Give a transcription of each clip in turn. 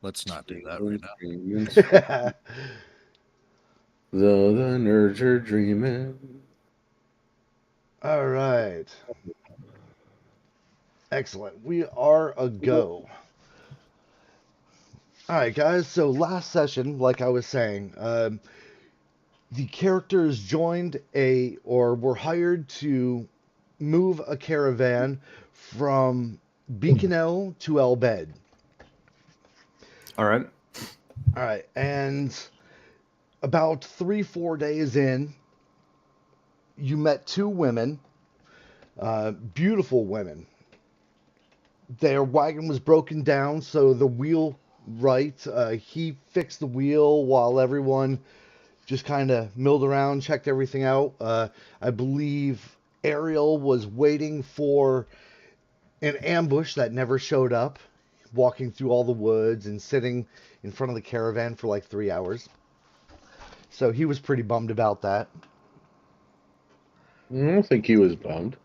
Let's not do that right now. Though the nerds are dreaming. All right. Excellent. We are a go. All right, guys. So last session, like I was saying, the characters joined or were hired to move a caravan from Beacon to El Bed. All right. All right, and about 3, 4 days in, you met two women, beautiful women. Their wagon was broken down, so the wheel right. He fixed the wheel while everyone just kind of milled around, checked everything out. I believe Ariel was waiting for an ambush that never showed up, walking through all the woods and sitting in front of the caravan for like 3 hours. So he was pretty bummed about that. I don't think he was bummed.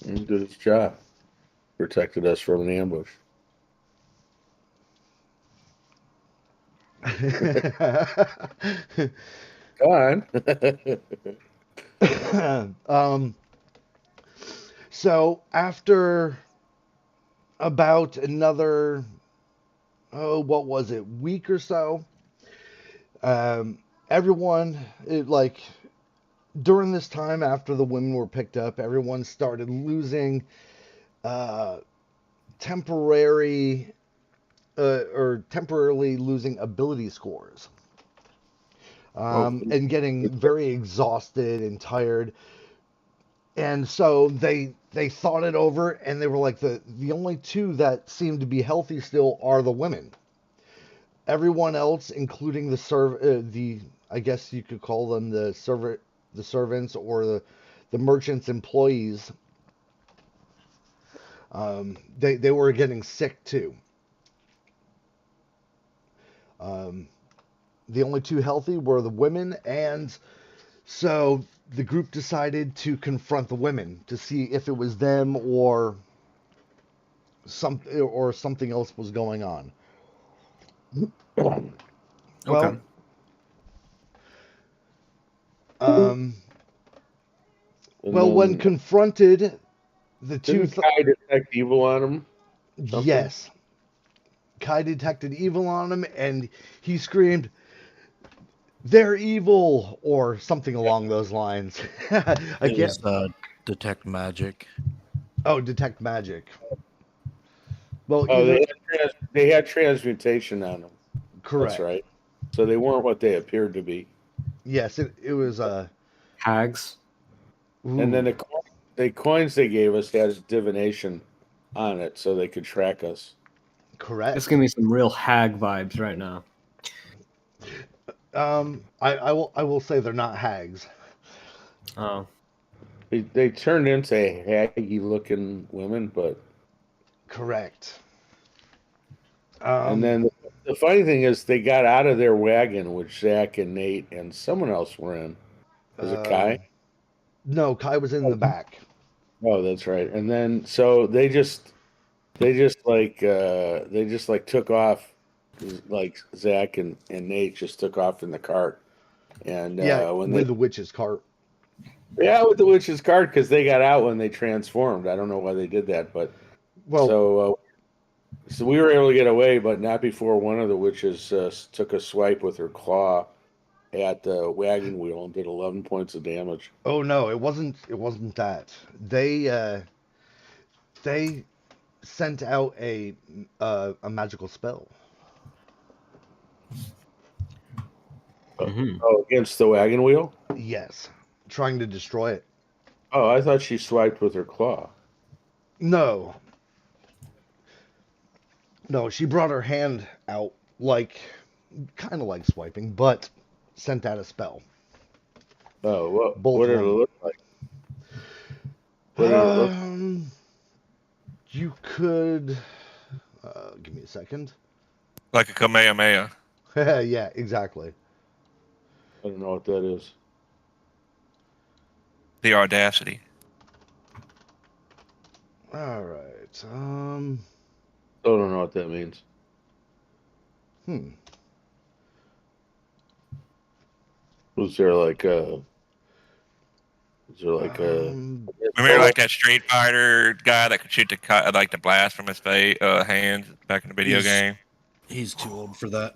He did his job. Protected us from an ambush. Go on. um, so after about another, what was it, week or so, everyone, like during this time after the women were picked up, everyone started losing uh, temporary or temporarily losing ability scores, Whoa. and getting very exhausted and tired. And so they thought it over, and they were like, the only two that seem to be healthy still are the women. Everyone else, including the I guess you could call them the servants or the merchants' employees, they were getting sick too. Um, the only two healthy were the women, and so the group decided to confront the women to see if it was them or something else was going on. Okay. Well, um, And well, when then confronted, the two, didn't Kai detect evil on him? Something? yes, Kai detected evil on him, and he screamed, "They're evil," or something along those lines. I It can't. was detect magic. Oh, detect magic. Well, Oh, either they had transmutation on them. That's correct. right. So they weren't what they appeared to be. Yes, it was. Hags. And then Ooh, the coins they gave us had divination on it, so they could track us. It's giving correct. me some real hag vibes right now. I will say they're not hags. Oh. They turned into haggy looking women, but Correct. and Um, then the funny thing is they got out of their wagon, which Zach and Nate and someone else were in. Was it Kai? um, no, Kai was in the back. Oh, that's right. And then so they just like took off, like Zach and Nate just took off in the cart. And Yeah, when they with the witch's cart. yeah, with the witch's cart because they got out when they transformed. I don't know why they did that, but Well, so we were able to get away, but not before one of the witches took a swipe with her claw at the wagon wheel and did 11 points of damage. oh no, it wasn't. It wasn't that. They sent out a magical spell. Hmm. Oh, against the wagon wheel? Yes, trying to destroy it. Oh, I thought she swiped with her claw. No, no, she brought her hand out like kind of like swiping, but sent out a spell. Oh, what Both of did it them. look like? What did it look? Um, you could give me a second. Like a Kamehameha. Yeah, exactly. I don't know what that is. The audacity. All right. Still don't know what that means. Was there like a? Is there like a? Remember, like that Street Fighter guy that could shoot like the blast from his hands back in the video game. He's too old for that.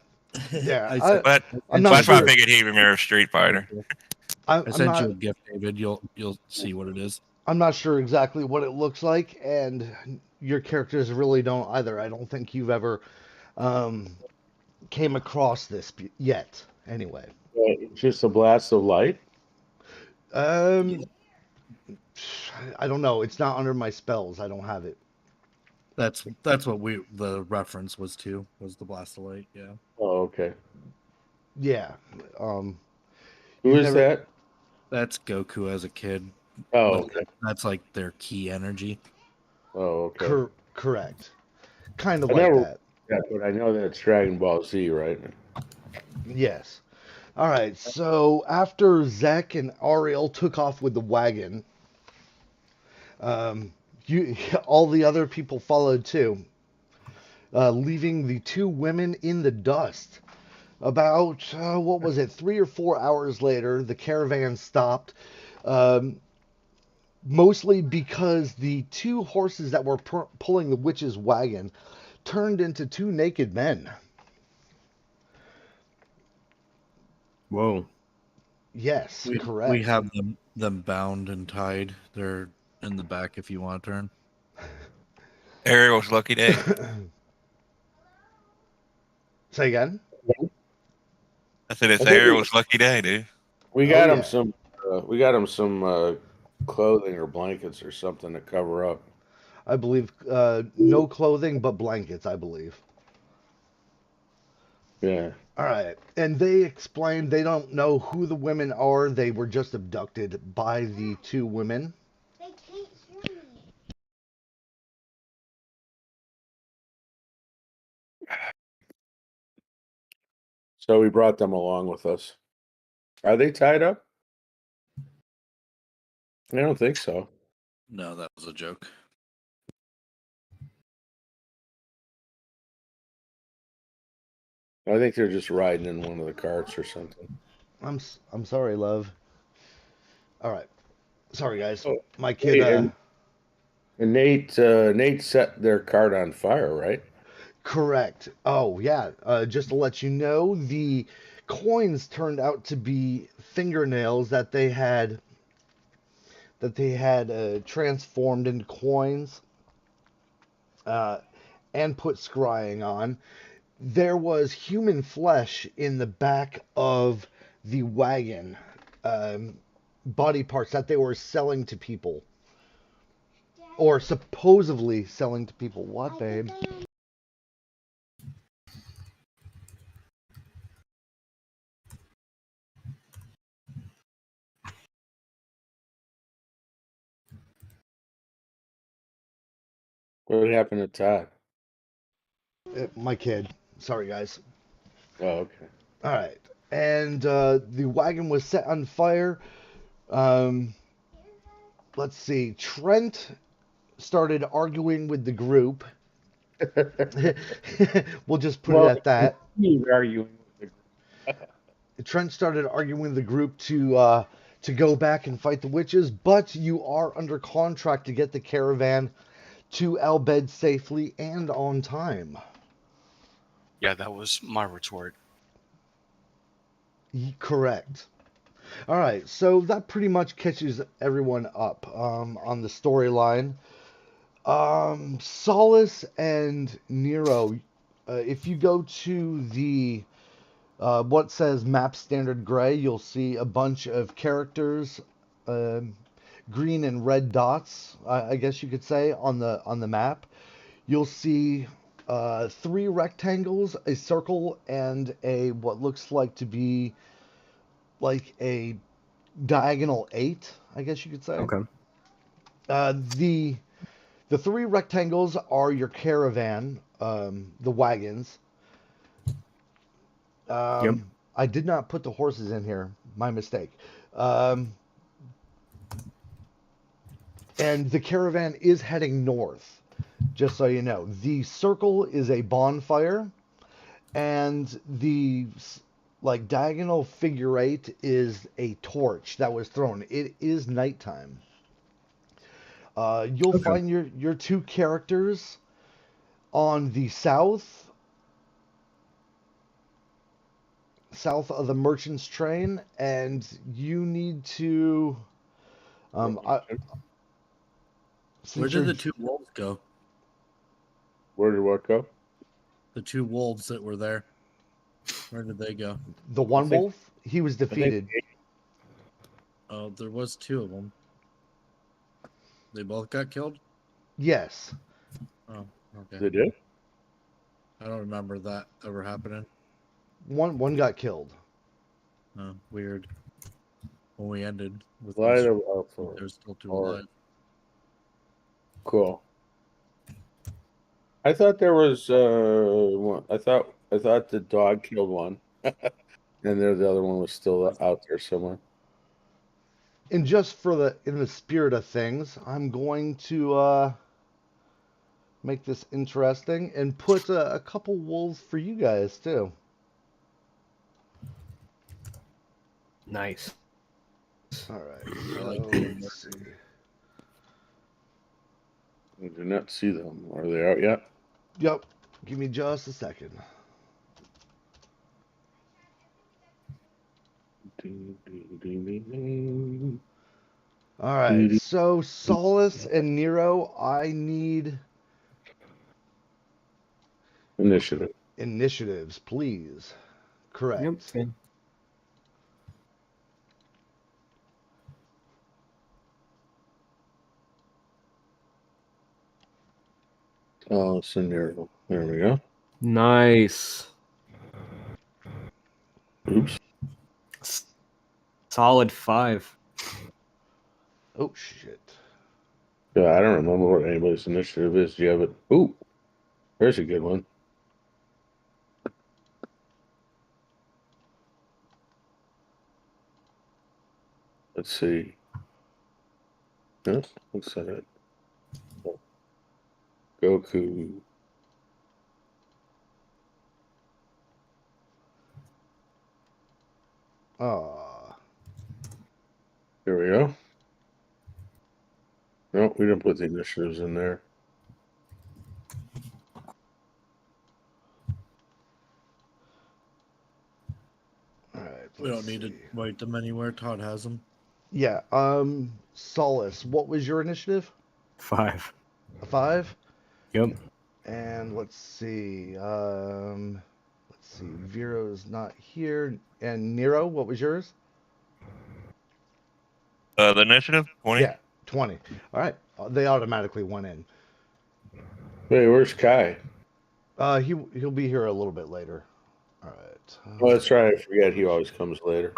Yeah, But I'm not that's why I sure. figured he remembers Street Fighter. I I'm sent not. you a gift, David. You'll see what it is. I'm not sure exactly what it looks like, and your characters really don't either. I don't think you've ever came across this yet. Anyway, Just a blast of light. I don't know. It's not under my spells. I don't have it. That's what the reference was to, was the blast of light. Yeah. Oh, okay. Yeah. Who is that? That's Goku as a kid. Oh, okay. That's like their key energy. Oh, okay. Correct. Kind of I like never- that. Yeah, but I know that's Dragon Ball Z, right? Yes. All right. So after Zek and Ariel took off with the wagon, all the other people followed too, leaving the two women in the dust. About what was it, 3 or 4 hours later, the caravan stopped. Mostly because the two horses that were pulling the witch's wagon turned into two naked men. Whoa. Yes, correct. We have them bound and tied. They're in the back if you want to turn. Ariel's lucky day. Say again? I said it's Ariel's lucky day, dude. We got him yeah. some. We got him some clothing or blankets or something to cover up. I believe no clothing but blankets, I believe. Yeah. All right. And they explained they don't know who the women are. They were just abducted by the two women. They can't hear me. So we brought them along with us. Are they tied up? I don't think so. No, that was a joke. I think they're just riding in one of the carts or something. I'm sorry, love. All right. Sorry, guys. Oh, My kid. And Nate set their cart on fire, right? Correct. Oh, yeah. Just to let you know, the coins turned out to be fingernails that they had transformed into coins and put scrying on. There was human flesh in the back of the wagon, body parts that they were selling to people, or supposedly selling to people. What, babe? What happened to Todd? My kid. Sorry, guys. Oh, okay. All right. And the wagon was set on fire. Let's see. Trent started arguing with the group. We'll just put it at that. He's arguing with the Trent started arguing with the group to go back and fight the witches, but you are under contract to get the caravan to Al Bhed safely and on time. Yeah, that was my retort. Correct. All right, so that pretty much catches everyone up on the storyline. Solace and Nero, if you go to the what says map standard gray, you'll see a bunch of characters, green and red dots, I guess you could say, on the map. You'll see 3 rectangles, a circle, and a what looks like to be like a diagonal 8, I guess you could say. Okay. The 3 rectangles are your caravan, the wagons. Yep. I did not put the horses in here. My mistake. And the caravan is heading north. just so you know. The circle is a bonfire, and the like diagonal figure eight is a torch that was thrown. It is nighttime. You'll Okay. find your two characters on the south of the merchant's train, and you need to since Where did you're the two wolves go? Where did what go? The two wolves that were there. Where did they go? the one think- wolf, he was I think defeated. Oh, there was two of them. They both got killed? Yes. Oh, okay. they did. I don't remember that ever happening. One got killed. Oh, weird. When we ended with Light those, of Alpha. there's still two Or- alive. Cool. I thought there was one. I thought the dog killed one, and the other one was still out there somewhere. And just in the spirit of things, I'm going to make this interesting and put a couple wolves for you guys too. Nice. All right. I like So, the let's see. I do not see them. Are they out yet? Yep. Give me just a second. All right. So Solace and Nero, I need Initiative. initiatives, please. Correct. Yep. Fine. Oh, scenario. There we go. Nice. Oops. Solid 5. Oh shit. Yeah, I don't remember what anybody's initiative is. Do you have it? Ooh, there's a good one. Let's see. Yeah, what's that? Goku. Ah. Here we go. No, we didn't put the initiatives in there. All right. We don't let's need to see. write them anywhere. Todd has them. Yeah. Solace, what was your initiative? 5. A 5? Yep. And let's see. Vero's not here. And Nero, what was yours? The initiative 20. Yeah, 20. All right. They automatically went in. Hey, where's Kai? He'll be here a little bit later. All right. Oh, that's right. I forget. He always comes later.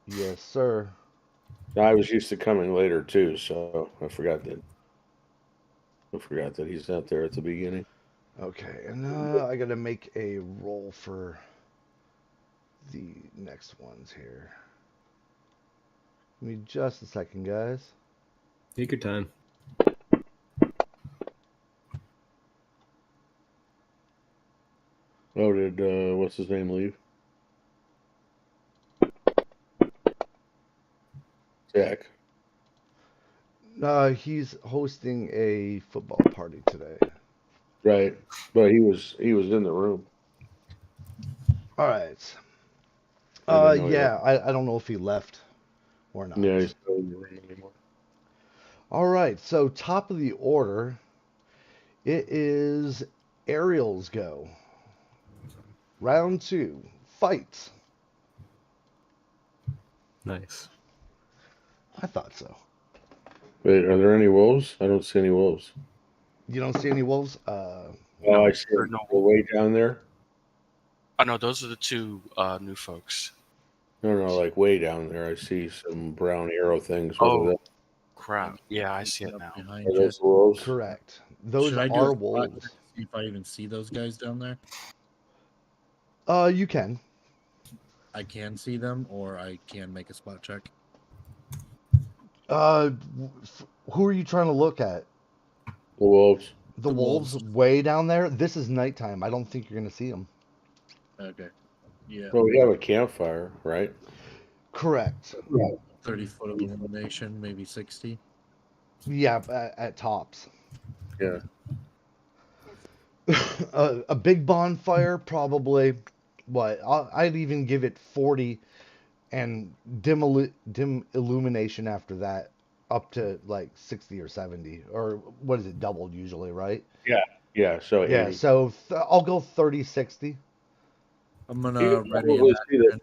Yes, sir. I was used to coming later too, so I forgot that. I forgot that he's not there at the beginning. Okay, and I gotta make a roll for the next ones here. Give me just a second, guys. Take your time. Oh, did what's his name leave? Jack. He's hosting a football party today. Right, but he was in the room. All right. I didn't know he Yeah, I don't know if he left or not. Yeah, he's not in the room anymore. All right, so top of the order, it is Ariel's go. Round 2, fight. Nice. I thought so. Wait, are there any wolves? I don't see any wolves. You don't see any wolves? Oh, No, I see there are them no- way down there. Oh no, those are the two new folks. No, like way down there. I see some brown arrow things. What Oh. are Crap. Yeah, I see it Up now. behind Are you. those wolves? Correct. Those Should I do are a spot wolves. check to see if I even see those guys down there? You can. I can see them, or I can make a spot check. Who are you trying to look at? The wolves. The The wolves wolves. way down there? This is nighttime. I don't think you're going to see them. Okay. Yeah. Well, we have a campfire, right? Correct. 30 foot of illumination, maybe 60. Yeah, at tops. Yeah. A big bonfire, probably. What? I'd even give it 40, and dim illumination after that, up to like 60 or 70, or what is it? Doubled usually, right? Yeah. So Yeah. 80. So I'll go 30, 60. I'm You gonna can ready probably an see the,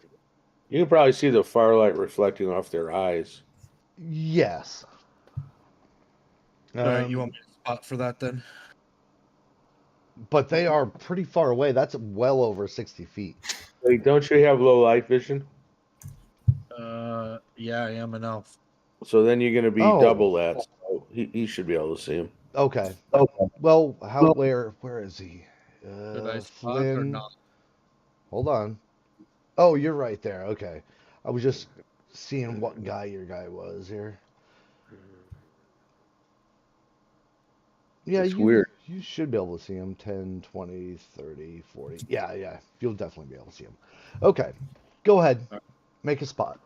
you can probably see the firelight reflecting off their eyes. Yes. All right, you Um, want me to spot for that then? but they are pretty far away. That's well over 60 feet. Wait, don't you have low light vision? Yeah, I am an elf. So then you're going to be Oh. double that. So he should be able to see him. Okay. Okay. Well, where is he? Did I spot or Flynn. not? Hold on. Oh, you're right there. Okay. I was just seeing what guy your guy was here. Yeah, It's weird. you should be able to see him. 10, 20, 30, 40. Yeah. You'll definitely be able to see him. Okay. Go ahead. All right. Make a spot.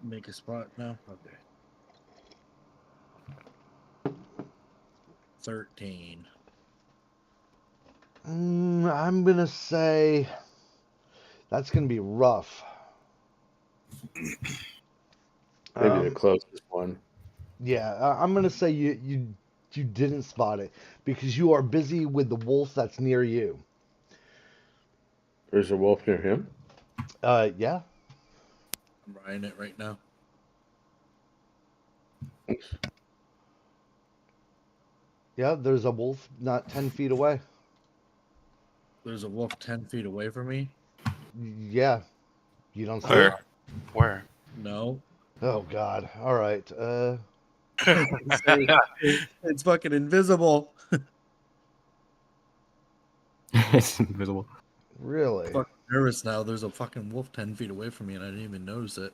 Make a spot now? Okay. 13. I'm going to say that's going to be rough. Maybe the closest one. Yeah, I'm gonna say you didn't spot it because you are busy with the wolf that's near you. There's a wolf near him. Yeah. I'm writing it right now. Yeah, there's a wolf not 10 feet away. There's a wolf 10 feet away from me. Yeah. You don't see Where? it? Where? No. Oh God. All right. It's fucking invisible. It's invisible. Really? I'm fucking nervous now. There's a fucking wolf 10 feet away from me and I didn't even notice it.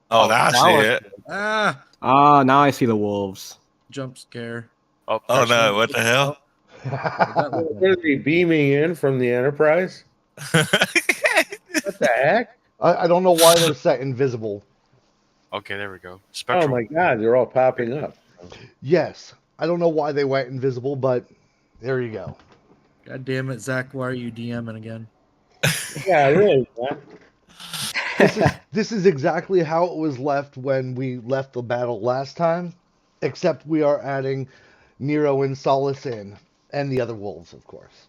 Oh, now I see it. Ah! Ah, now I see the wolves. Jump scare. Oh there's no! What the hell? What are they beaming in from the Enterprise? What the heck? I don't know why they're set invisible. Okay, there we go. Oh Spectral. my God, they're all popping up. Yes. I don't know why they went invisible, but there you go. God damn it, Zach. Why are you DMing again? Yeah, really. Huh? This is exactly how it was left when we left the battle last time, except we are adding Nero and Solace in, and the other wolves, of course.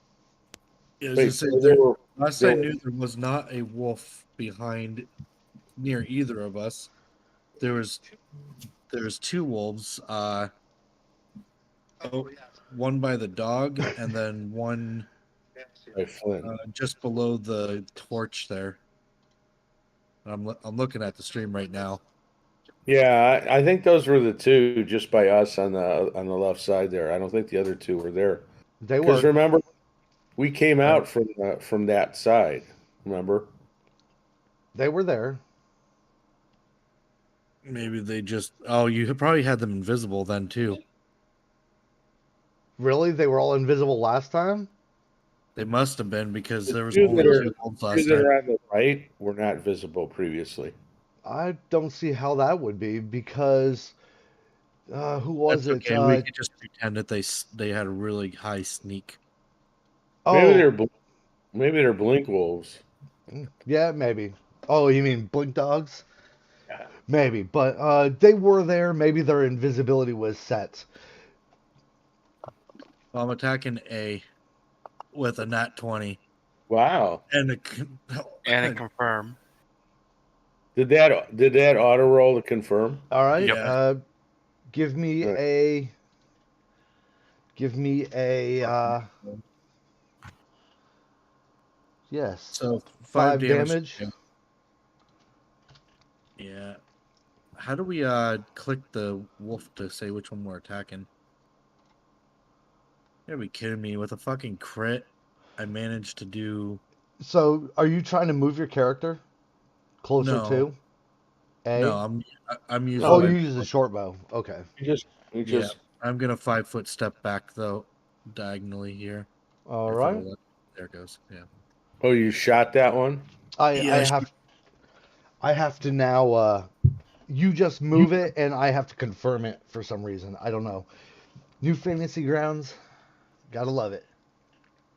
Yeah, I was Wait, gonna say, so they were, last they I were- knew there was not a wolf behind near either of us. There was two wolves. One by the dog, and then one by Flynn. just below the torch there. I'm looking at the stream right now. Yeah, I think those were the two just by us on the left side there. I don't think the other two were there. They Because were. remember, we came out from that side. Remember? They were there. Maybe they just. Oh, you probably had them invisible then too. Really? They were all invisible last time? They must have been because there was two only that are- two wolves Two last that time. are on the right were not visible previously. I don't see how that would be because who was That's it? okay. We could just pretend that they had a really high sneak. Maybe they're blink wolves. Yeah, maybe. Oh, you mean blink dogs? Yeah. Maybe, but they were there. Maybe their invisibility was set. I'm attacking A with a nat 20 Wow. and a And it confirm. Did that auto roll to confirm? All right. Yeah. Give me Right. a. Yes. So 5 damage. Yeah. How do we click the wolf to say which one we're attacking? You're be kidding me. With a fucking crit, I managed to do. So, are you trying to move your character closer No. to? A. No, I'm using. Oh, my, you use a short bow. Okay. You yeah. just I'm gonna 5-foot step back though, diagonally here. All If right. it'll let- There it goes. Yeah. Oh, you shot that one? I Yeah, have to now. You just move it, and I have to confirm it for some reason. I don't know. New Fantasy Grounds. Gotta love it.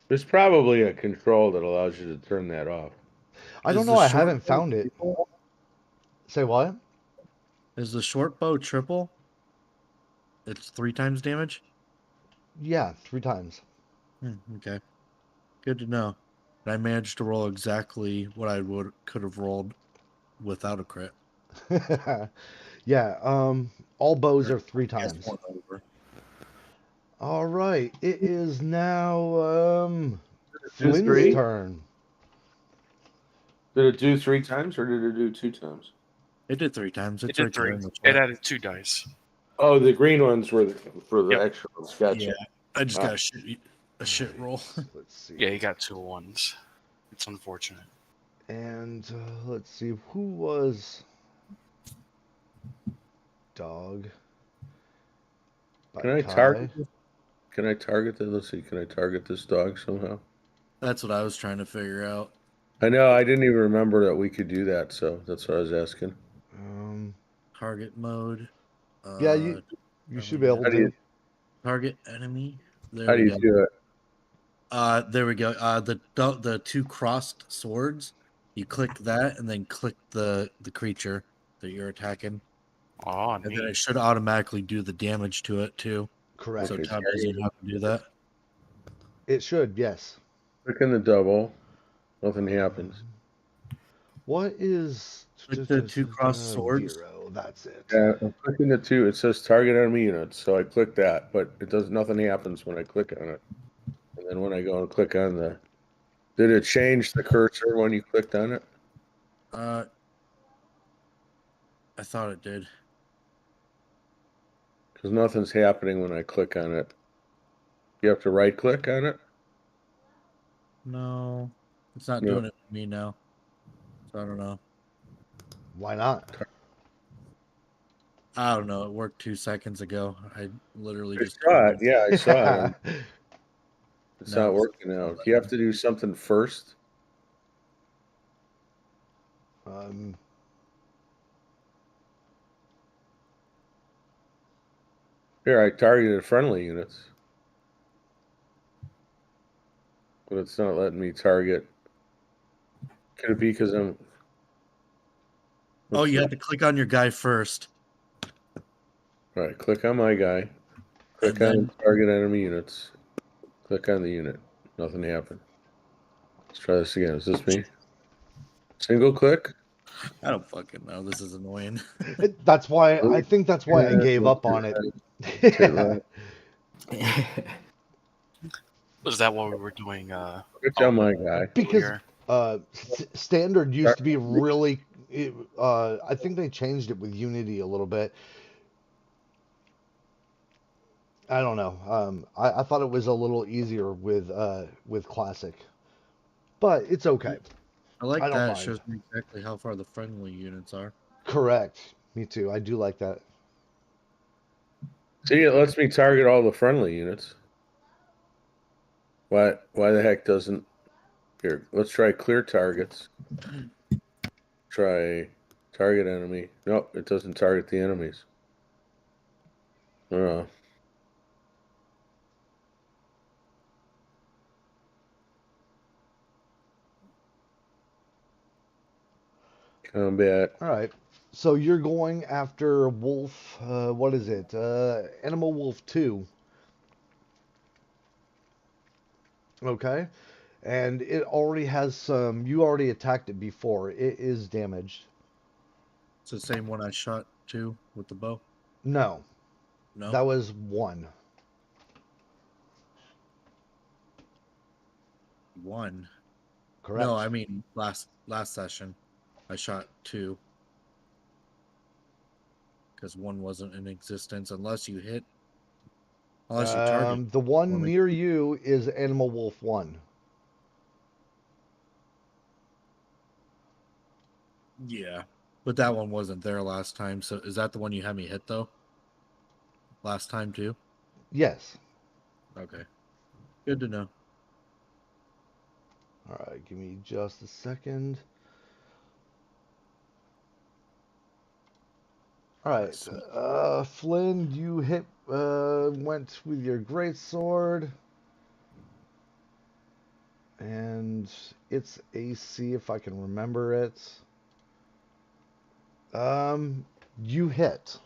There's probably a control that allows you to turn that off. I don't Is know. the I short haven't bow found it. triple? Say what? Is the short bow triple? It's 3 times damage. Yeah, 3 times. Okay, good to know. I managed to roll exactly what I could have rolled without a crit. Yeah. All bows Or, are 3 I guess times. 1 over. All right. It is now Do Flynn's three? turn. Did it do 3 times or did it do 2 times? It did 3 times. It It's did right there 3. in the It chat. added 2 dice. Oh, the green ones were for the Yep. extra ones. Gotcha. Yeah, I just Ah. got a shit roll. Let's see. Yeah, you got 2 ones. It's unfortunate. And let's see who was dog. By Can I Kai. target? Can I target this? Let's see. Can I target this dog somehow? That's what I was trying to figure out. I know. I didn't even remember that we could do that, so that's what I was asking. Target mode. Yeah, you should be able How do you to. Target enemy. There How do we you go. do it? There we go. The 2 crossed swords. You click that and then click the creature that you're attacking, Oh, and then neat. it should automatically do the damage to it too. Correct. So Okay, Todd doesn't have to do that. It should, yes. Click in the double. Nothing happens. What is Click the 2 crossed swords. 0? That's it. Yeah, I'm clicking the 2. It says target enemy units, so I click that, but it does nothing happens when I click on it. And then when I go and click on the, did it change the cursor when you clicked on it? I thought it did. Because nothing's happening when I click on it. You have to right click on it. No, it's not No. doing it for me now. So I don't know. Why not? I don't know. It worked 2 seconds ago. I literally I just saw it. Yeah, I saw it. It's No, not working now. You have to do something first. Here, I targeted friendly units. But it's not letting me target. Could it be because I'm... Oh, you have to click on your guy first. All right, click on my guy. Click And on then- target enemy units. Click on the unit. Nothing happened. Let's try this again. Is this me? Single click? I don't fucking know. This is annoying. That's why I think that's why I gave up on it. Was that what we were doing? Click on my guy. Because earlier? standard used to be really. I think they changed it with Unity a little bit. I don't know. I thought it was a little easier with classic, but it's okay. I like I don't that. It mind. shows me exactly how far the friendly units are. Correct. Me too. I do like that. See, it lets me target all the friendly units. Why the heck doesn't... Here, let's try clear targets. Try target enemy. Nope, it doesn't target the enemies. Combat. All right. So you're going after Wolf. What is it? Animal Wolf 2. Okay. And it already has some. You already attacked it before. It is damaged. It's the same one I shot too with the bow. No. No, That was 1. 1. Correct. No, I mean last session, I shot 2 because 1 wasn't in existence unless you hit. Unless you target. The one Let me- near you is Animal Wolf 1. Yeah, But that one wasn't there last time. So is that the one you had me hit though? Last time too? Yes. Okay. Good to know. All right, give me just a second. All right, Flynn, you went with your great sword, and its AC, if I can remember it. You hit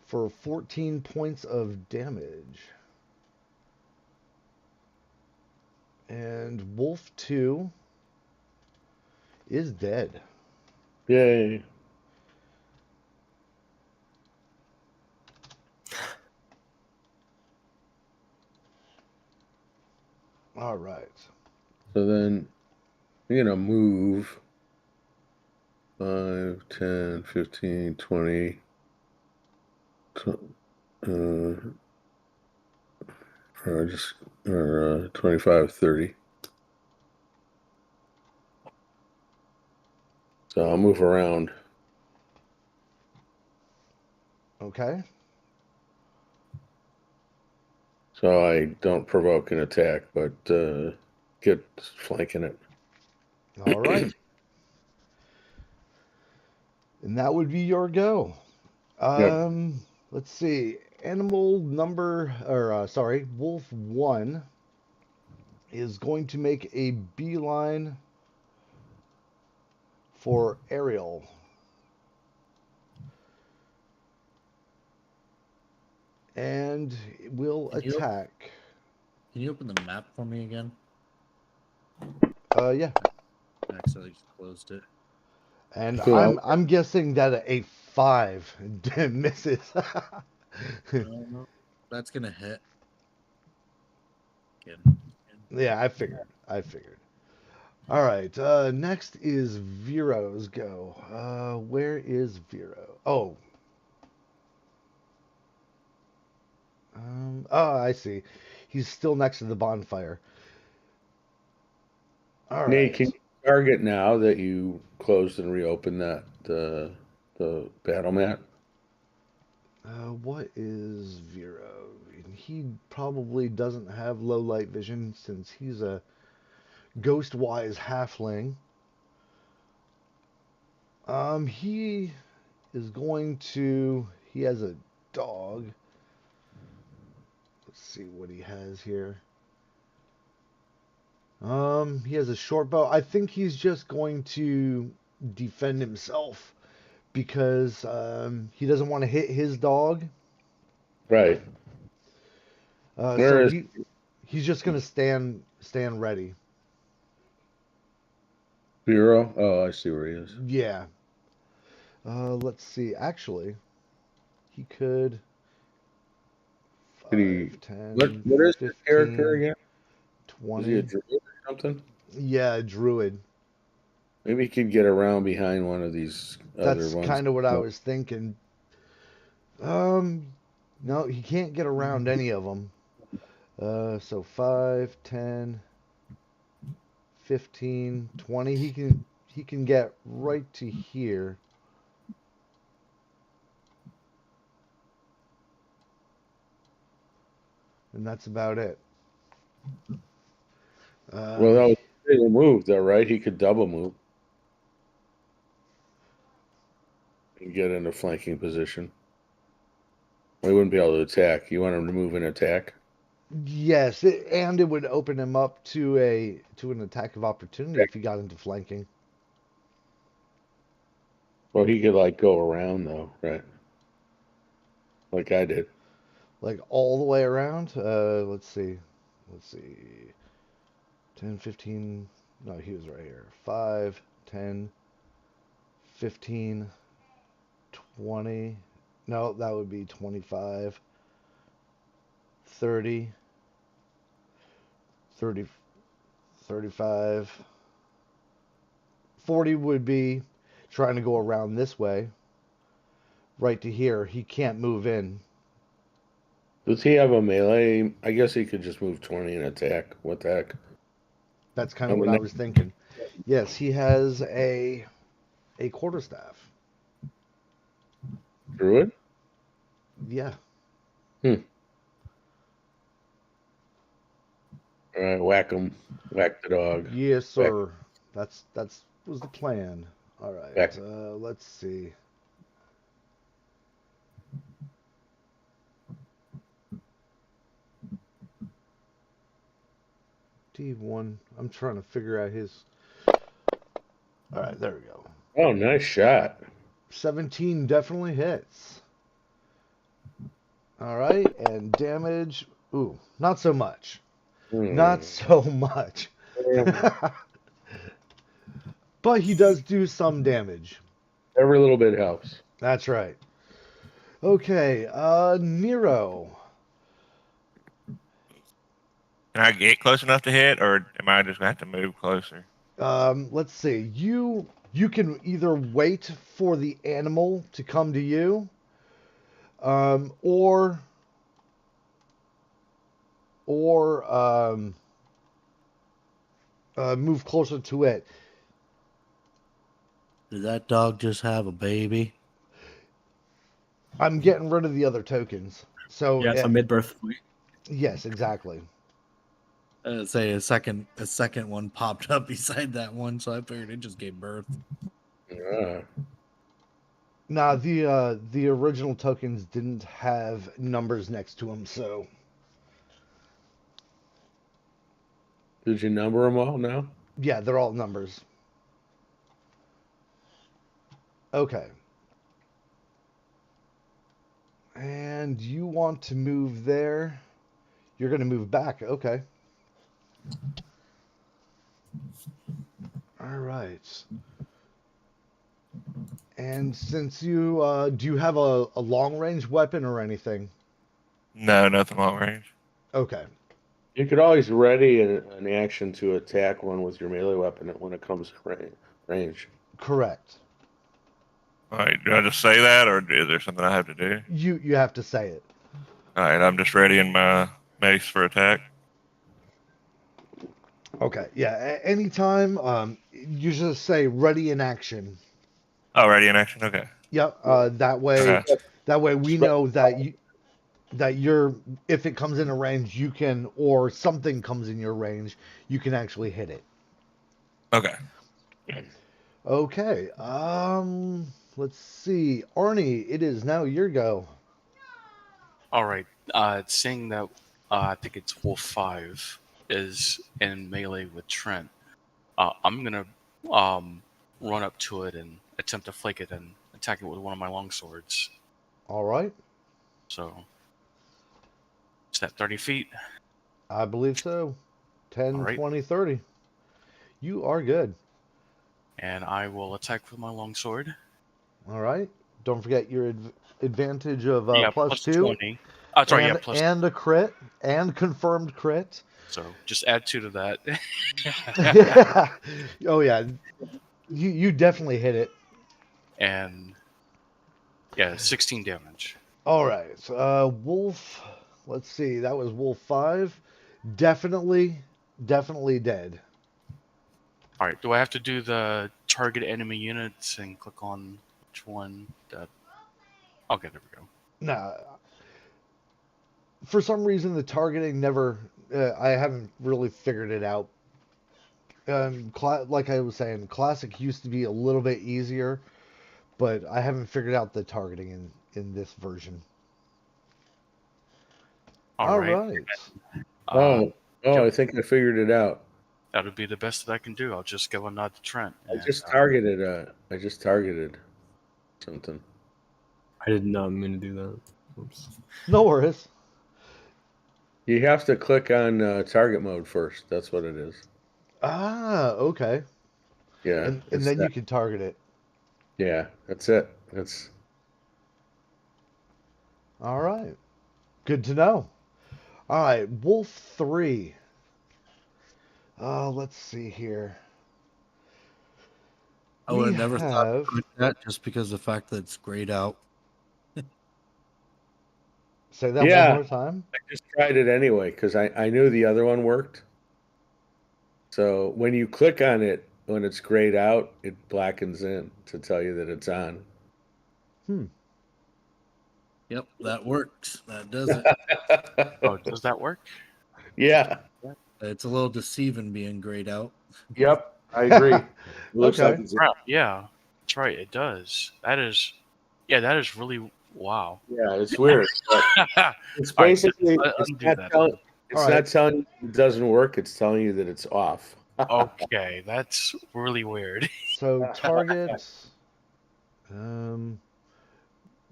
for 14 points of damage. And Wolf 2 is dead. Yay. All right. So then you're going to move 5, 10, 15, 20, or 25, 30. So I'll move around. Okay. So I don't provoke an attack, but get flanking it. All right. And that would be your go. Yep. Let's see. Wolf 1 is going to make a beeline for Ariel. And will attack. Can you open the map for me again? Yeah. I accidentally just closed it. And Cool. I'm guessing that a 5 misses. That's gonna hit. Again. Yeah, I figured. All right. Next is Vero's go. Where is Vero? Oh. I see. He's still next to the bonfire. All Nate, right. can you target now that you closed and reopened the battle mat? What is Vero? He probably doesn't have low light vision since he's a ghost-wise halfling. He is going to. He has a dog. Let's see what he has here. He has a short bow. I think he's just going to defend himself because he doesn't want to hit his dog. Right. So he's just gonna stand ready. Bureau? Oh, I see where he is. Yeah. Let's see. Actually, he could. Could he? 5, 10, What is his character 15, again? Is he a 20. druid or something? Yeah, druid. Maybe he could get around behind one of these other That's ones. kind of what I was thinking. No, he can't get around any of them. So 5, 10, 15, 20. He can get right to here. And that's about it. Well, that was a big move, though, right? He could double move and get in a flanking position. He wouldn't be able to attack. You want him to move and attack? Yes, and it would open him up to an attack of opportunity if he got into flanking. Well, he could like go around though, right? Like I did. Like all the way around. Let's see. 10, 15. No, he was right here. 5, 10, 15, 20. No, that would be 25, 30, 30, 35. 40 would be trying to go around this way. Right to here. He can't move in. Does he have a melee? I guess he could just move 20 and attack. What the heck? That's kind of what I was thinking. Yes, he has a quarterstaff. Druid? Yeah. All right, whack him. Whack the dog. Yes, sir. That's was the plan. All right. Back. Let's see. D1. I'm trying to figure out his. All right, there we go. Oh, nice shot. 17 definitely hits. All right, and damage. Ooh, not so much. Not so much. But he does do some damage. Every little bit helps. That's right. Okay, Nero. Can I get close enough to hit, or am I just gonna have to move closer? Let's see. You can either wait for the animal to come to you, or move closer to it. Did that dog just have a baby? I'm getting rid of the other tokens. So Yeah, it's a mid-birth fleet. yes, exactly. Say a second one popped up beside that one, so I figured it just gave birth. Nah, the original tokens didn't have numbers next to them, so Did you number them all now? yeah, they're all numbers. Okay. And you want to move there. You're going to move back. Okay. All right. And since you do you have a long range weapon or anything? No, nothing long range. Okay. You could always ready an action to attack one with your melee weapon when it comes to range. Correct. All right, do I just say that, or is there something I have to do? You have to say it. All right, I'm just readying my mace for attack. Okay. Yeah. Anytime. You just say ready in action. Oh, ready in action. Okay. Yep. That way. Okay. That way we know that you're if it comes in a range you can or something comes in your range you can actually hit it. Okay. Okay. Let's see. Arnie, it is now your go. All right. Seeing that I think it's Wolf 5 is in melee with Trent, I'm going to run up to it and attempt to flank it and attack it with one of my long swords. All right. So, is that 30 feet? I believe so. 10, All right. 20, 30. You are good. And I will attack with my long sword. All right. Don't forget your advantage of Yeah, plus plus 2. 20. Oh, sorry, and, yeah, plus. and a crit and confirmed crit. So just add 2 to that. Oh yeah. You definitely hit it. And yeah, 16 damage. All right. Wolf. Let's see. That was Wolf 5. Definitely dead. All right. Do I have to do the target enemy units and click on which one? Okay, there we go. Nah. For some reason, the targeting never. I haven't really figured it out. Like I was saying, Classic used to be a little bit easier, but I haven't figured out the targeting in this version. All right. I think I figured it out. That would be the best that I can do. I'll just give a nod to Trent. I just targeted something. I did not mean to do that. Oops. No worries. You have to click on target mode first. That's what it is. Ah, okay. Yeah. And then you can target it. Yeah, that's it. That's all right. Good to know. All right, Wolf 3. Let's see here. I would have never thought to that just because of the fact that it's grayed out. Say that one more time. I just tried it anyway because I knew the other one worked. So when you click on it, when it's grayed out, it blackens in to tell you that it's on. Yep, that works. That does it. Oh, does that work? Yeah. It's a little deceiving being grayed out. Yep. I agree. It looks Okay. like it's Crap, yeah, that's right. It does. That is really wow. yeah, it's weird. But it's All right, basically undo that. it's All not right. telling you it doesn't work. It's telling you that it's off. Okay, that's really weird. So targets,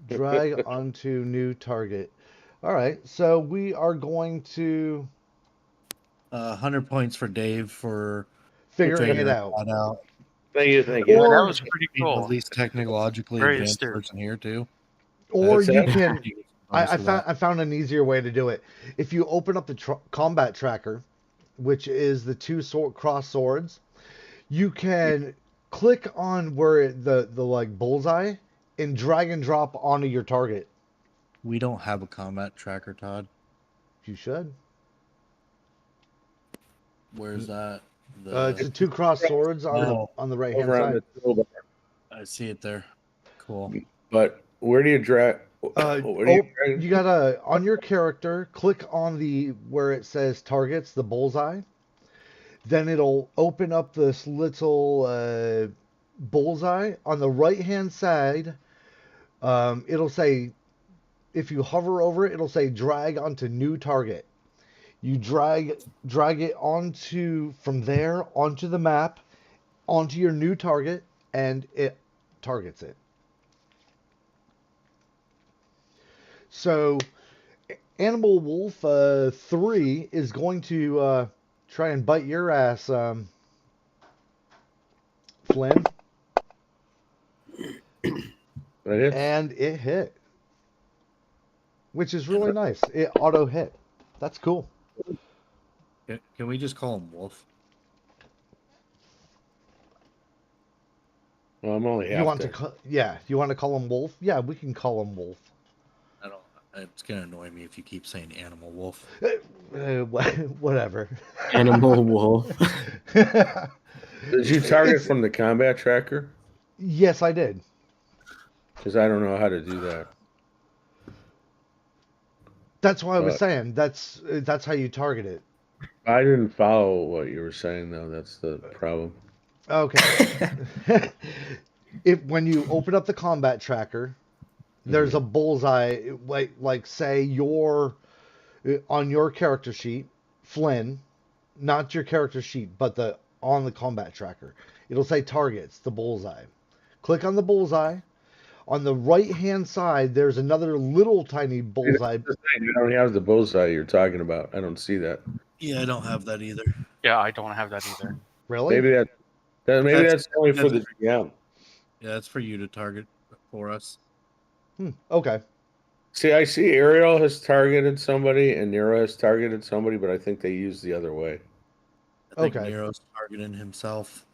drag onto new target. All right. So we are going to 100 points for Dave for figuring it figuring out. that out. Thank you. Thank Yeah, you. that Or was pretty Being the cool. least technologically Very advanced astute. person here too. or That's you it? can. You get some I bonus for that. found an easier way to do it. If you open up the combat tracker, which is the two cross swords, you can click on where the like bullseye and drag and drop onto your target. We don't have a combat tracker, Todd. You should. Where's that? It's the two cross swords on the right hand Over on side. the toolbar. I see it there. Cool. But where do you drag? Uh, What do you drag? you gotta on your character click on the where it says targets, the bullseye. Then it'll open up this little bullseye on the right hand side. It'll say if you hover over it, it'll say drag onto new target. You drag it onto from there onto the map, onto your new target, and it targets it. So Animal Wolf 3 is going to try and bite your ass, Flynn. That hits? And it hit. Which is really nice. It auto hit. That's cool. Can we just call him Wolf? Well, I'm only half You want there. you want to call him Wolf? Yeah, we can call him Wolf. I don't. It's gonna annoy me if you keep saying Animal Wolf. Whatever. Animal wolf. Did you target from the combat tracker? Yes, I did. Because I don't know how to do that. That's why I was saying that's how you target it. I didn't follow what you were saying, though. That's the problem. Okay. When you open up the combat tracker, there's a bullseye. Like say you're on your character sheet, Flynn, not your character sheet, but on the combat tracker. It'll say targets, the bullseye. Click on the bullseye. On the right hand side, there's another little tiny bullseye. I don't have the bullseye you're talking about. I don't see that. Yeah, I don't have that either. Yeah, I don't have that either. Really? Maybe that's only for that's- the GM. Yeah, that's for you to target for us. Okay. See, I see Ariel has targeted somebody and Nero has targeted somebody, but I think they use the other way. I think Okay. Nero's targeting himself.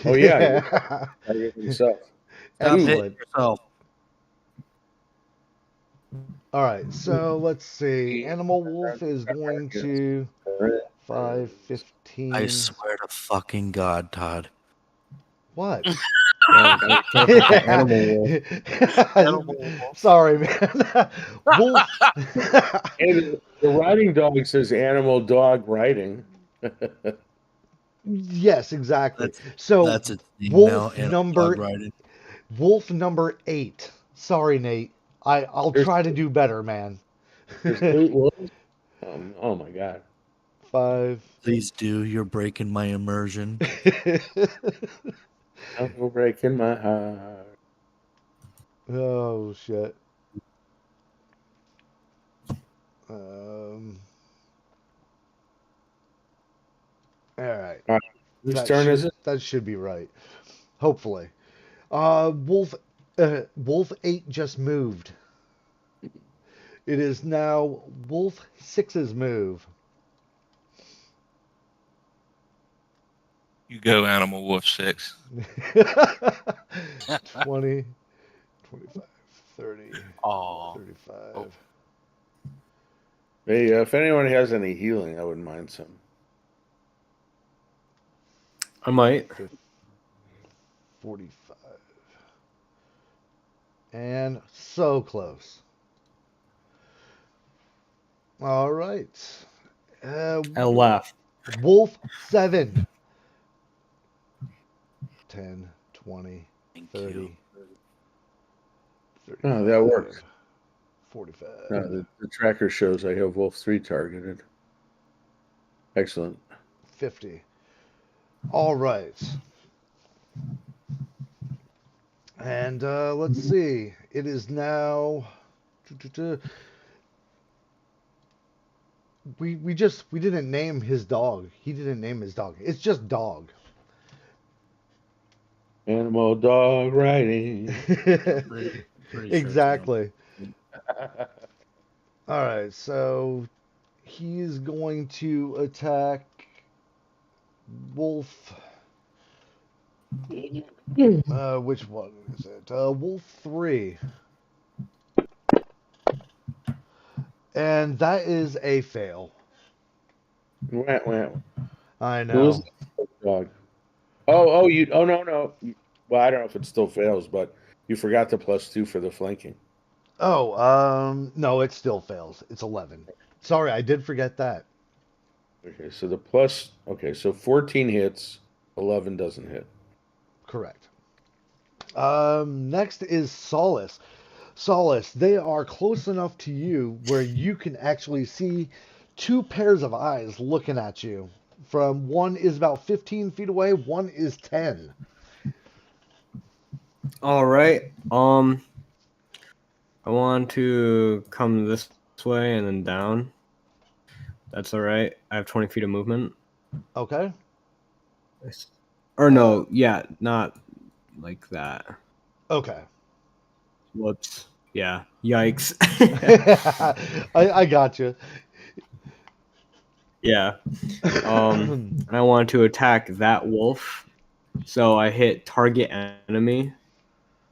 Oh yeah, targeted himself. Stop Excellent. hitting yourself. All right, so let's see. Animal Wolf is going to 5, 15. I swear to fucking God, Todd. What? Animal wolf. Sorry, man. Wolf. And the riding dog says animal dog riding. Yes, exactly. That's So a thing Wolf now. Animal number dog riding. Wolf number 8. Sorry, Nate. I'll try to do better, man. There's 8 wolves. Oh my god. 5. Please do. You're breaking my immersion. I'm breaking my heart. Oh shit. All right. Whose turn is it? That should be right. Hopefully. Wolf 8 just moved. It is now Wolf 6's move. You go, Animal Wolf 6. 20, 25, 30, Oh, 35. Hey, if anyone has any healing, I wouldn't mind some. I might. 45. And so close. All right. I left. Wolf 7. 10, 20, Thank 30, you. 35, Oh, that worked. 45, The tracker shows I have Wolf 3 targeted. Excellent. 50. All right. And let's see. It is now. We didn't name his dog. He didn't name his dog. It's just dog. Animal dog riding. Pretty sure Exactly. All right. So he's going to attack Wolf. Which one is it? Wolf 3. And that is a fail. Wah, wah. I Who was know. the dog? Oh, no. Well, I don't know if it still fails, but you forgot the +2 for the flanking. Oh, no, it still fails. It's 11. Sorry, I did forget that. Okay, so 14 hits, 11 doesn't hit. Correct. Next is Solace. Solace, they are close enough to you where you can actually see two pairs of eyes looking at you. From one is about 15 feet away, one is 10. All right. I want to come this way and then down. That's all right. I have 20 feet of movement. Okay. Or no, yeah, not like that. Okay. Whoops. Yeah. Yikes. I got you. Yeah. And I want to attack that wolf. So I hit target enemy,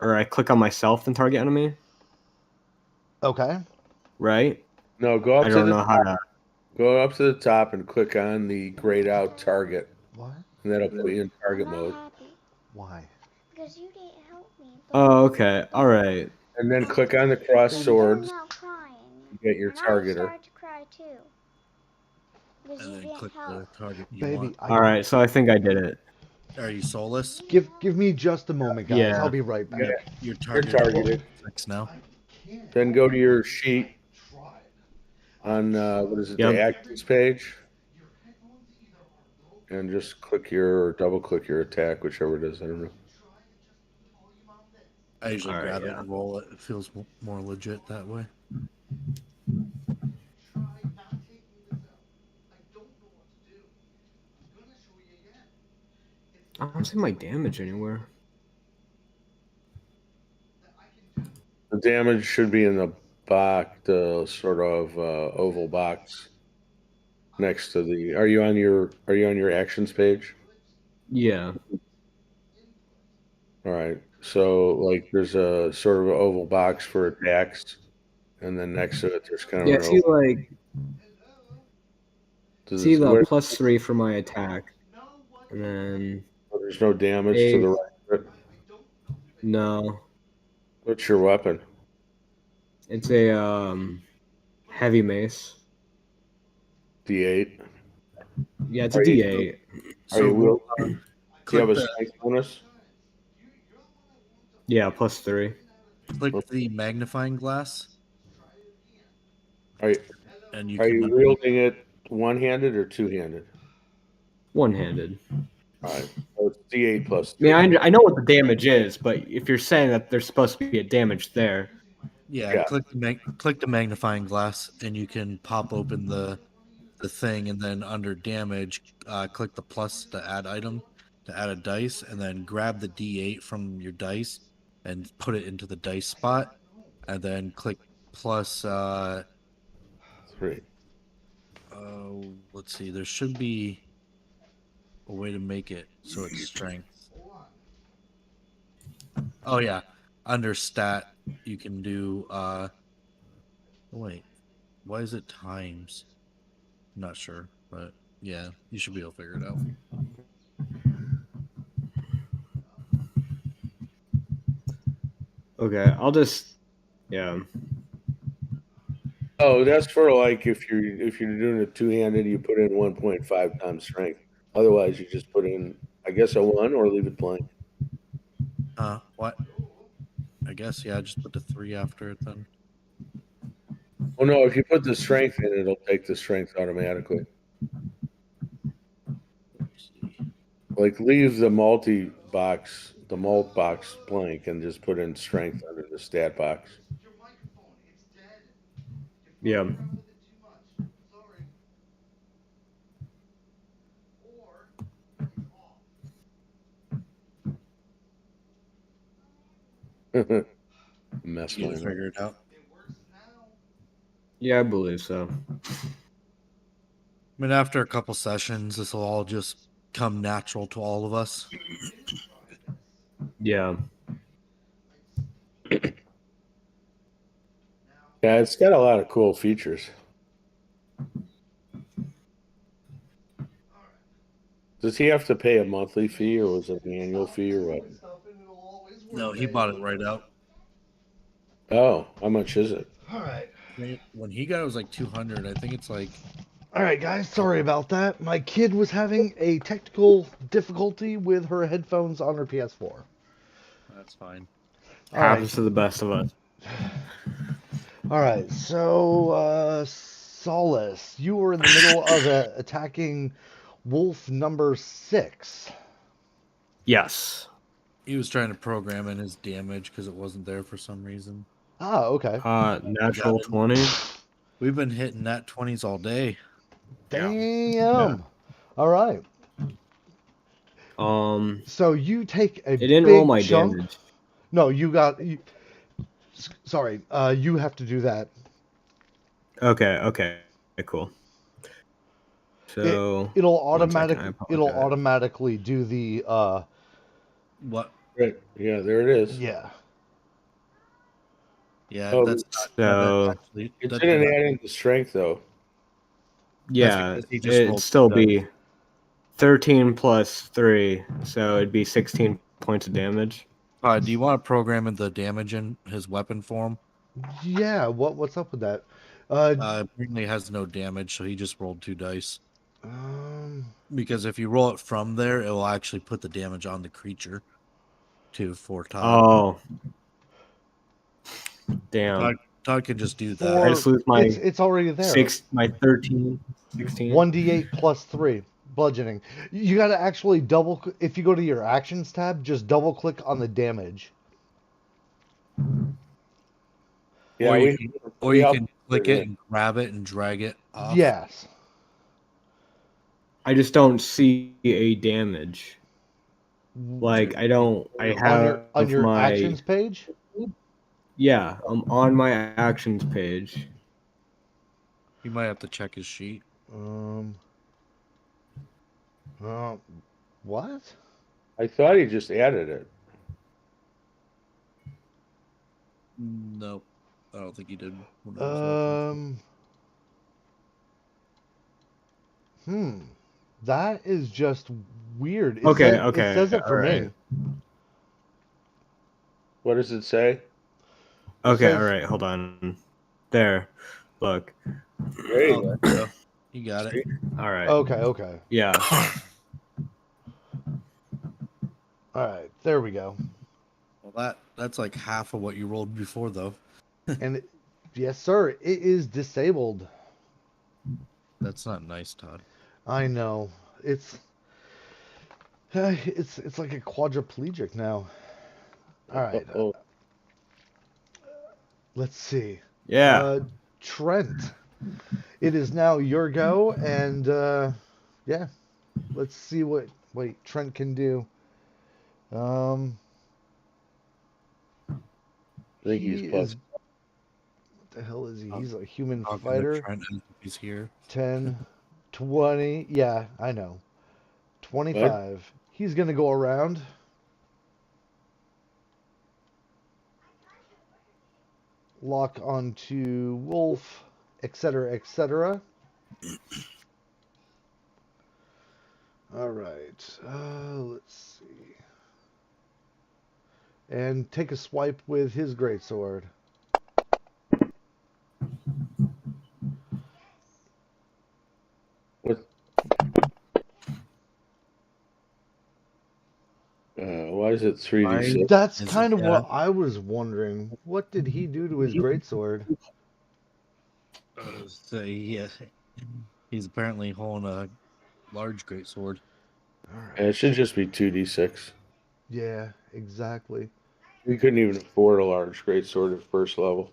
or I click on myself and target enemy, Okay. right? No, go I up to don't the know how to. go up to the top and click on the grayed out target, What? and that'll put you in target I'm not mode. happy Why? because you didn't help me. Oh, okay. All right. And then click on the cross Baby. You're swords now crying. to get your And I targeter. started to cry too. Because And you then didn't click help. the target you Baby, want. All right. So I think I did it. Are you soulless? give me just a moment, guys. Yeah. I'll be right Yeah, back. You're you're targeted. targeted. 6 now. Then go to your sheet on what is it, the Yep. actions page, and just click your or double click your attack, whichever it is. I don't know. I usually All right, grab it yeah. and roll it. It feels more legit that way. I don't see my damage anywhere. The damage should be in the box, the sort of oval box next to the. Are you on your actions page? Yeah. All right. So like there's a sort of oval box for attacks, and then next to it there's kind of Yeah. an See, oval. like, see the +3 for my attack, and then There's no damage to the right of it. no, What's your weapon? it's a heavy mace. D8. Yeah, it's a Are you D8. are you So will? Do you click have a the strength bonus? Yeah, +3. click the magnifying glass, Are you, and you are can. you wielding it one-handed or two-handed? One-handed. All right. So it's D8 plus I mean, 3. I know what the damage is, but if you're saying that there's supposed to be a damage there, Yeah, Yeah. click the magnifying glass, and you can pop open the thing, and then under damage, click the plus to add item to add a dice, and then grab the D8 from your dice and put it into the dice spot, and then click plus. 3. Let's see. There should be a way to make it so it's strength. Oh yeah, under stat you can do. Wait, why is it times? I'm not sure, but yeah, you should be able to figure it out. okay, I'll just, yeah. Oh, that's for like if you're doing it two-handed, you put in 1.5 times strength. Otherwise, you just put in, I guess, a 1 or leave it blank. What? I guess, yeah, just put the 3 after it then. Oh no, if you put the strength in, it'll take the strength automatically. Let's see. Like leave the malt box blank, and just put in strength under the stat box. Yeah. Mess You mine up. figure it out. Yeah, I believe so. I mean, after a couple sessions, this will all just come natural to all of us. Yeah. Yeah, it's got a lot of cool features. Does he have to pay a monthly fee, or was it an annual fee, or what? No, he bought it right out. Oh, how much is it? All right. When he got it, was like 200. I think it's like, All right, guys. Sorry about that. My kid was having a technical difficulty with her headphones on her PS4. that's fine. All right. Happens to the best of us. All right. So, Solace, you were in the middle of attacking wolf number 6. Yes. He was trying to program in his damage because it wasn't there for some reason. Ah, okay. Natural Got it. 20. We've been hitting nat 20s all day. Damn. All right. So you take a It didn't roll big my chunk. damage. No, sorry. You have to do that. Okay, cool. So It'll one second, I apologize. automatically do the What? Right. Yeah, there it is. yeah. Yeah, Oh, that's not that So actually. it That didn't did not, add into strength though. that's yeah, because he just it'd rolled still dice. be 13 plus 3, so it'd be 16 points of damage. Do you want to program in the damage in his weapon form? Yeah, what's up with that? Apparently has no damage, so he just rolled 2 dice. Um, Because if you roll it from there, it will actually put the damage on the creature too for Todd. Oh, damn! Todd can just do I that. just lose my it's already there. my 13, 16. 1d8 plus 3 bludgeoning. You got to actually if you go to your actions tab, just double click on the damage. Yeah, Or you can click it and grab it and drag it off. Yes. I just don't see a damage. Like I don't. I have on your my actions page. Yeah, I'm on my actions page. You might have to check his sheet. Um. What? I thought he just added it. No, I don't think he did. When I was watching. That is just weird. It Okay, says it all for right. me. What does it say? Okay, says- all right, hold on. There. Look. There you go. You got it. See? All right. Okay. Yeah. All right. There we go. Well, that's like half of what you rolled before, though. And yes, sir. It is disabled. That's not nice, Todd. I know. It's like a quadriplegic now. All right. Oh, Let's see. Yeah. Trent. It is now your go, and yeah, let's see what Trent can do. I think He he's plus. is. What the hell is he? He's a human Talking to fighter. Trent as if he's here. 10, 20. Yeah, I know. 25. He's gonna go around. Lock onto Wolf, etc., etc. All right. Let's see. And take a swipe with his greatsword. is it 3d6? That's Is it- kind of yeah. what I was wondering. What did he do to his greatsword? So he's apparently holding a large great sword. All And it right. should just be 2d6. Yeah, exactly. We couldn't even afford a large greatsword at first level.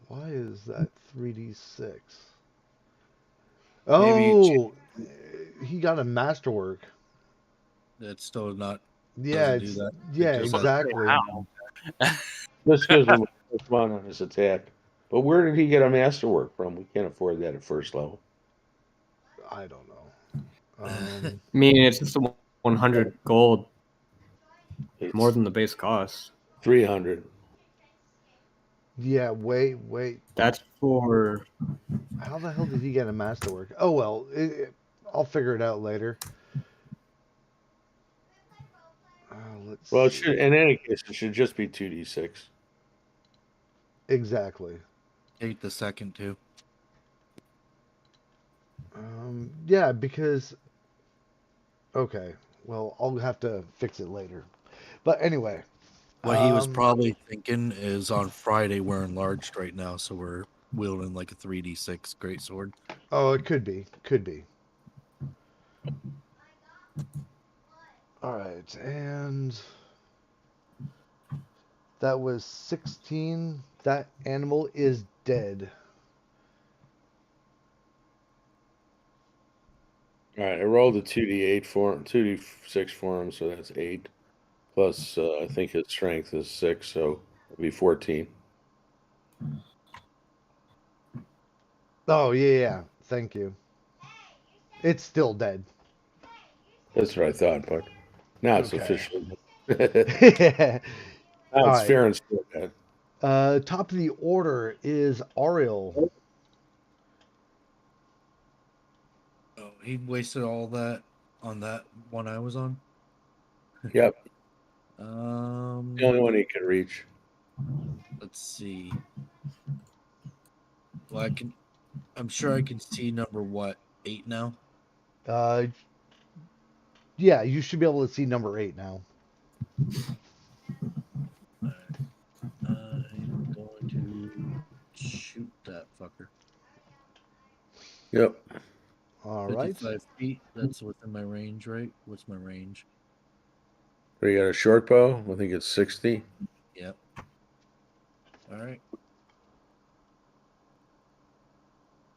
Why is that 3d6? Maybe you Oh, he got a masterwork. That's still not Yeah, doesn't do it's that. It yeah, just says exactly. How? This gives him a +1 on his attack. But where did he get a masterwork from? We can't afford that at first level. I don't know. I mean, it's just a 100 gold, It's more than the base cost. 300. Yeah, wait. That's for How the hell did he get a masterwork? Oh well, I'll figure it out later. Let's Well, it see. should, in any case, it should just be 2d6. Exactly. take the second too. Yeah, because okay. Well, I'll have to fix it later. But anyway, What he was probably thinking is on Friday we're enlarged right now, so we're wielding like a 3d6 great sword. oh, it could be. All right, and that was 16. That animal is dead. All right, I rolled a 2d8 for him, 2d6 for him, so that's 8. Plus, I think his strength is 6, so it'll be 14. Oh yeah. Thank you. It's still dead. That's what I thought, but now it's Okay. officially. Now All it's right. fair and square. Dad. Top of the order is Ariel. Oh, he wasted all that on that one I was on. Yep, the only one he can reach. Let's see. Well, I'm sure I can see number what 8 now. Uh, yeah, you should be able to see number 8 now. I'm going to shoot that fucker. Yep. All right. 55 feet. That's within my range, right? What's my range? So you got a short bow? I think it's 60. Yep. All right.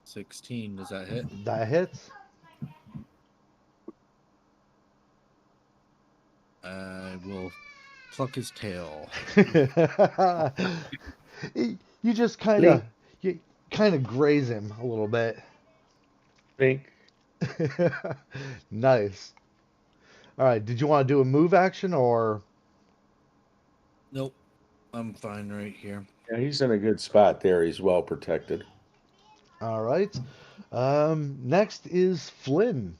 16. Does that hit? That hits. I will pluck his tail. You just you kind of graze him a little bit. Pink. Nice. All right. Did you want to do a move action or? Nope. I'm fine right here. Yeah, he's in a good spot there. He's well protected. All right. Next is Flynn.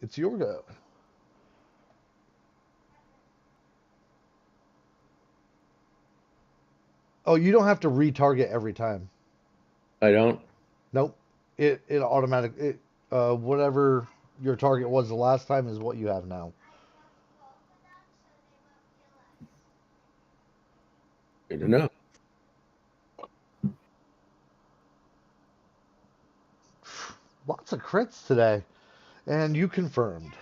It's your go. Oh, you don't have to retarget every time. I don't. Nope. It automatic whatever your target was the last time is what you have now. Good to know. Lots of crits today. And you confirmed.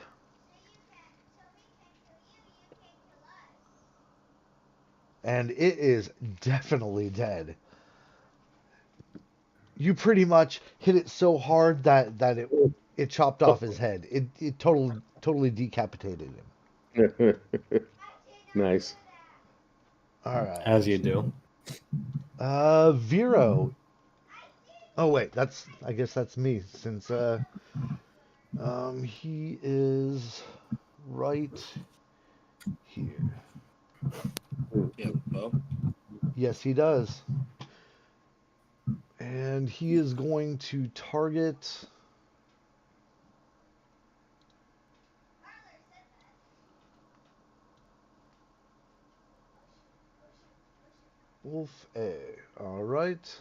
And it is definitely dead. You pretty much hit it so hard that it chopped off his head. It totally decapitated him. Nice. All right. as you do. Vero. Oh wait, I guess that's me since he is right here. Yep. Well, Yes, he does. And he is going to target Wolf A. All right.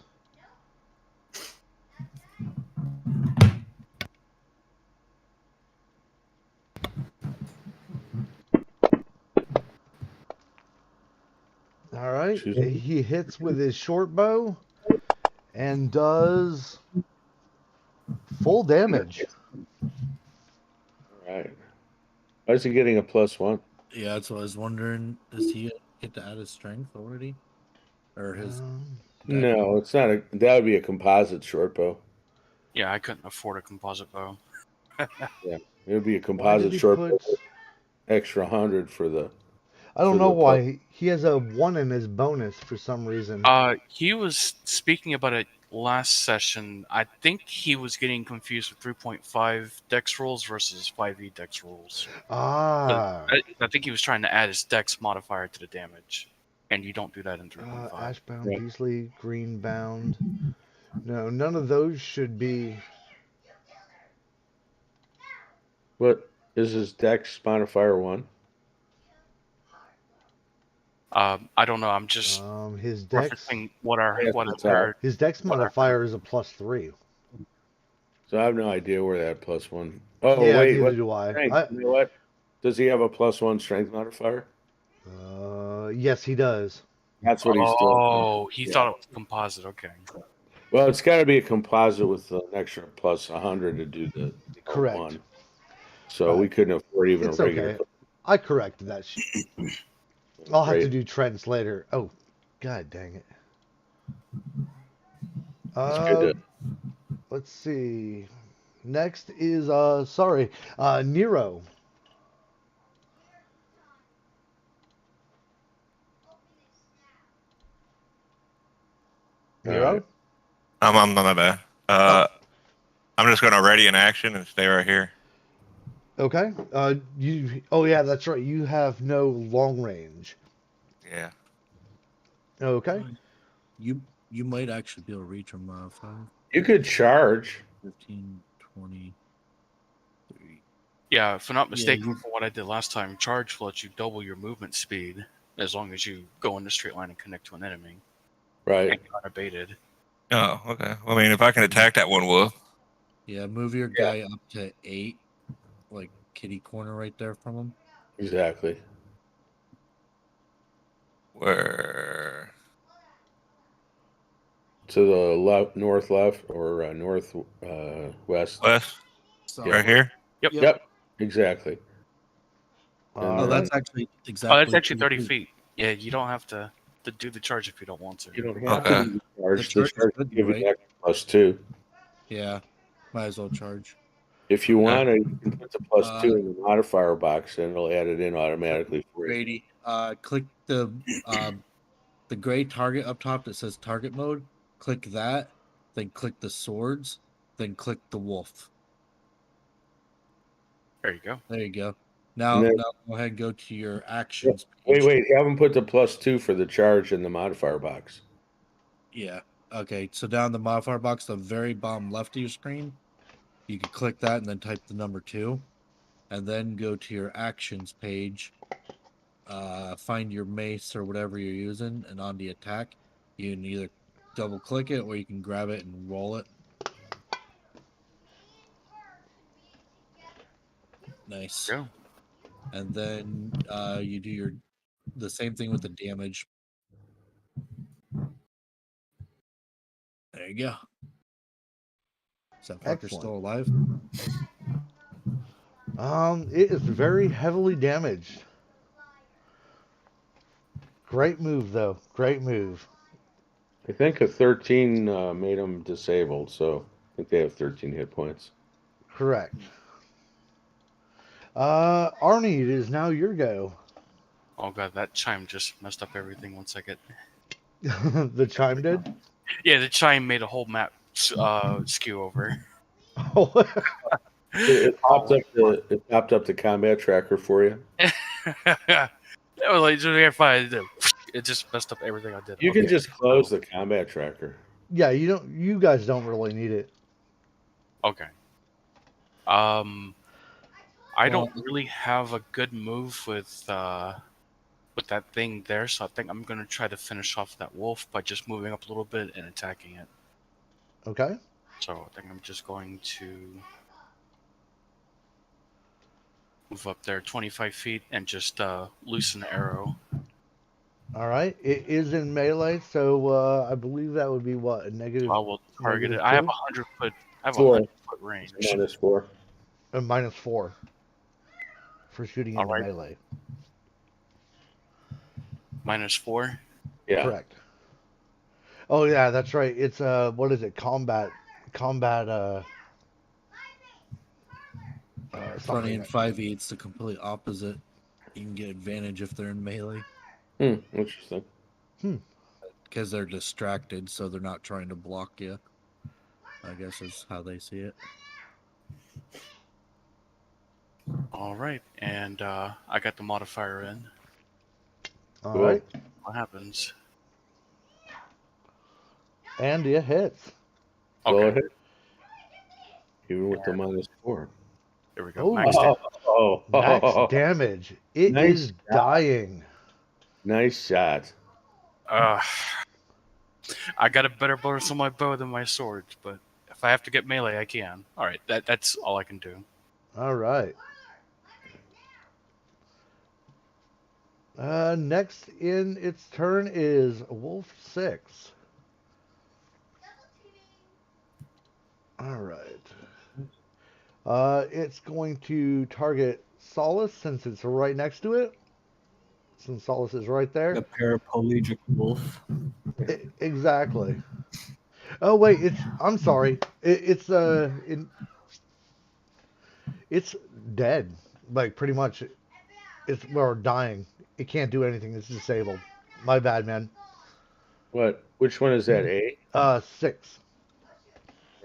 right. Excuse me? He hits with his short bow and does full damage. All right. Why is he getting a +1? Yeah, that's what I was wondering. Does he get to add his strength already, or his deck? No, it's not. That would be a composite short bow. Yeah, I couldn't afford a composite bow. Yeah, it would be a Why did composite he short put? bow. Extra 100 for the I don't for know the plus. why he has a 1 in his bonus for some reason. He was speaking about it last session. I think he was getting confused with 3.5 dex rolls versus 5e dex rolls. But Ah, I think he was trying to add his dex modifier to the damage, and you don't do that in 3.5. Ashbound, Yeah. Beasley, Greenbound. No, none of those should be. What is his dex modifier 1? I don't know. I'm just His dex, referencing what I Yeah, what it's I've heard. his dex What I heard. modifier is a +3. So I have no idea where that +1. Oh Yeah, wait, neither what do I. strength? You know what? Does he have a +1 strength modifier? Yes, he does. That's what he's doing. Oh, he Yeah. thought it was composite. Okay. Well, it's got to be a composite with an extra +100 to do the Correct. one. So we couldn't afford even It's a regular. okay. I corrected that. I'll have to Great. do trends later. Oh, god dang it. It's good Let's see. Next is Nero. All Nero? right. I'm not bad. I'm just gonna ready an action and stay right here. Okay. Oh yeah, that's right. You have no long range. Yeah. Okay. You might actually be able to reach him 5, You could charge. 15, 20, 30. Yeah, if I'm not mistaken, you- from what I did last time, charge lets you double your movement speed as long as you go in a straight line and connect to an enemy Right. and get unabated. Oh, okay. Well, I mean, if I can attack that one wolf, Yeah, move your guy up to 8, like kitty corner right there from him. Exactly. where To the left, north, left, or north, west. west, So, right here. Yep. Exactly. Oh, that's Alright. actually Oh, exactly. that's actually 30 feet. feet. Yeah, you don't have to do the charge if you don't want to. You don't have Okay. to do the charge. The The charge is charge good, will give right? you that +2. Yeah, might as well charge. If you Okay. want to, you can put the +2 in the modifier box, and it'll add it in automatically for you. Grady, click the gray target up top that says target mode. Click that, then click the swords, then click the wolf. There you go. There you go. Now, then- now go ahead and go to your actions Wait, page. have them put the +2 for the charge in the modifier box. Yeah. Okay. So down the modifier box, the very bottom left of your screen, you can click that and then type the number 2, and then go to your actions page. Find your mace or whatever you're using, and on the attack, you can either double click it or you can grab it and roll it. Nice. Go. And then you do the same thing with the damage. There you go. Is that fucker Excellent. still alive? It is very heavily damaged. Great move though. Great move. I think a 13 made them disabled, so I think they have 13 hit points. Correct. Arnie, it is now your go. Oh god, that chime just messed up everything. 1 second. The chime did? Yeah, the chime made a whole map skew over. Oh, It popped up the combat tracker for you. That was like it just messed up everything I did. You can Okay. just close the combat tracker. yeah, you guys don't really need it. Okay. I don't really have a good move with that thing there, so I think I'm gonna try to finish off that wolf by just moving up a little bit and attacking it. Okay. So I think I'm just going to move up there 25 feet and just loosen the arrow. All right. It is in melee, so I believe that would be what, a negative, I will target it. negative I have 2? 100 foot. I have a 4. 100 foot range. -4. A -4 for shooting All into right, melee. -4. Yeah. Correct. Oh yeah, that's right. It's what is it? Combat Funny something. in 5e, it's the complete opposite. You can get advantage if they're in melee Interesting. because they're distracted, so they're not trying to block you. I guess is how they see it. All right, and I got the modifier in. All Cool. right. What happens? And it hits. Go Okay, ahead. Even with the -4. there we go. Oh, Max damage. max damage. It Nice is dying. Nice shot. I got a better bonus on my bow than my sword, but if I have to get melee, I can. All right, that's all I can do. All right. Next in its turn is Wolf 6. All right. It's going to target Solace since it's right next to it. Since Solace is right The there. paraplegic wolf. Exactly. Oh wait, I'm sorry. It's dead. Like pretty much, it's dying. It can't do anything. It's disabled. My bad, man. What? Which one is that? A? 6.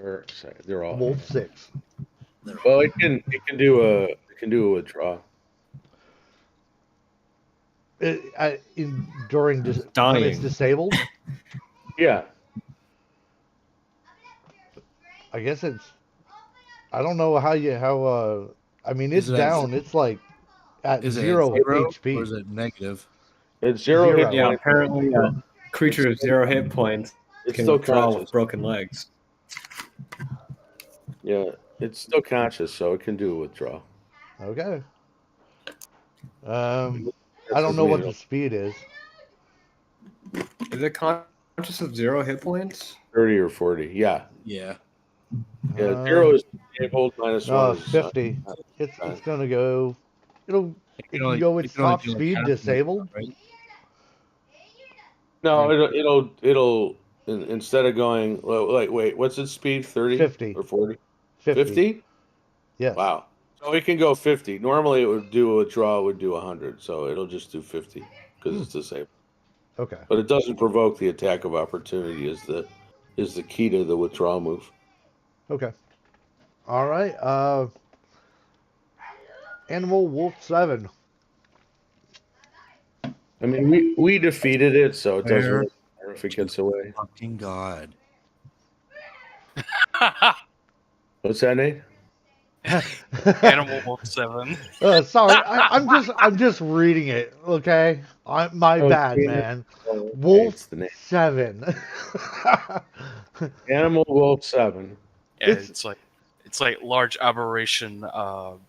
Or sorry, they're all Wolf 6. Well, it can do a withdraw. During when it's Dying. disabled. Yeah. I guess it's. I don't know how. I mean, it's Is it at down. It's like at Is it 0 0 HP. or is it negative? It's 0 Zero. hit Yeah, points. apparently a creature of 0 hit points It's can still withdraw conscious. with broken legs. Yeah, it's still conscious, so it can do a withdrawal. Okay. That's I don't know what me, the speed is. Is it conscious of 0 hit points? 30 or 40. Yeah. Yeah. Yeah. 0 is disabled, -1 is 50. It's gonna go. It can go its can only top do a speed cast disabled. right? No, it'll instead of going wait, what's its speed? 30 50. or 40? 50. 50? Yes. Wow. So it can go 50. Normally it would do a withdrawal would do 100, so it'll just do 50 because it's disabled. Okay. But it doesn't provoke the attack of opportunity is the key to the withdrawal move. Okay. All right. Animal Wolf 7. I mean, we defeated it, so it doesn't Where? really matter if it gets away. Fucking God. What's that, Nate? Animal Wolf 7. Sorry, I'm just reading it. Okay. My Oh, bad, yeah. man. Oh, Wolf it's the name. 7. Animal Wolf 7. Yeah, it's like large aberration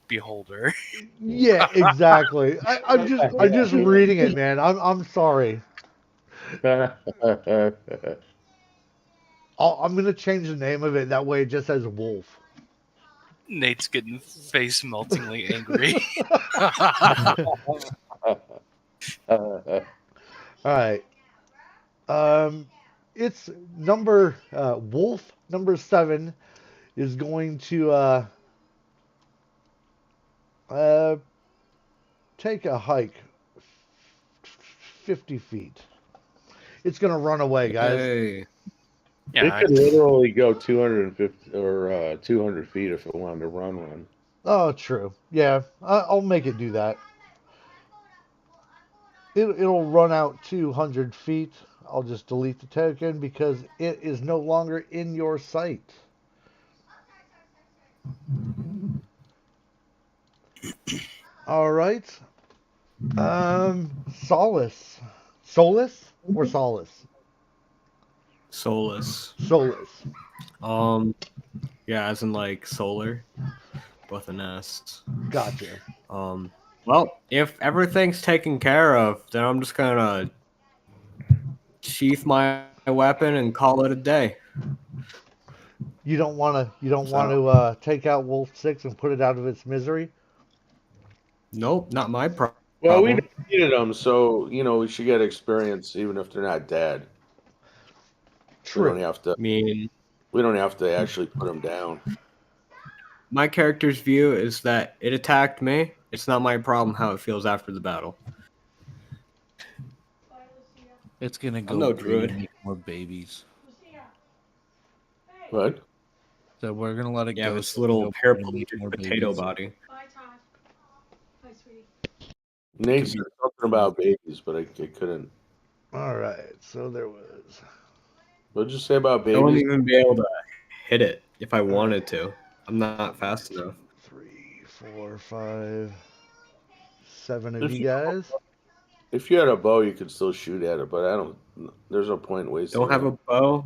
beholder. Yeah, exactly. I'm just reading it, man. I'm sorry. I'm gonna change the name of it. That way, it just says Wolf. Nate's getting face meltingly angry. All right. It's number Wolf number 7 is going to take a hike 50 feet. It's gonna run away, guys. Hey. It Yeah, could literally go 250 or 200 feet if it wanted to run. Oh, true. Yeah, I'll make it do that. It'll run out 200 feet. I'll just delete the token because it is no longer in your sight. All right. Solace. Solus or Solace? Solus. Solus. Yeah, as in like solar with an S. Gotcha. Well, if everything's taken care of, then I'm just gonna sheath my weapon and call it a day. You don't want to. You don't want So- to take out Wolf 6 and put it out of its misery. Nope, not my problem. Well, we defeated them, so we should get experience even if they're not dead. We don't True. have to. I mean, We don't have to actually put them down. my character's view is that it attacked me. It's not my problem how it feels after the battle. It's gonna go no breed druid. and make more babies. What? So we're gonna let it Yeah, go. this so little it'll breed and make paraplegic more potato babies. body. Bye, Todd. Bye, sweetie. Nate said something about babies, but I couldn't. All right. So there was. What'd you say about I wouldn't babies? even be able to hit it if I wanted to. I'm not fast enough. 3, 4, 5, 7 of If you you- guys. If you had a bow, you could still shoot at it, but I don't. There's no point wasting. Don't have a bow.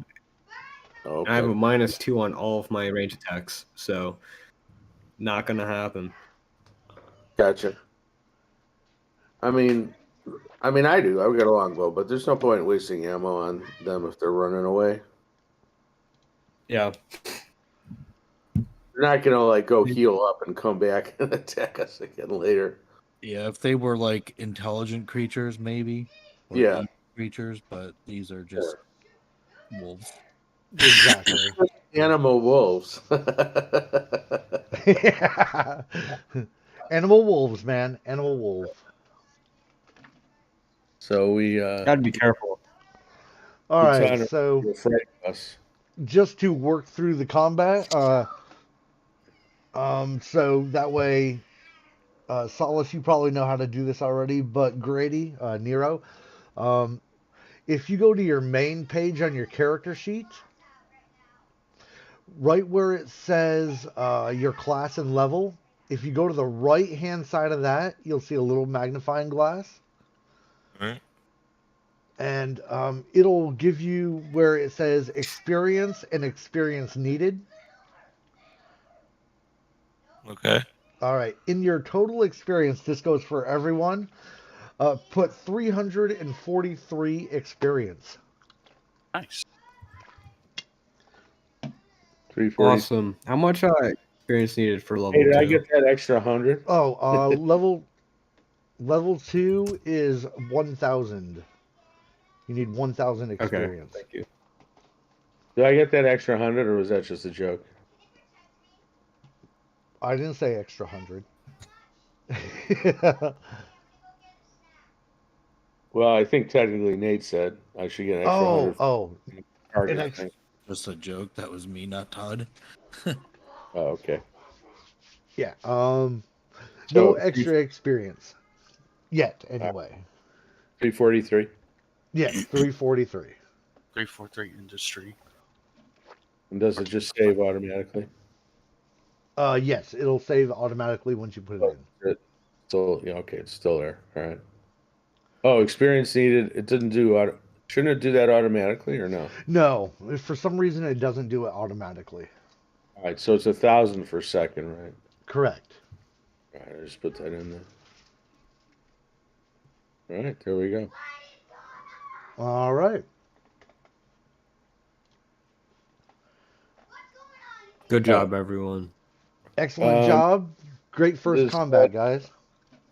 Oh, I have a okay. -2 on all of my range attacks, so not gonna happen. Gotcha. I mean, I do. I've got a longbow, but there's no point wasting ammo on them if they're running away. Yeah. They're not gonna like go heal up and come back and attack us again later. Yeah, if they were like intelligent creatures, maybe. Or Yeah. evil creatures, but these are just wolves. Exactly. Animal wolves. Animal wolves, man. Animal wolves. So we Gotta be careful. All It's right. honor- So you're afraid of us. just to work through the combat, so that way, Solace, you probably know how to do this already, but Grady, Nero, if you go to your main page on your character sheet, right where it says your class and level, if you go to the right hand side of that, you'll see a little magnifying glass. Alright. And it'll give you where it says experience and experience needed. Okay. All right. In your total experience, this goes for everyone. Put 343 experience. Nice. 340. Awesome. How much experience needed for level Hey, did 2? I get that extra 100? Oh, level 2 is 1,000. You need 1,000 Okay. experience. Thank you. Did I get that extra 100, or was that just a joke? I didn't say extra 100. Well, I think technically Nate said I should get an extra 100. Target an ex- thing. Just a joke. That was me, not Todd. Oh, okay. Yeah. So, No extra experience yet. Anyway. 343. Yes, 343. 343 industry. And does it just save automatically? Yes, it'll save automatically once you put it in. Still, yeah, okay, it's still there. All right. Oh, experience needed. It didn't do auto. Shouldn't it do that automatically or no? No, for some reason it doesn't do it automatically. All right, so it's 1,000 per second, right? Correct. All right, I just put that in there. All right, there we go. All right. Good job, everyone. Excellent job. Great first this, combat, guys.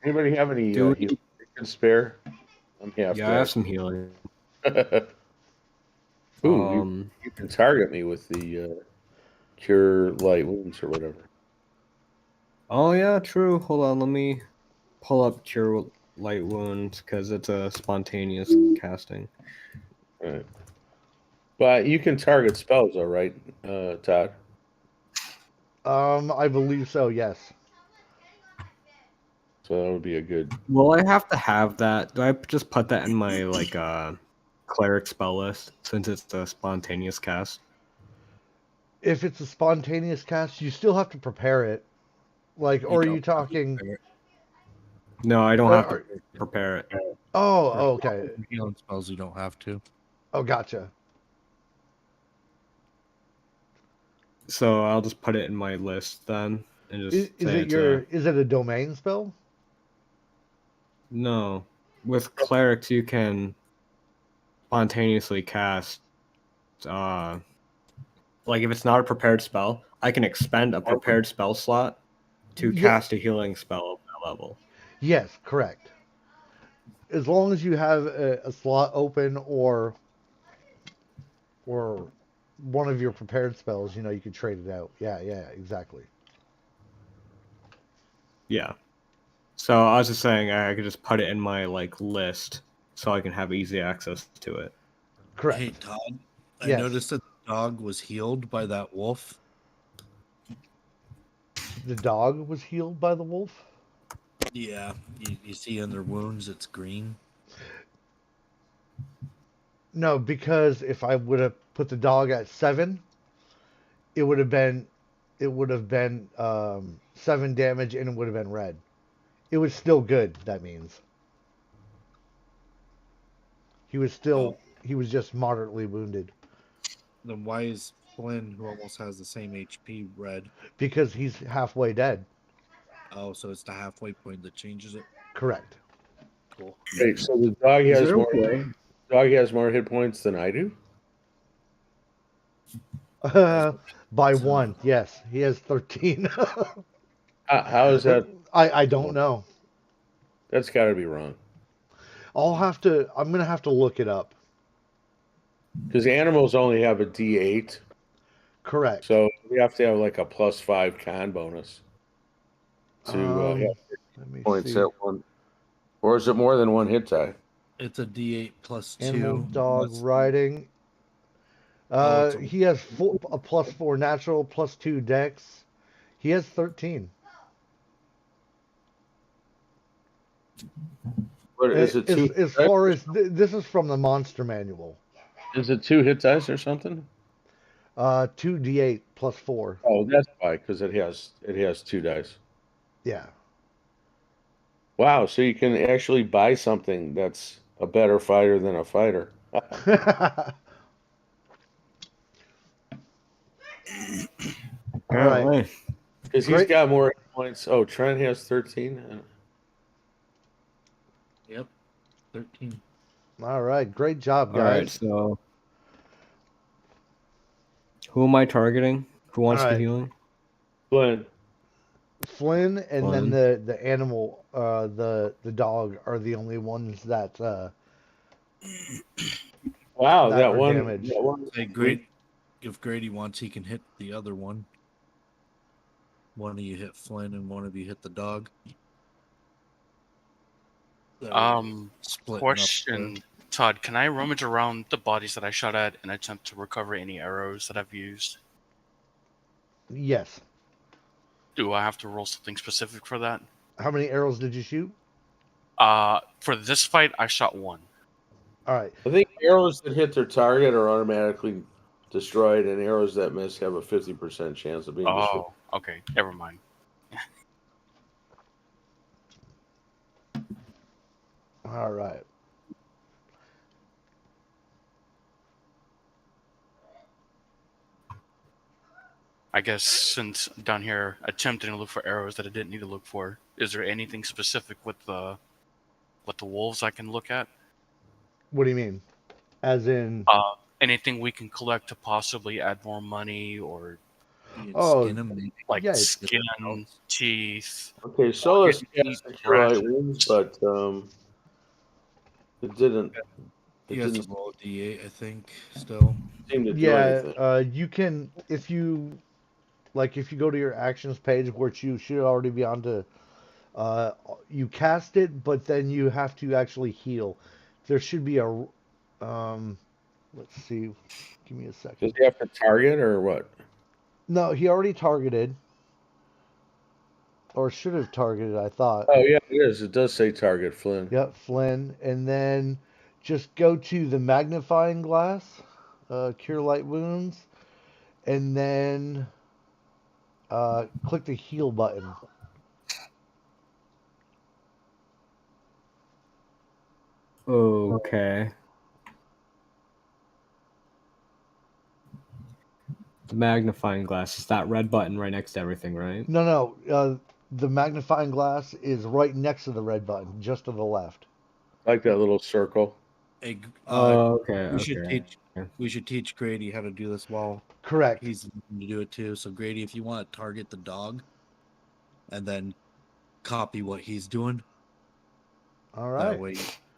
Anybody have any Do we- healing they can spare? I'm half Yeah, I have dead. some healing. Ooh, you can target me with the cure light wounds or whatever. Oh yeah, true. Hold on, let me pull up Cure Light Wounds because it's a spontaneous casting. All right. But you can target spells, though, right, Todd? I believe so. Yes. So that would be a good. Will I have to have that? Do I just put that in my cleric spell list since it's a spontaneous cast? If it's a spontaneous cast, you still have to prepare it. Like, or are you talking? No, I don't Or have to are- prepare it. Oh, okay. Healing spells, you don't have to. Oh, gotcha. So I'll just put it in my list then, and just Is say it it's your? Is it a domain spell? No. With clerics, you can spontaneously cast, like if it's not a prepared spell, I can expend a prepared spell slot to Yeah. cast a healing spell at that level. Yes, correct. As long as you have a slot open or one of your prepared spells, you could trade it out. Yeah, exactly. Yeah. So I was just saying I could just put it in my like list so I can have easy access to it. Correct. Hey Todd, I Yes. noticed that the dog was healed by that wolf. The dog was healed by the wolf? Yeah, you see in their wounds it's green. No, because if I would have put the dog at 7, it would have been 7 damage and it would have been red. It was still good, that means. He was just moderately wounded Then why is Flynn, who almost has the same HP, red? because he's halfway dead. Oh, so it's the halfway point that changes it. Correct. Cool. Wait, so the dog Is has there a more. way? Dog has more hit points than I do. By 1, yes. He has 13. How is that? I don't know. That's got to be wrong. I'm gonna have to look it up. Because animals only have a D8, Correct. so we have to have like a +5 con bonus to have Let me points see. at one. Or is it more than one hit die? It's a D8 plus 2. Animal dog Plus- riding. it's He has a +4 natural, +2 dex. He has 13. But is it two? As far as this is from the monster manual. Is it 2 hit dice or something? 2d8 +4. Oh, that's why, because it has 2 dice. Yeah. Wow, so you can actually buy something that's a better fighter than a fighter. All right. Because he's Great. got more hit points. Oh, Trent has 13. Yep, 13. All right. Great job, All right, guys. so who am I targeting? Who wants All the right. healing? Glenn, Flynn and then Flynn. the animal, the dog are the only ones that wow, that that are one. damaged. That one Hey, great. If Grady wants, he can hit the other one. One of you hit Flynn and one of you hit the dog. Splitting up Question, Todd, can I rummage around the bodies that I shot at and attempt to recover any arrows that I've used? Yes. Do I have to roll something specific for that? How many arrows did you shoot? For this fight, I shot 1. All right. I think arrows that hit their target are automatically destroyed, and arrows that miss have a 50% chance of being destroyed. Oh, okay. Never mind. All right. I guess since I'm down here attempting to look for arrows that I didn't need to look for, is there anything specific with the wolves I can look at? What do you mean? As in? Anything we can collect to possibly add more money, or skin him, maybe. like Yeah. skin, teeth. Okay, Solus Meat, cast the Cure Light rations. Wounds, but it didn't. He It has to didn't roll a D8, I think, still. seem to do Yeah. anything. You can if you go to your actions page, which you should already be onto. You cast it, but then you have to actually heal. There should be a. Let's see. Give me a second. Does he have to target or what? No, he already targeted. Or should have targeted, I thought. Oh yeah, it is. It does say target Flynn. Yep, Flynn. And then just go to the magnifying glass, cure light wounds, and then click the heal button. Okay. The magnifying glass is that red button right next to everything, right? No. The magnifying glass is right next to the red button, just to the left. Like that little circle. a Oh, okay, we should okay. teach Grady how to do this while Correct. he's going to do it too. So Grady, if you want to target the dog and then copy what he's doing, All that right. way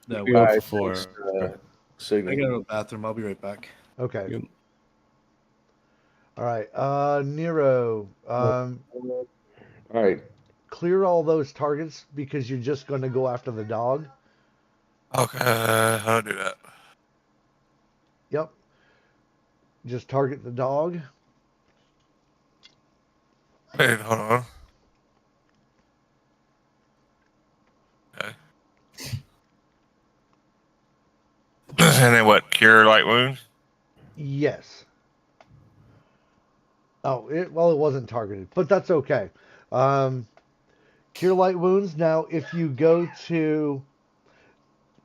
We go for Thanks, 4. I Signal. gotta go to the bathroom. I'll be right back. Okay. Yep. All right. Nero, All right. clear all those targets because you're just going to go after the dog. Okay, how do that? Yep. Just target the dog. Wait, hold on. Okay. And then what? Cure light wounds? Yes. Oh, it wasn't targeted, but that's okay. Cure light wounds. Now, if you go to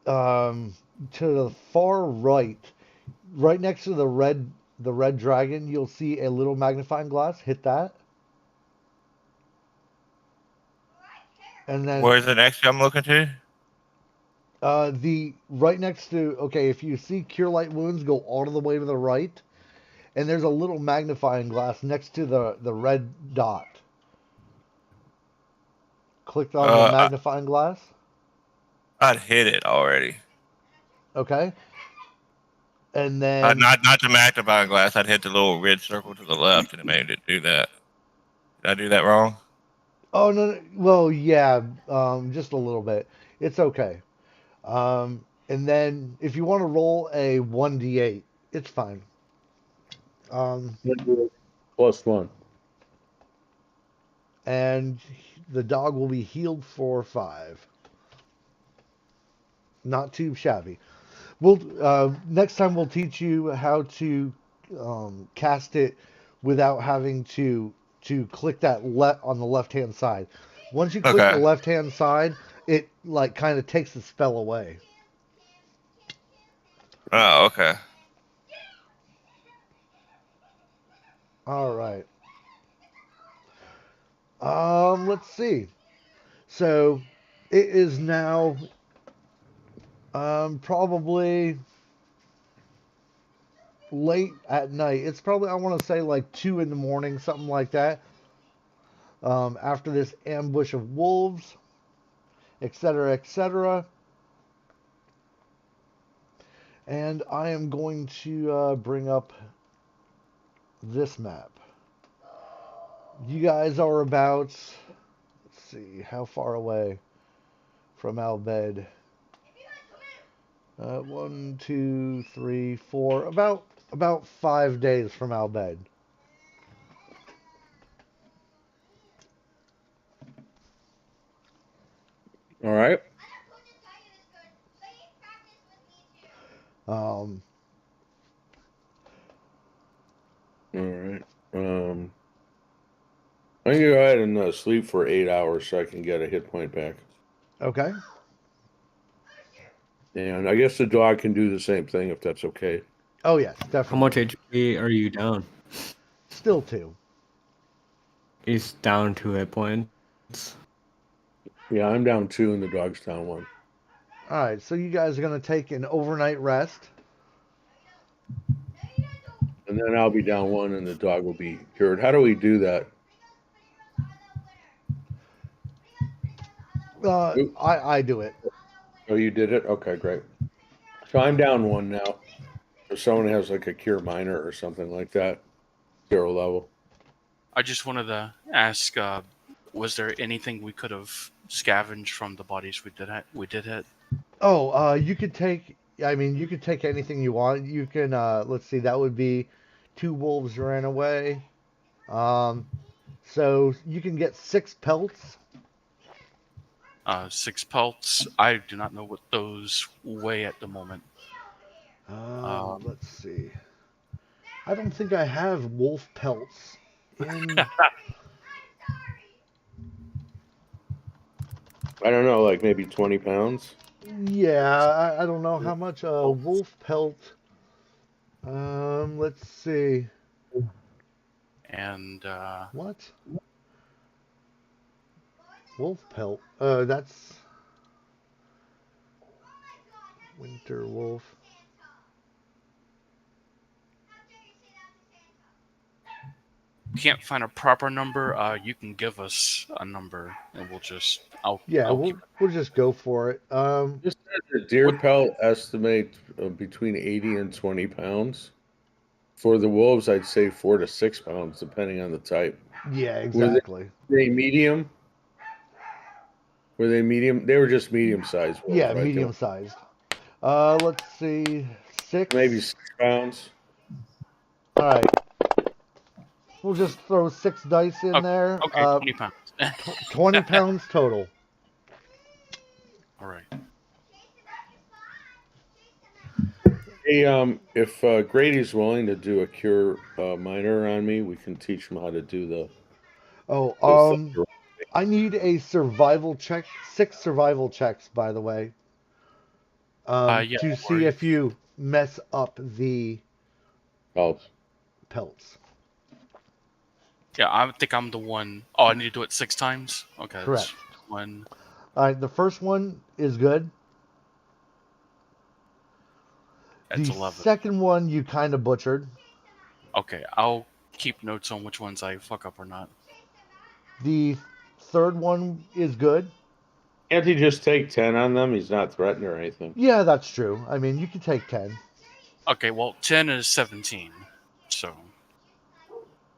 the far right next to the red dragon, you'll see a little magnifying glass. Hit that, and then Where's the next I'm looking to? the right next to okay, if you see cure light wounds, go all the way to the right, and there's a little magnifying glass next to the red dot. Click on the Uh, magnifying glass. I'd hit it already. Okay, and then Not the magnifying glass. I'd hit the little red circle to the left, and it made it do that. Did I do that wrong? oh no, well yeah, just a little bit. It's okay. And then if you want to roll a 1d8, it's fine. Um, +1. and the dog will be healed for 5. Not too shabby. We'll next time we'll teach you how to cast it without having to click that on the left hand side. Once you click the Okay. left hand side, it like kind of takes the spell away. Oh, okay. All right. Let's see. So it is now probably late at night. It's probably I want to say like 2 in the morning, something like that. After this ambush of wolves, etc., etc. And I am going to bring up this map. You guys are about, let's see, how far away from Albed? 1, 2, 3, 4, about 5 days from Albed. All right. Um, All right. I'm gonna go ahead and sleep for 8 hours so I can get a hit point back. okay. And I guess the dog can do the same thing if that's okay. Oh yes, How definitely. much HP are you down? Still 2. He's down 2 hit points. Yeah, I'm down 2 and the dog's down 1. All right, so you guys are gonna take an overnight rest. And then I'll be down 1 and the dog will be cured. How do we do that? Oop. I do it. Oh, you did it? Okay, great. So I'm down 1 now. If someone has like a cure minor or something like that, 0 level. I just wanted to ask: was there anything we could have scavenged from the bodies we did hit? Oh, you could take. I mean, you could take anything you want. You can. Let's see. That would be 2 wolves ran away. Um, so you can get 6 pelts. 6 pelts. I do not know what those weigh at the moment. Let's see. I don't think I have wolf pelts in. I don't know, like maybe 20 pounds. Yeah, I don't know how much a wolf pelt. Let's see. And What? Wolf pelt. That's. Winter Wolf. Can't find a proper number, you can give us a number and Yeah, I'll we'll keep it. we'll just go for it. Just as a deer What- pelt estimate between 80 and 20 pounds. For the wolves, I'd say 4 to 6 pounds, depending on the type. Yeah, Were exactly. they medium? Were they medium? They were just medium-sized wolves, Yeah, right? They medium weren't- sized. Let's see, maybe 6. 6 pounds. All right, we'll just throw 6 dice in Oh, there. okay, 20 pounds. 20 pounds total. All right. Hey, if Grady's willing to do a cure minor on me, we can teach him how to do Oh, the thing. I need a survival check. 6 survival checks, by the way, Yeah, to no see worries. if you mess up the Pelts. pelts. Yeah, I think I'm the one. Oh, I need to do it 6 times? Okay, Correct. that's one. All right, the first one is good. That's The 11. second one you kind of butchered. Okay, I'll keep notes on which ones I fuck up or not. The third one is good. Can't he just take 10 on them? He's not threatened or anything. Yeah, that's true. I mean, you can take 10. Okay, well, 10 is 17. So,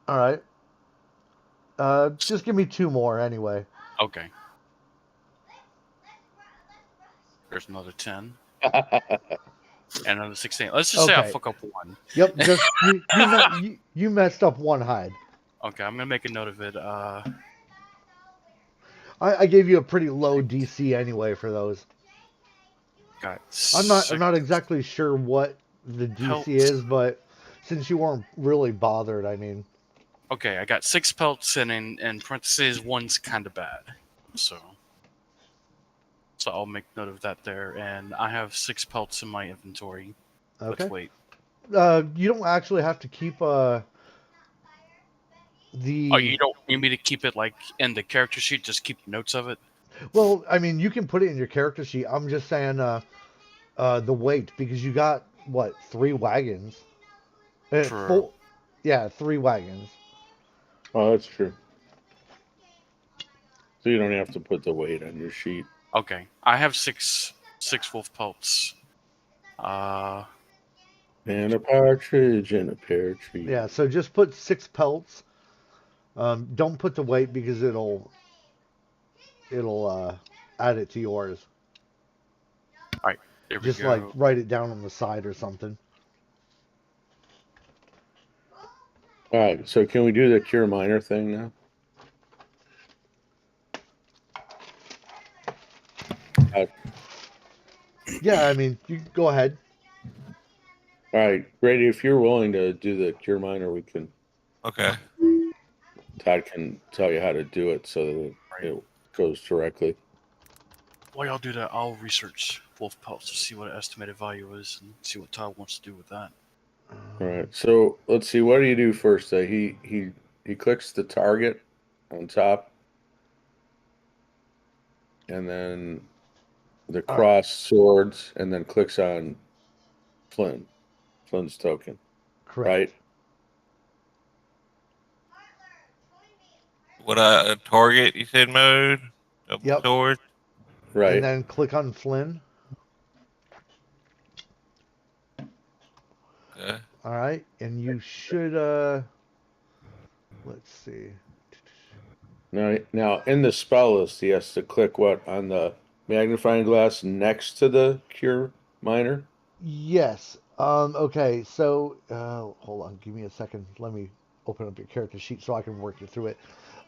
All right. Just give me 2 more anyway. okay. There's another 10 and another 16. Let's just say I Okay. fuck up one. Yep. Just you messed up 1 hide. Okay, I'm gonna make a note of it. I gave you a pretty low DC anyway for those. Got I'm 6 not exactly sure what the DC pelts. is, but since you weren't really bothered, I mean, Okay, I got 6 pelts, and in parentheses, one's kind of bad. So I'll make note of that there. And I have 6 pelts in my inventory. okay. Let's wait. You don't actually have to keep Oh, the you don't need me to keep it like in the character sheet? Just keep notes of it. well, I mean, you can put it in your character sheet. I'm just saying the weight because you got what 3 wagons. True. Yeah, 3 wagons. Oh, that's true. So you don't have to put the weight on your sheet. Okay, I have six wolf pelts. And a partridge in a pear tree. Yeah, so just put 6 pelts. Don't put the weight because it'll add it to yours. All right, there we Just go. like write it down on the side or something. All right, so can we do the cure minor thing now? Yeah, I mean, you go ahead. All right, Grady, if you're willing to do the cure minor, we can. Okay. Todd can tell you how to do it so that it goes directly. While y'all do that, I'll research wolf pelts to see what an estimated value is and see what Todd wants to do with that. All right, so let's see. What do you do first? He clicks the target on top, and then the cross swords, and then clicks on Flynn's token. Correct. Right. What a target you said mode? Double Yep. sword. Right. And then click on Flynn. Okay. All right, and you should let's see. Now in the spell list, he has to click what on the magnifying glass next to the cure minor. Yes. Okay, so hold on, give me a second. Let me open up your character sheet so I can work you through it.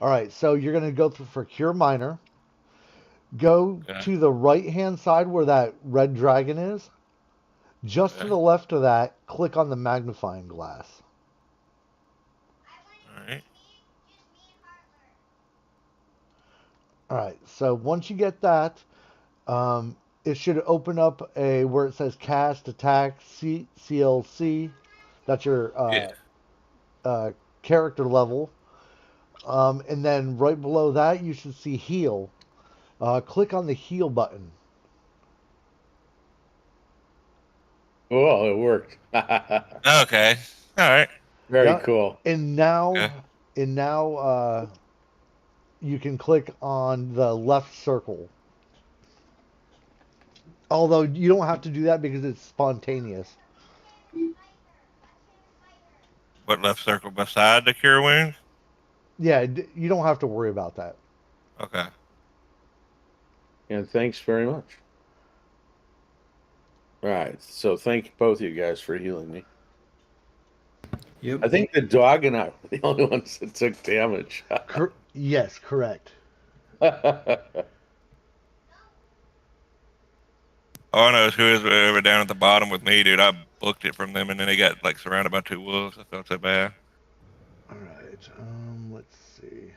All right, so you're going to go through for Cure Minor. Go Okay. to the right-hand side where that red dragon is. Just to Okay. the left of that, click on the magnifying glass. All right. All right, so once you get that, it should open up a where it says Cast Attack CLC. That's your Yeah. character level. And then right below that, you should see Heal. Click on the Heal button. Well, it worked. Okay. All right. Very Yeah. cool. And Okay. now you can click on the left circle. Although you don't have to do that because it's spontaneous. What left circle beside the cure wounds? Yeah, you don't have to worry about that. Okay. And thanks very much. All right. So thank both of you guys for healing me. Yep. I think the dog and I were the only ones that took damage. Yes, correct. All I know is who is ever down at the bottom with me, dude. I booked it from them, and then they got like surrounded by two wolves. I felt so bad. All right. Let's see.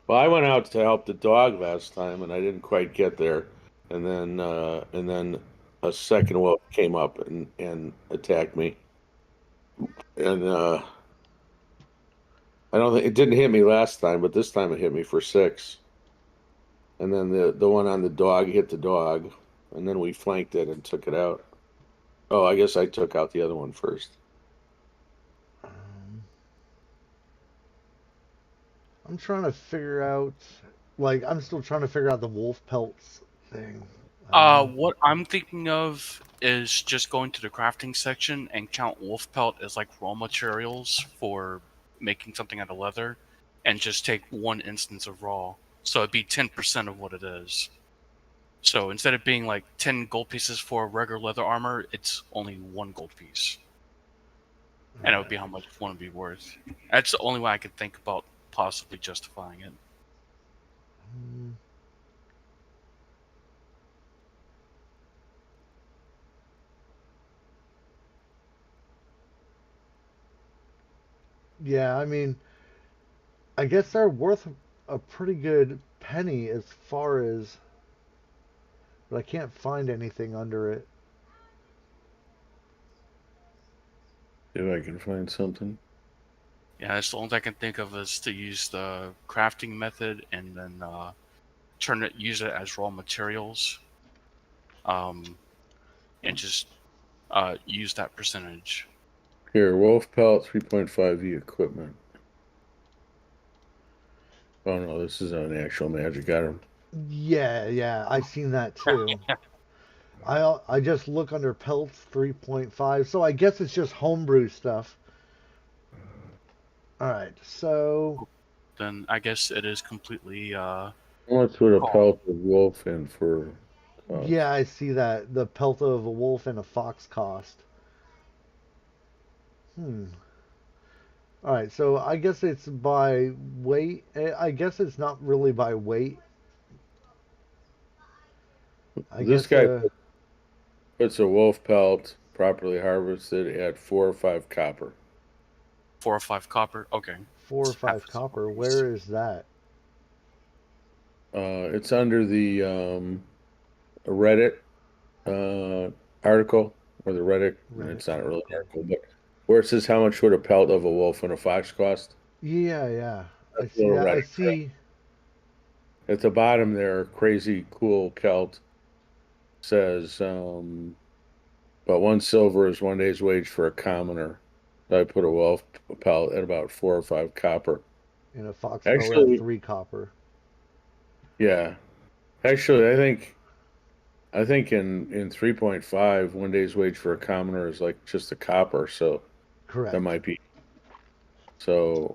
Well, I went out to help the dog last time, and I didn't quite get there. And then a second wolf came up and attacked me. And I don't think it didn't hit me last time, but this time it hit me for 6. And then the one on the dog hit the dog, and then we flanked it and took it out. Oh, I guess I took out the other one first. I'm trying to figure out. Like, I'm still trying to figure out the wolf pelts thing. What I'm thinking of is just going to the crafting section and count wolf pelt as like raw materials for making something out of leather, and just take one instance of raw. So it'd be 10% of what it is. So instead of being like 10 gold pieces for regular leather armor, it's only 1 gold piece. And it would be how much one would be worth. That's the only way I could think about possibly justifying it. Yeah, I mean, I guess they're worth a pretty good penny as far as, but I can't find anything under it. If I can find something. Yeah, that's the only thing I can think of is to use the crafting method and then use it as raw materials, and just use that percentage. Here, wolf pelt 3.5e equipment. Oh no, this is an actual magic item. Yeah, I seen that too. I just look under pelts 3.5, so I guess it's just homebrew stuff. All right, so Then I guess it is completely How much would a pelt of wolf and fur cost? yeah, I see that the pelt of a wolf and a fox cost. Hmm. All right, so I guess it's by weight. I guess it's not really by weight. I This guess guy puts a wolf pelt properly harvested at 4 or 5 copper. 4 or 5 copper. Okay. 4 or It's half 5 as copper. much. Where is that? It's under the Reddit article, or the Reddit. Reddit It's not really an article. article, but where it says how much would a pelt of a wolf and a fox cost. Yeah. I That's a see little that. I Reddit crap. see. At the bottom there, crazy cool Celt says, but 1 silver is 1 day's wage for a commoner. So I put a wolf pelt at about 4 or 5 copper. And a fox pellet at Actually, 3 copper. yeah. Actually, I think in 3.5, 1 day's wage for a commoner is like just a copper, so Correct. that might be so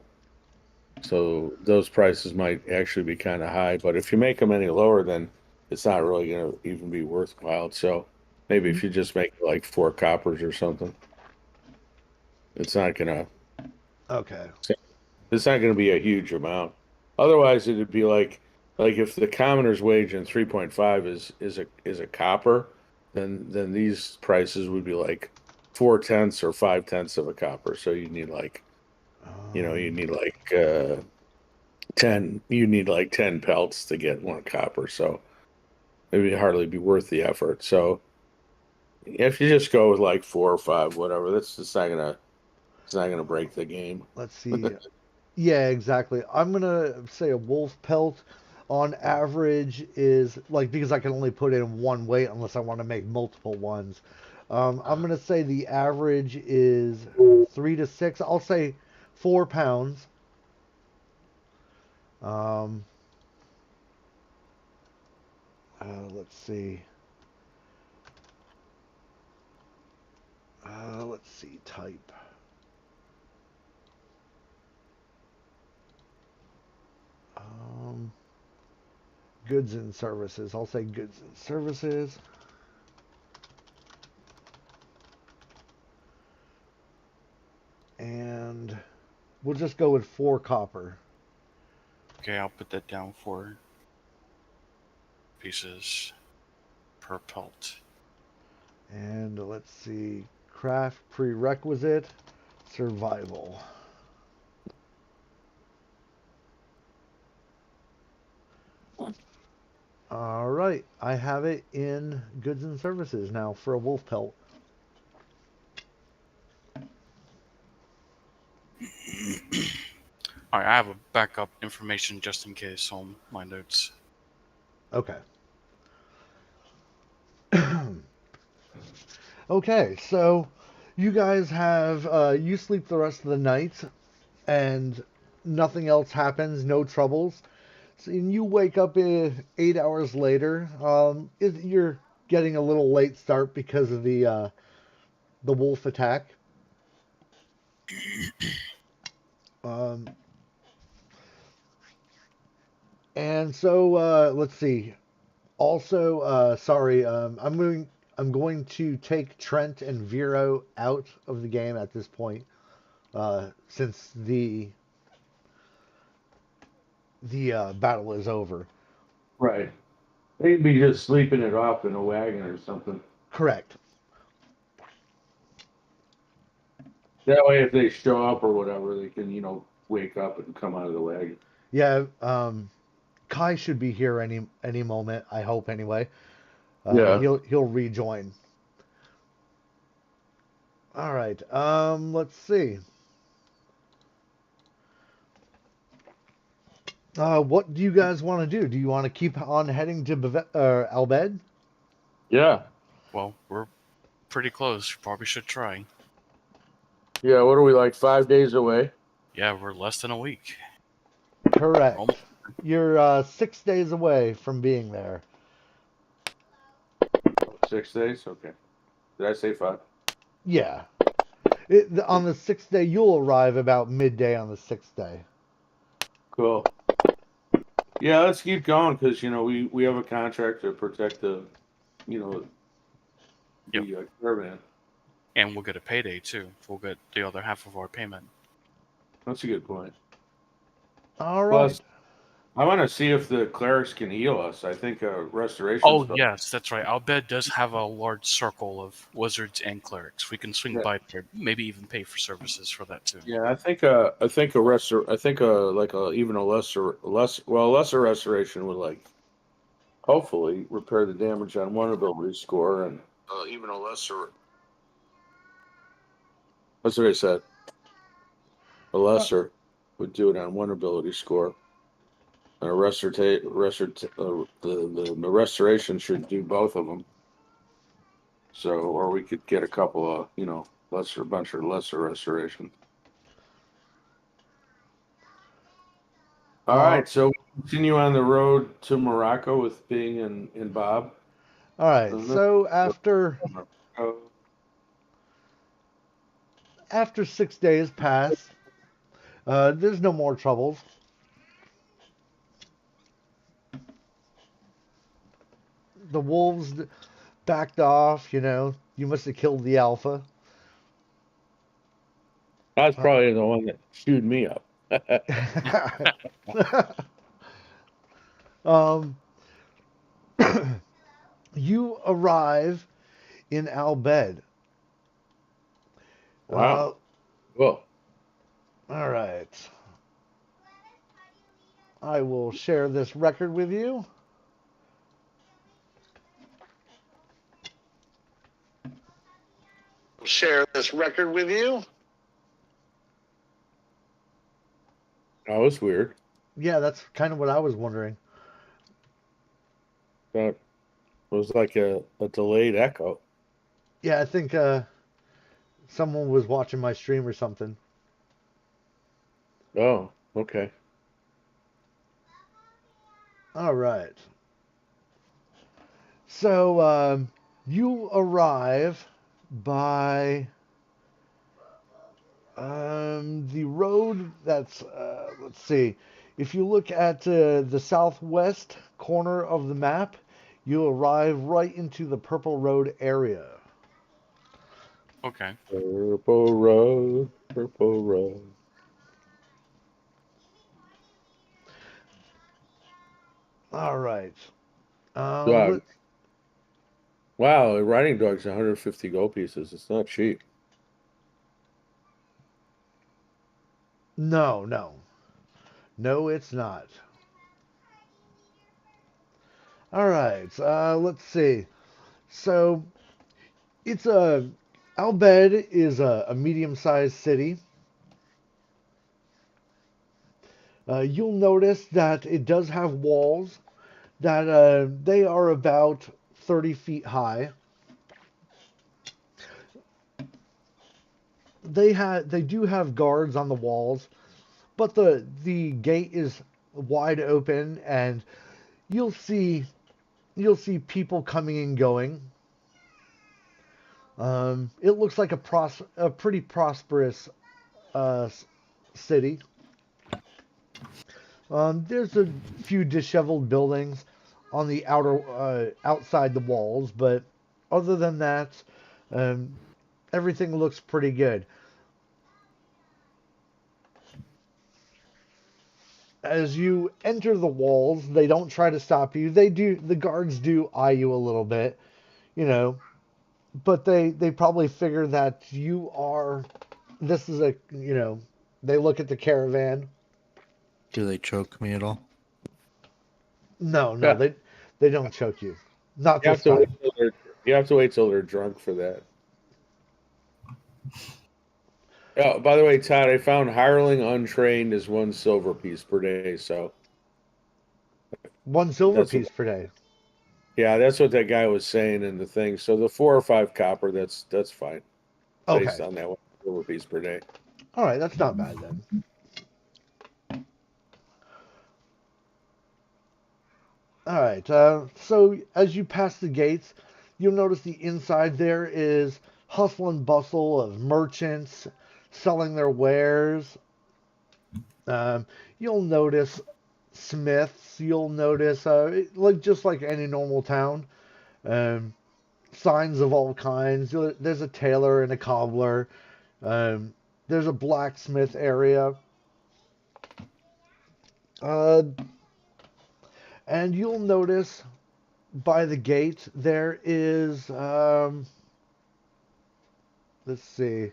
those prices might actually be kind of high, but if you make them any lower, then it's not really going to even be worthwhile. So maybe if you just make like 4 coppers or something, it's not gonna Okay. be a huge amount. Otherwise, it'd be like if the commoner's wage in 3.5 is a copper, then these prices would be like 4/10 or 5/10 of a copper. So you need like you need like 10 pelts to get 1 copper. So it would hardly be worth the effort. So if you just go with like 4 or 5, whatever, it's not gonna break the game. Let's see. Yeah, exactly. I'm gonna say a wolf pelt on average is like, because I can only put in one weight unless I want to make multiple ones. I'm gonna say the average is 3 to 6. I'll say 4 pounds. Um, let's see. Let's see. Type. Um, Goods and services. I'll say goods and services. And we'll just go with 4 copper. Okay, I'll put that down for pieces per pelt. And let's see. Craft prerequisite. Survival. All right, I have it in goods and services now for a wolf pelt. Alright, I have a backup information just in case on my notes. Okay. Okay, so you guys have you sleep the rest of the night, and nothing else happens, no troubles. So, and you wake up 8 hours later. You're getting a little late start because of the wolf attack. Um, and so let's see. Also, sorry, I'm going to take Trent and Vero out of the game at this point, since the battle is over. Right. They'd be just sleeping it off in a wagon or something. Correct. That way, if they show up or whatever, they can, wake up and come out of the wagon. Yeah. Kai should be here any moment. I hope anyway. Yeah. He'll rejoin. All right. Let's see. What do you guys want to do? Do you want to keep on heading to Albed? Yeah. Well, we're pretty close. Probably should try. Yeah. What are we, like 5 days away? Yeah, we're less than a week. Correct. Almost. You're 6 days away from being there. 6 days? Okay. Did I say 5? Yeah. On the 6th day, you'll arrive about midday on the 6th day. Cool. Yeah, let's keep going because, we have a contract to protect the caravan. And we'll get a payday too. We'll get the other half of our payment. That's a good point. All right. Plus, I want to see if the clerics can heal us. I think restoration. Oh, yes, that's right. Albed does have a large circle of wizards and clerics. We can swing by there, maybe even pay for services for that too. Yeah, I think a lesser restoration would hopefully repair the damage on one ability score, and even a lesser. That's what I said. A lesser would do it on one ability score. And the restoration should do both of them. So, or we could get a couple of, bunch of lesser restoration. All right, so we continue on the road to Morocco with Bing and Bob. All right. So after 6 days pass, there's no more troubles. The wolves backed off. You must have killed the alpha. That's probably the one that chewed me up. You arrive in Albed. Wow. Well. All right. I will share this record with you. That was weird. Yeah, that's kind of what I was wondering. That was like a delayed echo. Yeah, I think someone was watching my stream or something. Oh, okay. All right. So you arrive by the road that's, let's see, if you look at the southwest corner of the map, you arrive right into the Purple Road area. Okay. Purple road, purple road. All right. Dog. Let Wow, a riding dog's 150 gold pieces. It's not cheap. No, no. No, it's not. All right. Let's see. So it's a Albed is a medium-sized city. You'll notice that it does have walls that they are about 30 feet high. They do have guards on the walls, but the gate is wide open, and you'll see you'll see people coming and going. It looks like a pretty prosperous uh, city. There's a few disheveled buildings on the outside the walls, but other than that, um, everything looks pretty good. As you enter the walls, they don't try to stop you. The guards do eye you a little bit, you know, but they probably figure that this is they look at the caravan. Do they choke me at all? No, no, Yeah, they don't choke you. Not you this have to wait time. till you have to wait till they're drunk for that. Oh, by the way, Todd, I found hireling untrained is 1 silver piece per day. So One silver that's what, piece per day. yeah, that's what that guy was saying in the thing. So the 4 or 5 copper, that's fine based Okay. on that 1 silver piece per day. All right, that's not bad then. All right. So as you pass the gates, you'll notice the inside there is hustle and bustle of merchants selling their wares. Um, you'll notice smiths. You'll notice like just like any normal town. Um, Signs of all kinds. There's a tailor and a cobbler. Um, there's a blacksmith area. Uh, and you'll notice by the gate there is let's see.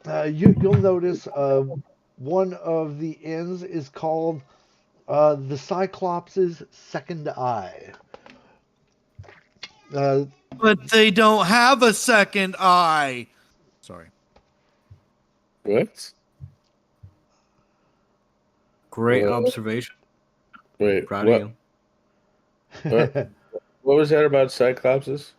You'll notice one of the inns is called the Cyclops' Second Eye. Uh, But they don't have a second eye. Sorry. What? Great observation. Wait, Proud of what? you. What? What was that about Cyclopses?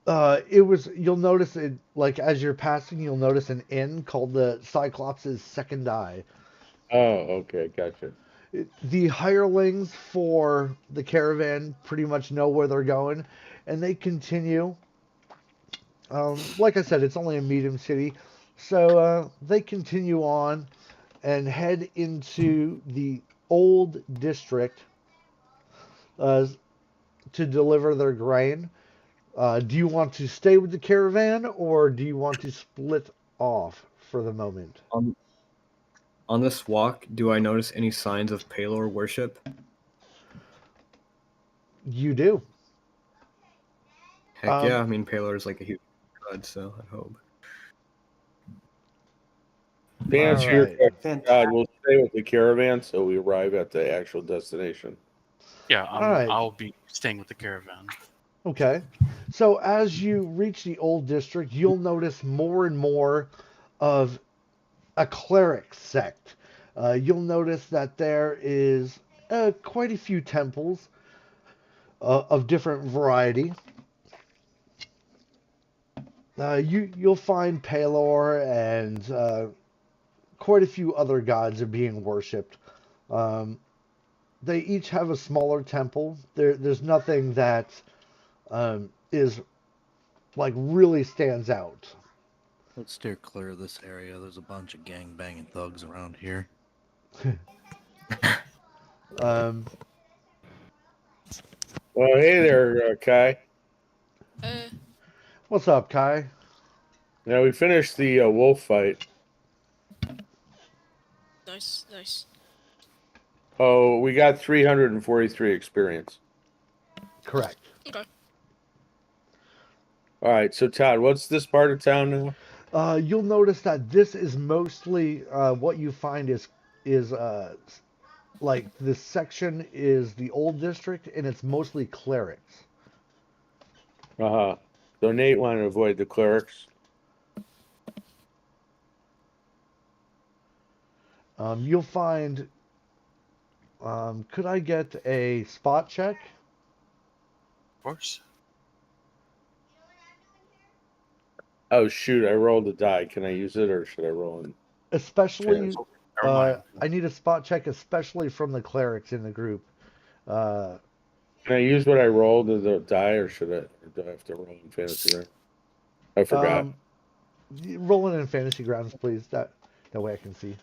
You'll notice it, like as you're passing, you'll notice an inn called the Cyclops' Second Eye. Oh, okay, gotcha. The hirelings for the caravan pretty much know where they're going, and they continue. Like I said, it's only a medium city, so they continue on and head into the old district uh, to deliver their grain. Do you want to stay with the caravan, or do you want to split off for the moment? On this walk, do I notice any signs of Palor worship? You do. Heck Um, yeah, I mean Palor is like a huge god, so I hope. To all answer your right. question, God, Fantastic. we'll stay with the caravan so we arrive at the actual destination. Yeah, All right. I'll be staying with the caravan. Okay. So as you reach the old district, you'll notice more and more of a cleric sect. You'll notice that there is quite a few temples of different variety. You'll find Palor and quite a few other gods are being worshipped. Um, they each have a smaller temple. There's nothing that is like really stands out. Let's steer clear of this area. There's a bunch of gang banging thugs around here. Um, Well, hey there, Kai. Uh, what's up, Kai? Now we finished the wolf fight. nice, nice. Oh, we got 343 experience. Correct. Okay. All right, so Todd, what's this part of town now? You'll notice that this is mostly what you find is like this section is the old district and it's mostly clerics. Uh-huh. So Nate wanted to avoid the clerics. You'll find. Could I get a spot check? Of course. Oh shoot, I rolled a die. Can I use it or should I roll in? Especially, Never mind. I need a spot check, especially from the clerics in the group. Can I use what I rolled as a die or should I, or do I have to roll in fantasy round? I forgot. Roll it in fantasy grounds, please. That way I can see.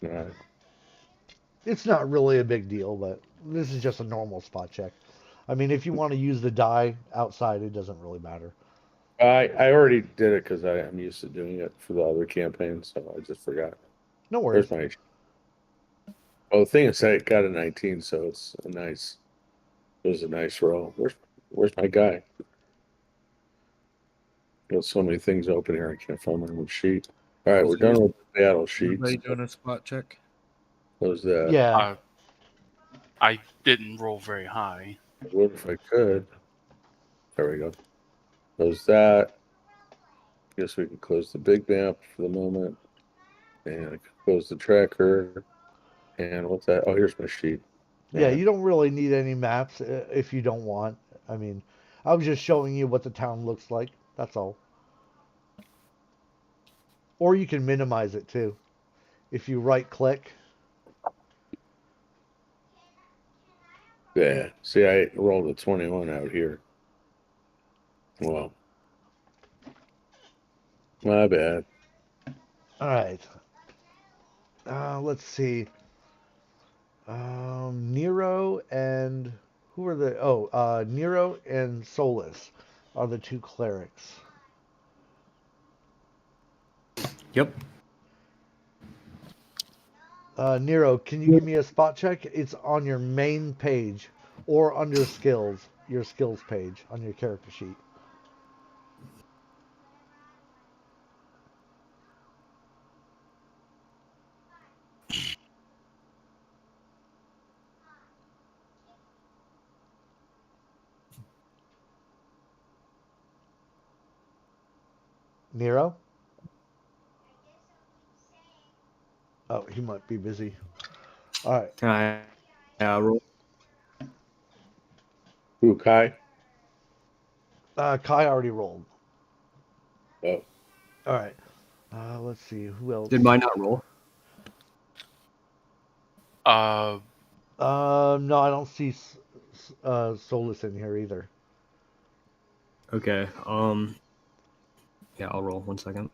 All right. It's not really a big deal, but this is just a normal spot check. I mean, if you want to use the die outside, it doesn't really matter. I already did it because I'm used to doing it for the other campaign, so I just forgot. No worries. Where's my? Well, the thing is, I got a 19, so it's a nice. It was a nice roll. Where's my guy? Got so many things open here. I can't find my own sheet. All right, we're done with the battle sheets. Everybody doing a spot check? Close that. Yeah. I didn't roll very high. I would if I could. There we go. Close that. Guess we can close the big map for the moment. And I can close the tracker. And what's that? Oh, here's my sheet. Yeah, you don't really need any maps if you don't want. I mean, I was just showing you what the town looks like. That's all. Or you can minimize it too. If you right click. Yeah. See, I rolled a 21 out here. Well, my bad. All right. Let's see. Nero and who are the? Oh, Nero and Solus are the two clerics. Yep. Nero, can you give me a spot check? It's on your main page or under skills, your skills page on your character sheet. Nero? Oh, he might be busy. All right. Can I roll? Who, Kai? Kai already rolled. Oh. All right. Let's see who else. Did mine not roll? No, I don't see Solus in here either. Okay. Yeah, I'll roll 1 second.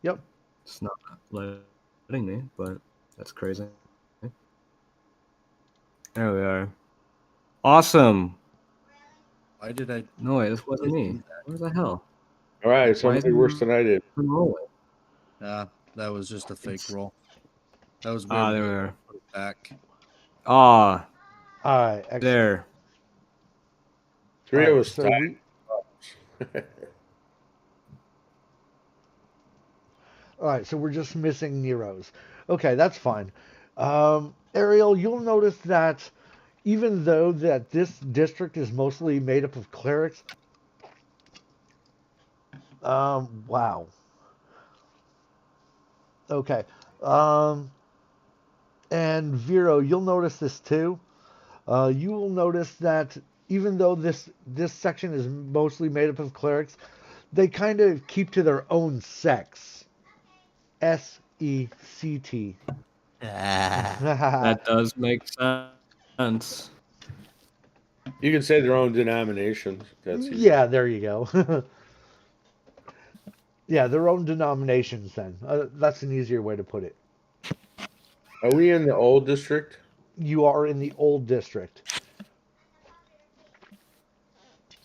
Yep. It's not letting me, but that's crazy. There we are. Awesome. Why did I? No, wait, this wasn't me. Where the hell? All right, Why somebody isn't worse than I did. it rolling? That was just a fake roll. That was weird. Ah, there we are. Put it back. Ah, All right. Excellent. there. Three All of right, us so died. All right, so we're just missing Nero's. Okay, that's fine. Ariel, you'll notice that even though that this district is mostly made up of clerics, wow. Okay. And Vero, you'll notice this too. You will notice that even though this section is mostly made up of clerics, They kind of keep to their own sex. SECT. That does make sense. You can say their own denominations. That's easy. Yeah, there you go. Yeah, their own denominations then. That's an easier way to put it. Are we in the old district? You are in the old district.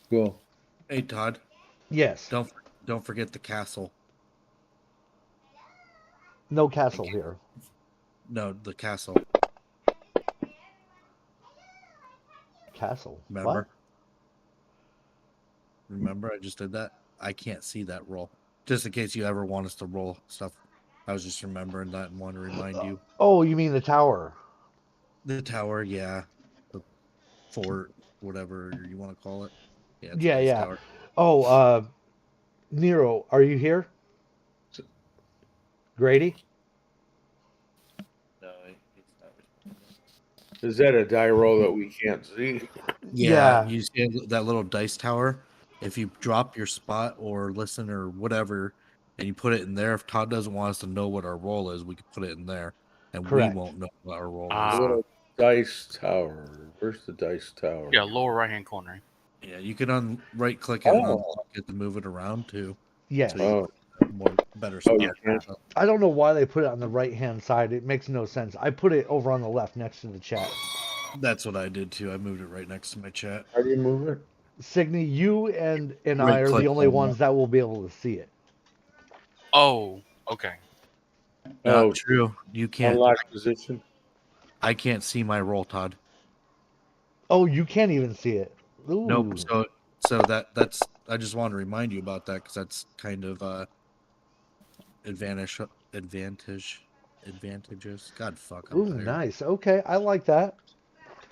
Cool. Hey Todd, Yes, don't don't forget the castle. no castle here. No, the castle. Castle. What? Remember? Remember, I just did that. I can't see that roll. Just in case you ever want us to roll stuff. I was just remembering that and want to remind you. Oh, you mean the tower? The tower, yeah. The fort, whatever you want to call it. Yeah, it's a Yeah, dice yeah. tower. Oh, Nero, are you here? Grady? No, it's not responding. Is that a die roll that we can't see? Yeah, Yeah, you see that little dice tower. If you drop your spot or listen or whatever, and you put it in there, if Todd doesn't want us to know what our role is, we can put it in there, and we correct. won't know what our role The is. Ah, little dice tower. Where's the dice tower? yeah, lower right hand corner. Yeah, you can right click it and Oh. unlock it to move it around too, Yes. so you Oh, put more better oh, spots. you can't. I don't know why they put it on the right hand side. It makes no sense. I put it over on the left next to the chat. That's what I did too. I moved it right next to my chat. How do you move it? Signy, you and I Right are the click. only ones that will be able to see it. Oh, okay. Not Oh, true. You can't. unlock position. I can't see my roll, Todd. Oh, you can't even see it. Ooh. Nope. So that's. I just want to remind you about that because that's kind of advantage advantages. God fuck, I'm Ooh, tired. nice. Okay, I like that.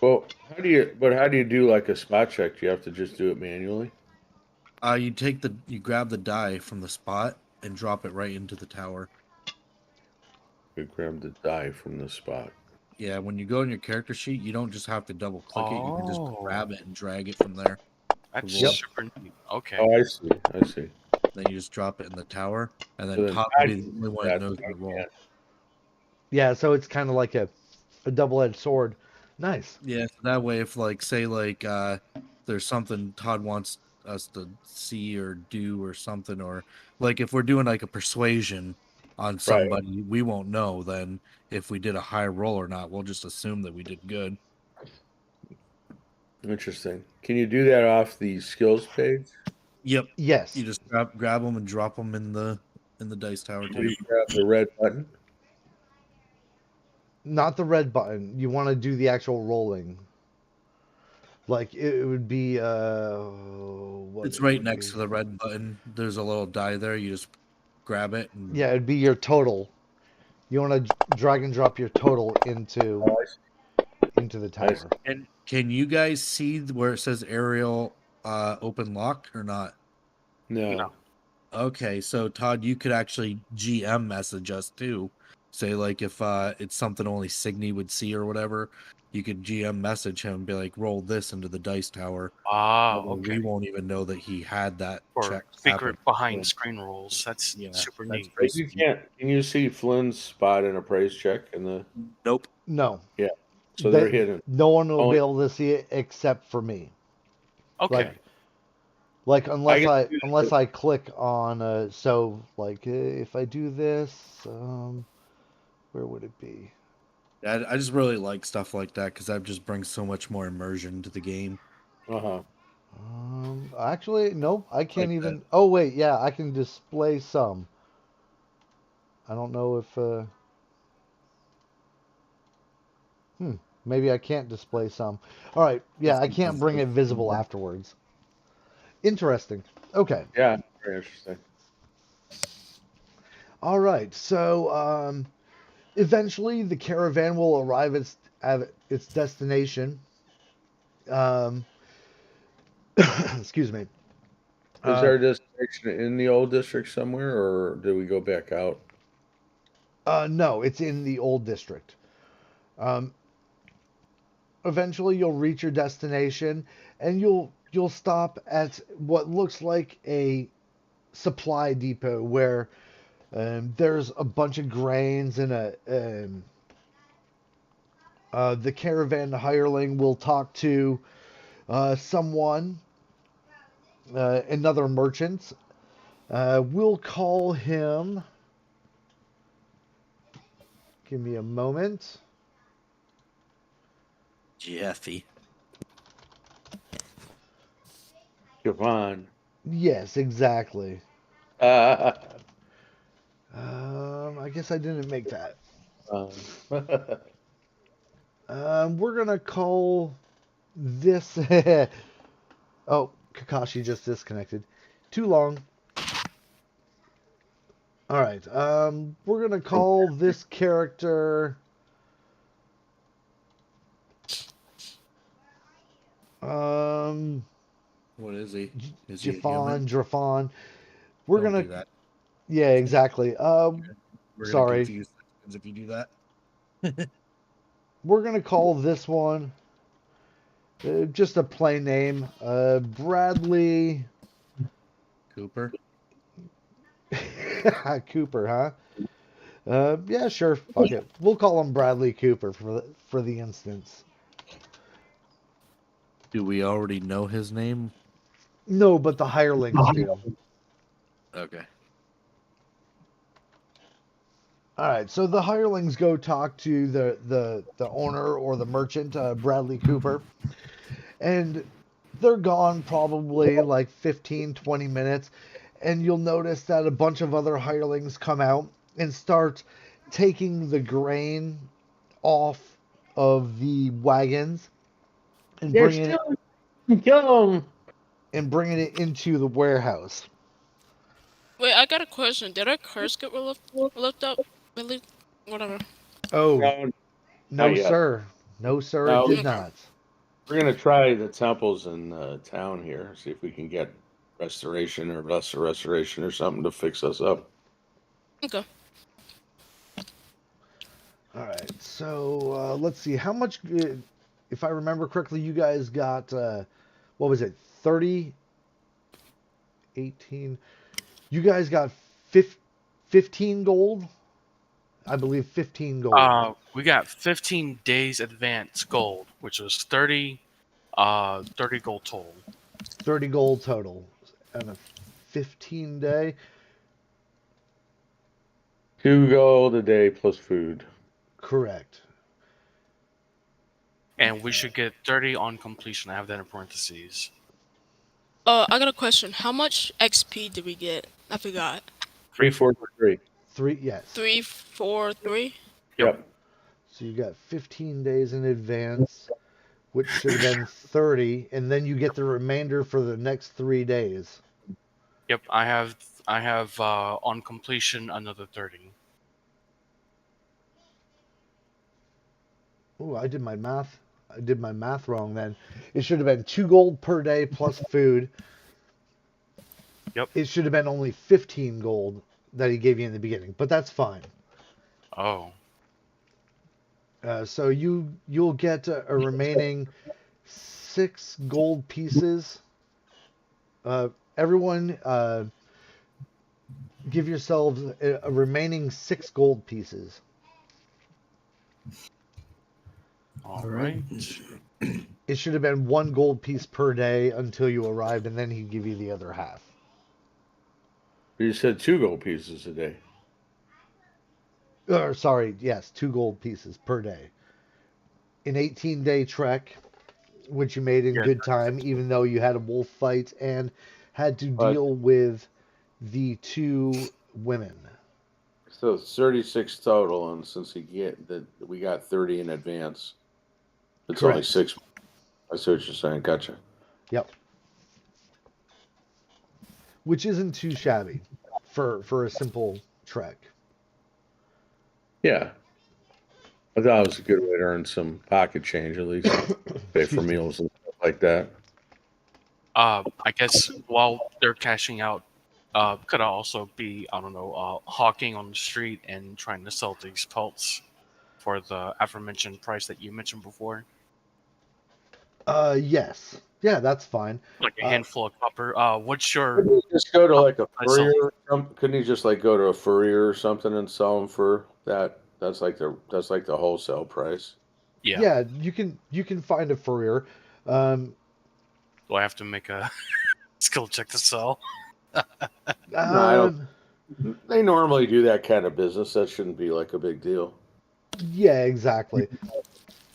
Well, how do you do like a spot check? Do you have to just do it manually? You grab the die from the spot and drop it right into the tower. You grab the die from the spot. Yeah, when you go in your character sheet, you don't just have to double click it. You can just Oh. grab it and drag it from there. That's Yep. super neat. Okay. Oh, I see. I see. Then you just drop it in the tower, and So then then Todd I will be the can only do one that that, knows but I the roll. can't. Yeah, so it's kind of like a double-edged sword. Nice. Yeah, so that way, if like say like there's something Todd wants us to see or do or something, or like if we're doing like a persuasion on Right. somebody, we won't know then if we did a high roll or not. We'll just assume that we did good. Interesting. Can you do that off the skills page? Yep. Yes. You just grab them and drop them in the dice tower Do too. you grab the red button? Not the red button. You want to do the actual rolling. Like it would be what It's it right would next be. to the red button. There's a little die there. You just grab it and Yeah, it'd be your total. You want to drag and drop your total into Oh, the I see. tower. And can you guys see where it says aerial open lock or not? No. Okay, so Todd, you could actually GM message us too. Say like if it's something only Signy would see or whatever, you could GM message him and be like, roll this into the dice tower. Ah, Although okay. we won't even know that he had that Or check secret happen. behind Yeah. screen rules. That's Yeah, super that's neat. pretty But you sweet. can't. Can you see Flynn's spot in a praise check in the? Nope. No. Yeah. So they're hidden. No one will be Only- able to see it except for me. Okay. Like unless I I click on so like if I do this where would it be? I just really like stuff like that because that just brings so much more immersion to the game. Uh-huh. Actually nope, I can't Like even. Oh wait, yeah, I can display some. I don't know if maybe I can't display some. All right, yeah, It's I can't bring it visible afterwards. Interesting. Okay. Yeah. Very interesting. All right. So eventually the caravan will arrive at its destination. Um, excuse me. Is our destination in the old district somewhere, or do we go back out? No, it's in the old district. Um, eventually you'll reach your destination and you'll stop at what looks like a supply depot where there's a bunch of grains and the caravan hireling will talk to someone, another merchant. We'll call him. Give me a moment. Jeffy. Javon. Yes, exactly. Uh, I guess I didn't make that. um, We're gonna call this. Oh, Kakashi just disconnected. Too long. All right. We're gonna call this character. Um, What is he? Is he a Jafon, human? Drafon. We're Don't gonna. do that. Yeah, exactly. We're gonna Sorry. confuse things if you do that. We're gonna call this one just a plain name. Bradley Cooper. Cooper, huh? Yeah, sure. Fuck it. We'll call him Bradley Cooper for the instance. Do we already know his name? No, but the hirelings do. Okay. All right, so the hirelings go talk to the owner or the merchant, Bradley Cooper, and they're gone probably like 15, 20 minutes, and you'll notice that a bunch of other hirelings come out and start taking the grain off of the wagons and they're bringing it still young. and bringing it into the warehouse. Wait, I got a question. Did our curse get lift up? Really? Whatever. Oh, No, no, not yet. sir. No, sir, it No, did Okay. not. we're gonna try the temples in town here. See if we can get restoration or lesser restoration or something to fix us up. Okay. All right, so let's see. How much, if I remember correctly, you guys got, what was it, 30, 18? You guys got 15 gold? I believe 15 gold. We got 15 days advance gold, which was 30 gold total. 30 gold total. And a 15 day? 2 gold a day plus food. Correct. And we should get 30 on completion. I have that in parentheses. I got a question. How much XP did we get? I forgot. 343. Yes. 3, 4, 3. Yep. So you got 15 days in advance, which should have been 30, and then you get the remainder for the next 3 days. Yep, I have on completion another 30. Oh, I did my math. I did my math wrong then. It should have been 2 gold per day plus food. Yep. It should have been only 15 gold that he gave you in the beginning, but that's fine. Oh. So you'll get a remaining 6 gold pieces. Everyone, give yourselves a remaining 6 gold pieces. All right. It should have been 1 gold piece per day until you arrived, and then he'd give you the other half. You said 2 gold pieces a day. Or sorry, yes, 2 gold pieces per day. An 18-day trek, which you made in Yeah. good time, even though you had a wolf fight and had to But- deal with the 2 women. So it's 36 total, and since we got 30 in advance, it's only Correct. 6. I see what you're saying. Gotcha. Yep. Which isn't too shabby for a simple trek. Yeah. I thought it was a good way to earn some pocket change, at least pay for meals and stuff like that. I guess while they're cashing out, could also be, I don't know, hawking on the street and trying to sell these pelts for the aforementioned price that you mentioned before. Yes. Yeah, that's fine. Like a Uh, handful of copper. What's your Couldn't he just go to like a myself? furrier? Couldn't he just like go to a furrier or something and sell them for that? That's like the wholesale price. Yeah. yeah, you can find a furrier. Um, Do I have to make a skill check to sell? No, I don't. um, They normally do that kind of business. That shouldn't be like a big deal. yeah, exactly.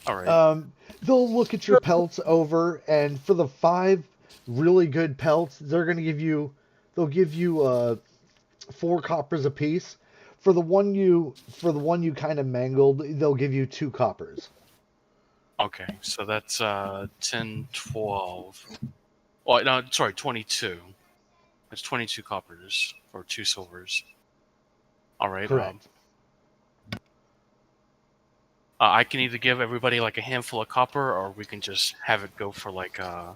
All right. They'll look at your pelts over, and for the 5 really good pelts, they'll give you 4 coppers apiece. For the one you kind of mangled, they'll give you 2 coppers. Okay, so that's 10, 12. Oh, no, sorry, 22. That's 22 coppers or 2 silvers. All right. Correct. I can either give everybody like a handful of copper, or we can just have it go for like a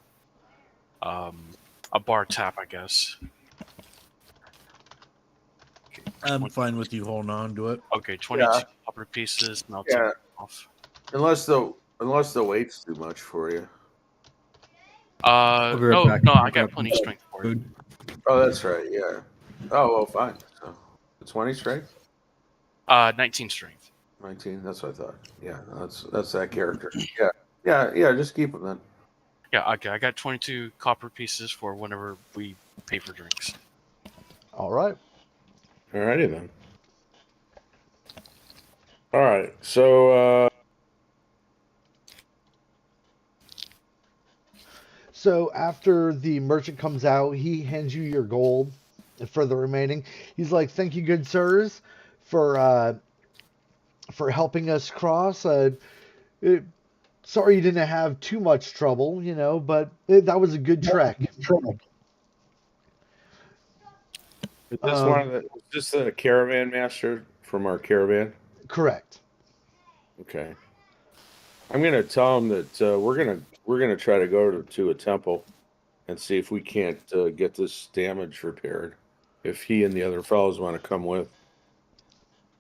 bar tap, I guess. Okay, I'm fine with you holding on to it. okay, 22 Yeah, copper pieces, and I'll take yeah. it off. Unless the weight's too much for you. I'll be right No, back. no, I Grab got plenty of some strength for it. food. Oh, that's right. Yeah. Oh well, fine. So, 20 strength, 19 strength. 19. That's what I thought. Yeah, that's that character. Yeah, yeah. Just keep them then. Yeah, okay, I got 22 copper pieces for whenever we pay for drinks. All right. Alrighty then. All right. So So after the merchant comes out, he hands you your gold for the remaining. He's like, "Thank you, good sirs, for helping us cross. It, sorry you didn't have too much trouble, but that was a good trek." is Um, this the caravan master from our caravan? Correct. Okay. I'm gonna tell him that we're gonna try to go to a temple and see if we can't get this damage repaired. If he and the other fellows want to come with.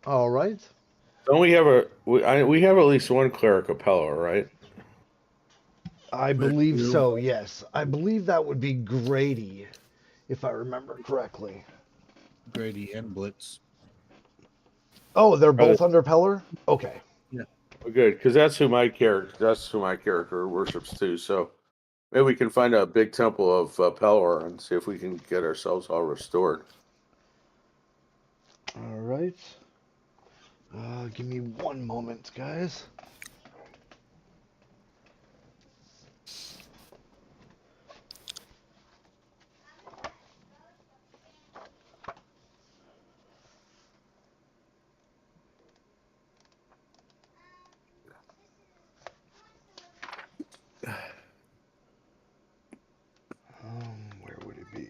All right. Don't we have we have at least one cleric appella, right? I believe so, yes. I believe that would be Grady, if I remember correctly. Grady and Blitz. Oh, they're Are they- both under Peller? Okay. Yeah. Well, good, because that's who my character worships too. So maybe we can find a big temple of Pelor and see if we can get ourselves all restored. All right. Give me one moment, guys. Where would it be?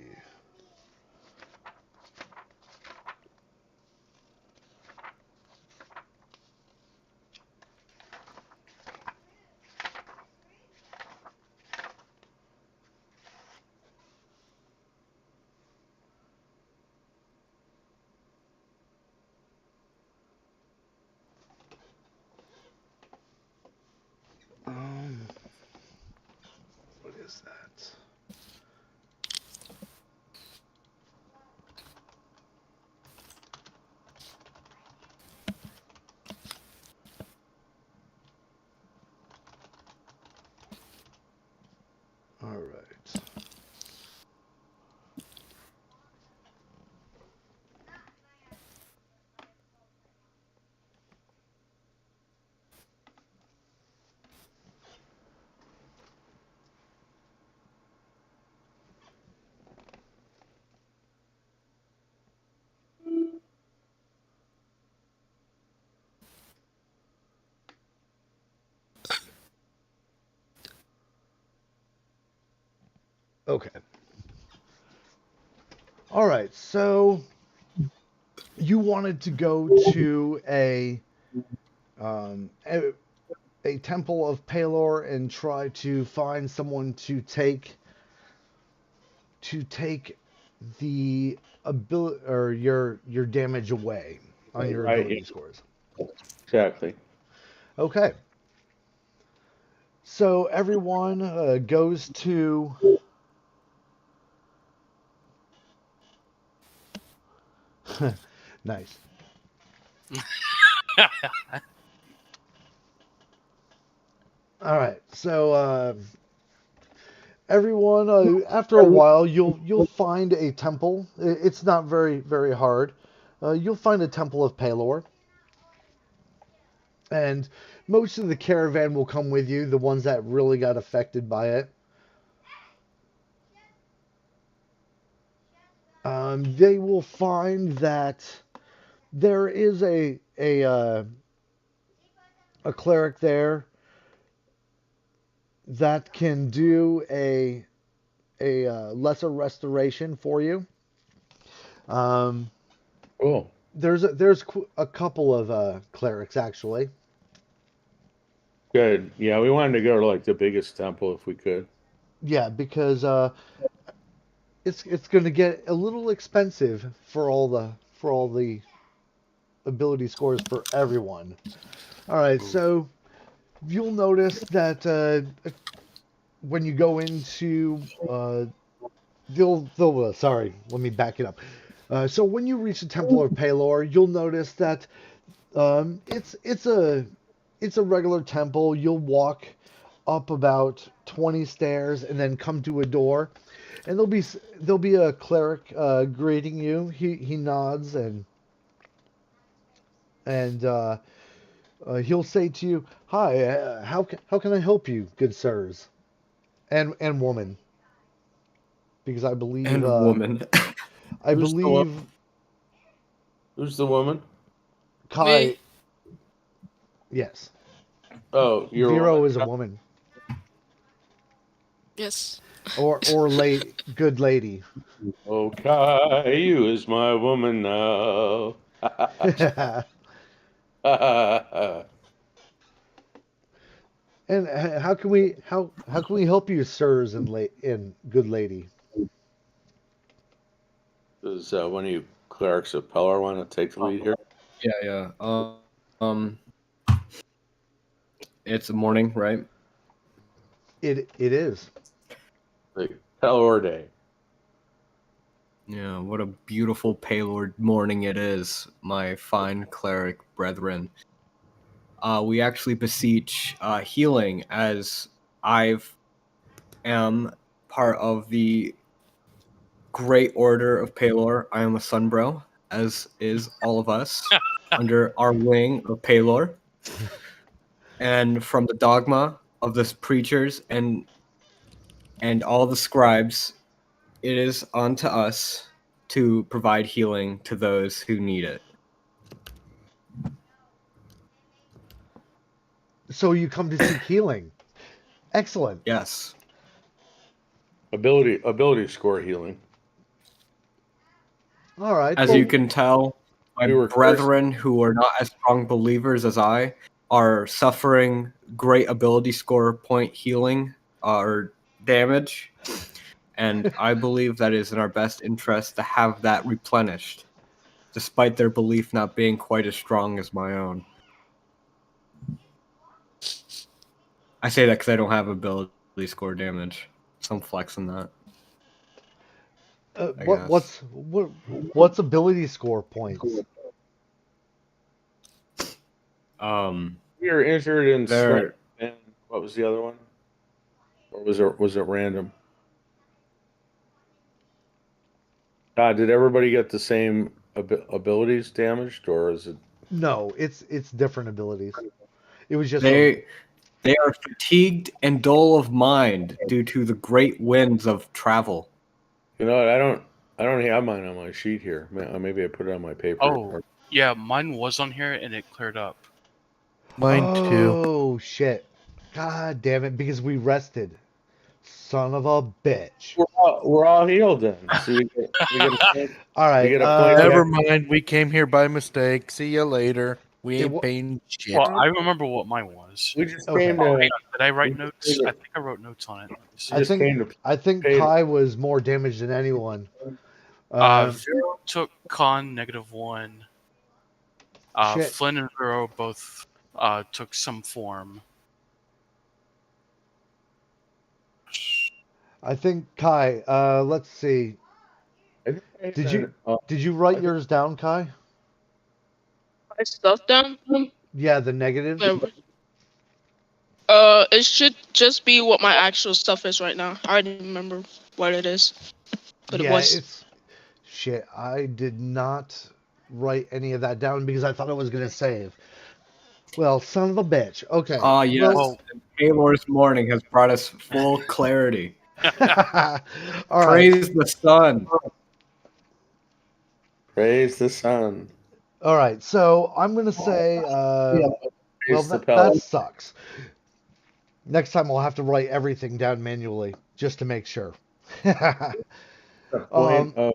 What is that? All right. Okay. All right. So you wanted to go to um, a, a temple of Palor and try to find someone to take the ability or your damage away on your Right. ability scores. Exactly. Okay. So everyone goes to. Nice. All right. So everyone, after a while, you'll find a temple. It's not very hard. You'll find a temple of Palor, and most of the caravan will come with you. The ones that really got affected by it. They will find that there is a cleric there that can do a lesser restoration for you. Um, Cool. there's a couple of clerics actually. Good. Yeah, we wanted to go to like the biggest temple if we could. Yeah, because it's going to get a little expensive for all the ability scores for everyone. All right, Ooh. so you'll notice that when you go into they'll sorry, let me back it up. So when you reach the Temple of Palor, you'll notice that it's a regular temple. You'll walk up about 20 stairs and then come to a door, and there'll be a cleric greeting you. He nods and he'll say to you, "Hi, how can I help you, good sirs and woman?" Because I believe And woman. I Who's the one? believe Who's the woman? Kai. Me? Yes, Oh, you're a Vero woman. is a woman Yes. or late good lady. Oh, Caillou is my woman now. And how can we help you, sirs and good lady? Does one of you clerics of Pelor want to take the lead here? Yeah. Um, it's morning, right? It is. Like Pelor Day. Yeah, what a beautiful Paylord morning it is, my fine cleric brethren. We actually beseech healing as I am part of the Great Order of Paylor. I am a Sunbro, as is all of us, under our wing of Paylor. And from the dogma of the preachers and all the scribes, it is unto us to provide healing to those who need it. So you come to seek healing. Excellent. Yes. Ability score healing. All right. As you Well, can tell, my We were cursed. brethren who are not as strong believers as I are suffering great ability score point healing or damage. And I believe that is in our best interest to have that replenished, despite their belief not being quite as strong as my own. I say that because I don't have ability score damage. So I'm flexing that. I what guess. what's ability score points? We were injured in strength, They're and what was the other one? Or was it random? Did everybody get the same abilities damaged, or is it? No, it's different abilities. It was just a they they are fatigued and dull of mind due to the great winds of travel. You know what? I don't have mine on my sheet here. Maybe I put it on my paper. Oh, yeah, mine was on here and it cleared up. Mine too. Oh shit. God damn it, because we rested. Son of a bitch. We're all healed then. See, we get a point. All We right. get a point Never back. mind. We came here by mistake. See you later. We It ain't wa- paying shit. Well, I remember what mine was. We just Okay. came Oh, to. hang on. Did I We write just notes? came I to. think I wrote notes on it. Let me We see. just came to I think pay. Kai was more damaged than anyone. Vero took con -1. Shit. Flynn and Vero both took some form. I think Kai. Let's see. I think I Did had, you did you write I think yours down, Kai? My stuff down. Yeah, the negatives. It should just be what my actual stuff is right now. I don't remember what it is, but it Yeah, was. it's shit. I did not write any of that down because I thought I was gonna save. Well, son of a bitch. Okay. Ah, Well, yes. Paylor's morning has brought us full clarity. all right. Praise the sun. praise the sun. All right. So I'm gonna say, well, Praise the that pellet. sucks. Next time I'll have to write everything down manually just to make sure. The point All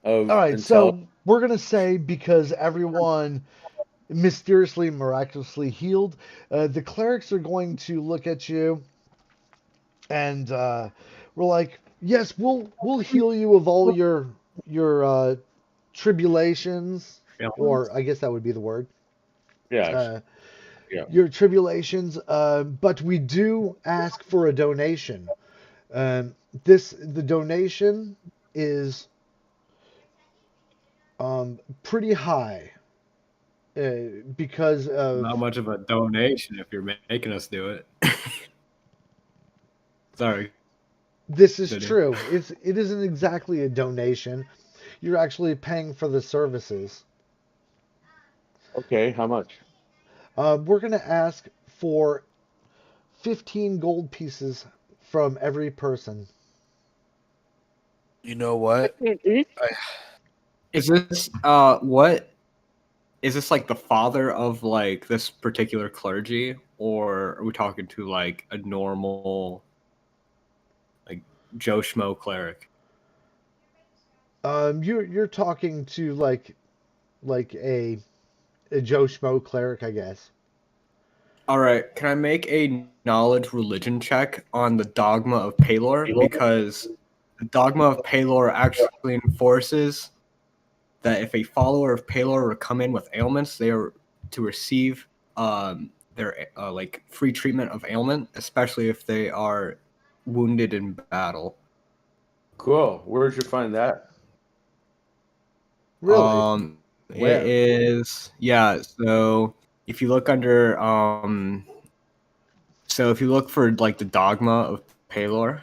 of right, intelligence. so we're gonna say because everyone mysteriously, miraculously healed, the clerics are going to look at you and we're like, yes, we'll heal you of all your tribulations, or I guess that would be the word. Yes. Uh, Yeah. your tribulations, but we do ask for a donation. Um, the donation is pretty high because of Not much of a donation if you're making us do it. Sorry. this is Continue. true. It isn't exactly a donation. You're actually paying for the services. Okay. How much? We're gonna ask for 15 gold pieces from every person. You know what? Is this what is this like the father of like this particular clergy, or are we talking to like a normal like Joe Schmo cleric? You're talking to like a Joe Schmo cleric, I guess. All right, can I make a knowledge religion check on the dogma of Palor, because the dogma of Palor actually enforces that if a follower of Palor were to come in with ailments, they are to receive their like free treatment of ailment, especially if they are wounded in battle. Cool. Where'd you find that? Really? It Where? is, yeah. So if you look under so if you look for like the dogma of Palor,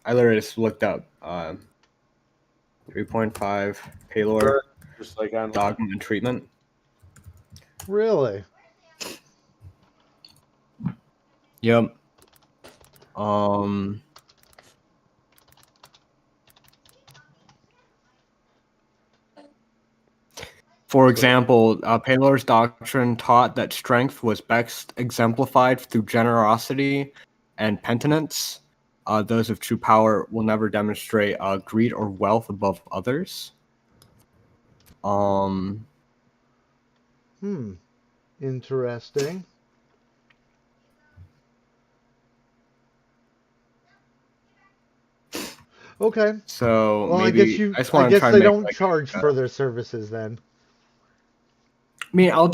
I literally just looked up 3.5 Palor Where? Just like online. dogma and treatment. Really? Yep. Um For example, Palor's doctrine taught that strength was best exemplified through generosity and penitence. Those of true power will never demonstrate greed or wealth above others. Um, Interesting. Okay. so Well, maybe I just I want to guess try and they make don't like. charge for their services then. I mean, I'll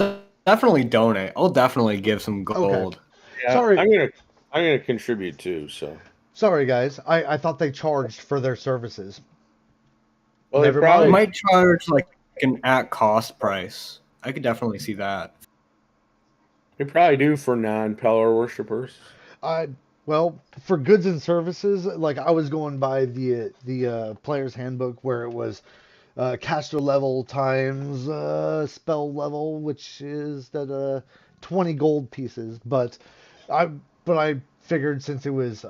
definitely donate. I'll definitely give some Okay. gold. Yeah. Sorry. I'm gonna contribute too. So. Sorry, guys. I thought they charged for their services. Well, Never I mind. might charge like an at cost price. I could definitely see that. they probably do for non-Pelor worshippers. I well, for goods and services, like I was going by the player's handbook where it was caster level times spell level, which is that 20 gold pieces. I but I figured since it was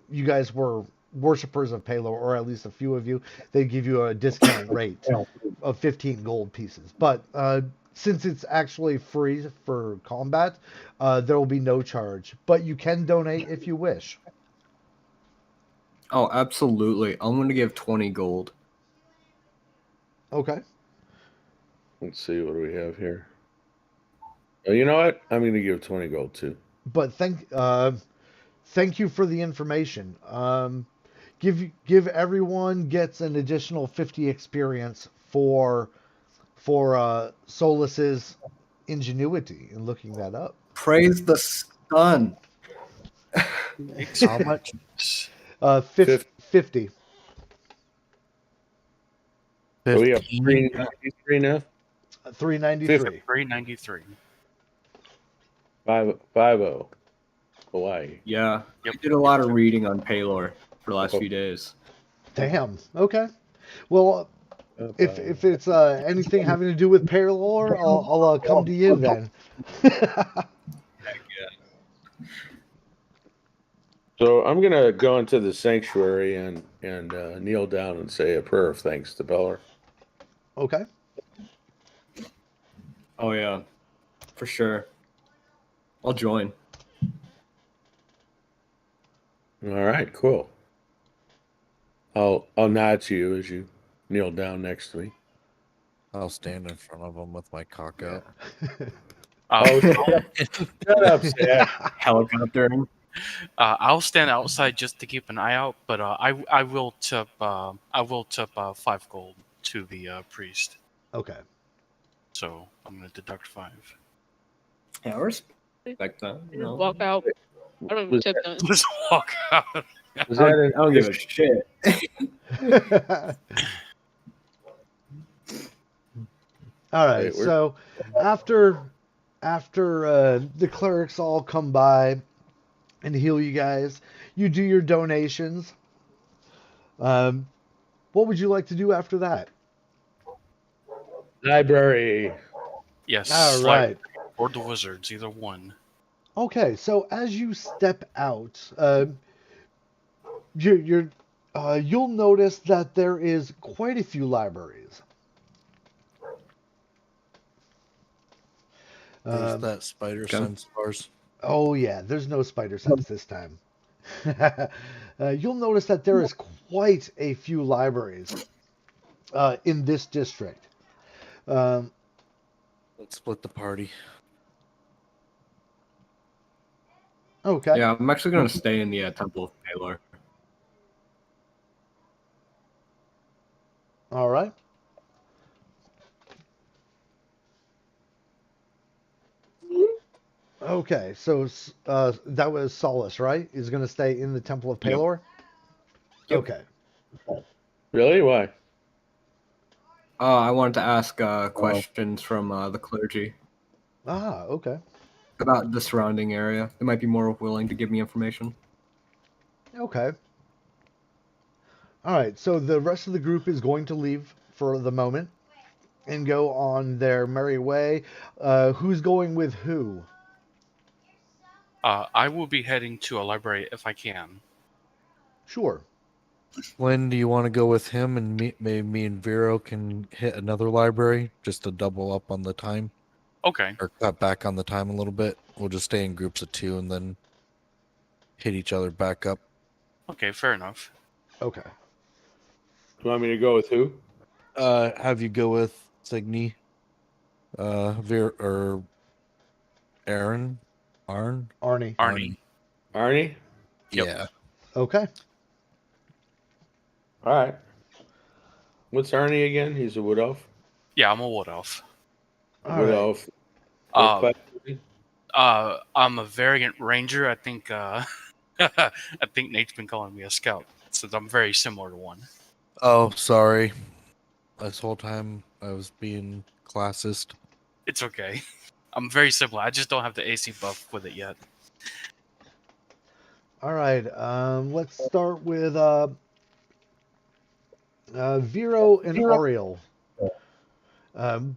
you guys were worshippers of Palo, or at least a few of you, they'd give you a discount rate of 15 gold pieces. But since it's actually free for combat, there will be no charge. But you can donate if you wish. Oh, absolutely. I'm going to give 20 gold. Okay. Let's see what do we have here. Oh, you know what? I'm gonna give 20 gold too. But thank you for the information. Give everyone gets an additional 50 experience for Solus's ingenuity in looking that up. Praise the sun. How much? Fif- 50. So we have 15. 393 now. 393. 393. 550. Hawaii. Yeah, Yep. I did a lot of reading on Paylor for the last few days. Damn. Okay. Well, if it's anything having to do with Paralore, I'll come to you then. So I'm gonna go into the sanctuary and kneel down and say a prayer of thanks to Beller. Okay. Oh yeah, for sure. I'll join. All right, cool. I'll nod to you as you kneel down next to me. I'll stand in front of him with my cock out. Oh, shut up, Sam. Helicoptering. I'll stand outside just to keep an eye out, but I will tip 5 gold to the priest. Okay. So I'm gonna deduct 5. Yeah, I respect that. You know. Walk out. I don't even tip them. Just walk out. Was I that don't give a shit. All right. Wait, we're- So after the clerics all come by and heal you guys, you do your donations. What would you like to do after that? library? Yes. All right. Or the wizards, either one. Okay. So as you step out, you'll notice that there is quite a few libraries. There's that spider sense bars. Oh yeah, there's no spider sense this time. You'll notice that there is quite a few libraries in this district. Let's split the party. Okay. Yeah, I'm actually gonna stay in the Temple of Paylor. All right. Okay, so that was Solus, right? Is going to stay in the Temple of Yep. Paylor? Yep. Okay. Really? Why? I wanted to ask questions from the clergy Ah, okay. about the surrounding area. They might be more willing to give me information. Okay. All right, so the rest of the group is going to leave for the moment and go on their merry way. Who's going with who? I will be heading to a library if I can. Sure. When do you want to go with him, and maybe me and Vero can hit another library just to double up on the time Okay. or cut back on the time a little bit? We'll just stay in groups of 2 and then hit each other back up. Okay, fair enough. Okay. You want me to go with who? Have you go with Signy, or Aaron, Arn, Arnie. Arnie. Arnie? Yep. Yeah. Okay. All right. What's Arnie again? He's a wood elf? Yeah, I'm a wood elf. All Wood right. elf. Uh, What class is he? I'm a variant ranger. I think I think Nate's been calling me a scout, since I'm very similar to one. Oh, sorry. This whole time I was being classist. It's okay. I'm very similar. I just don't have the AC buff with it yet. All right. Let's start with Vero and Ariel.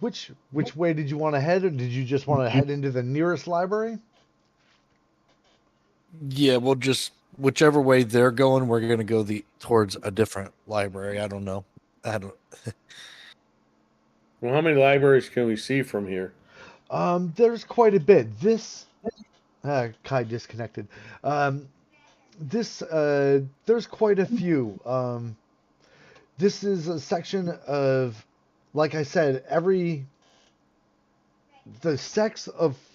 Which way did you want to head, or did you just want to head into the nearest library? Yeah, we'll just whichever way they're going, we're gonna go towards a different library. I don't know. Well, how many libraries can we see from here? There's quite a bit. This Kai disconnected. There's quite a few. This is a section of, like I said, the sects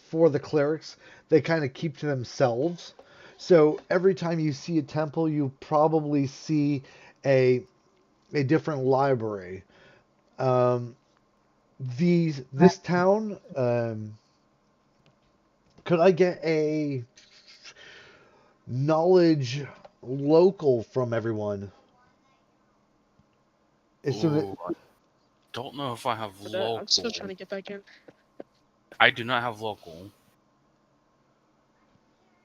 for the clerics, they kind of keep to themselves. So every time you see a temple, you probably see a different library. This town, could I get a knowledge local from everyone. As soon as, Ooh, I don't know if I have But I'm still local. trying to get back in. I do not have local.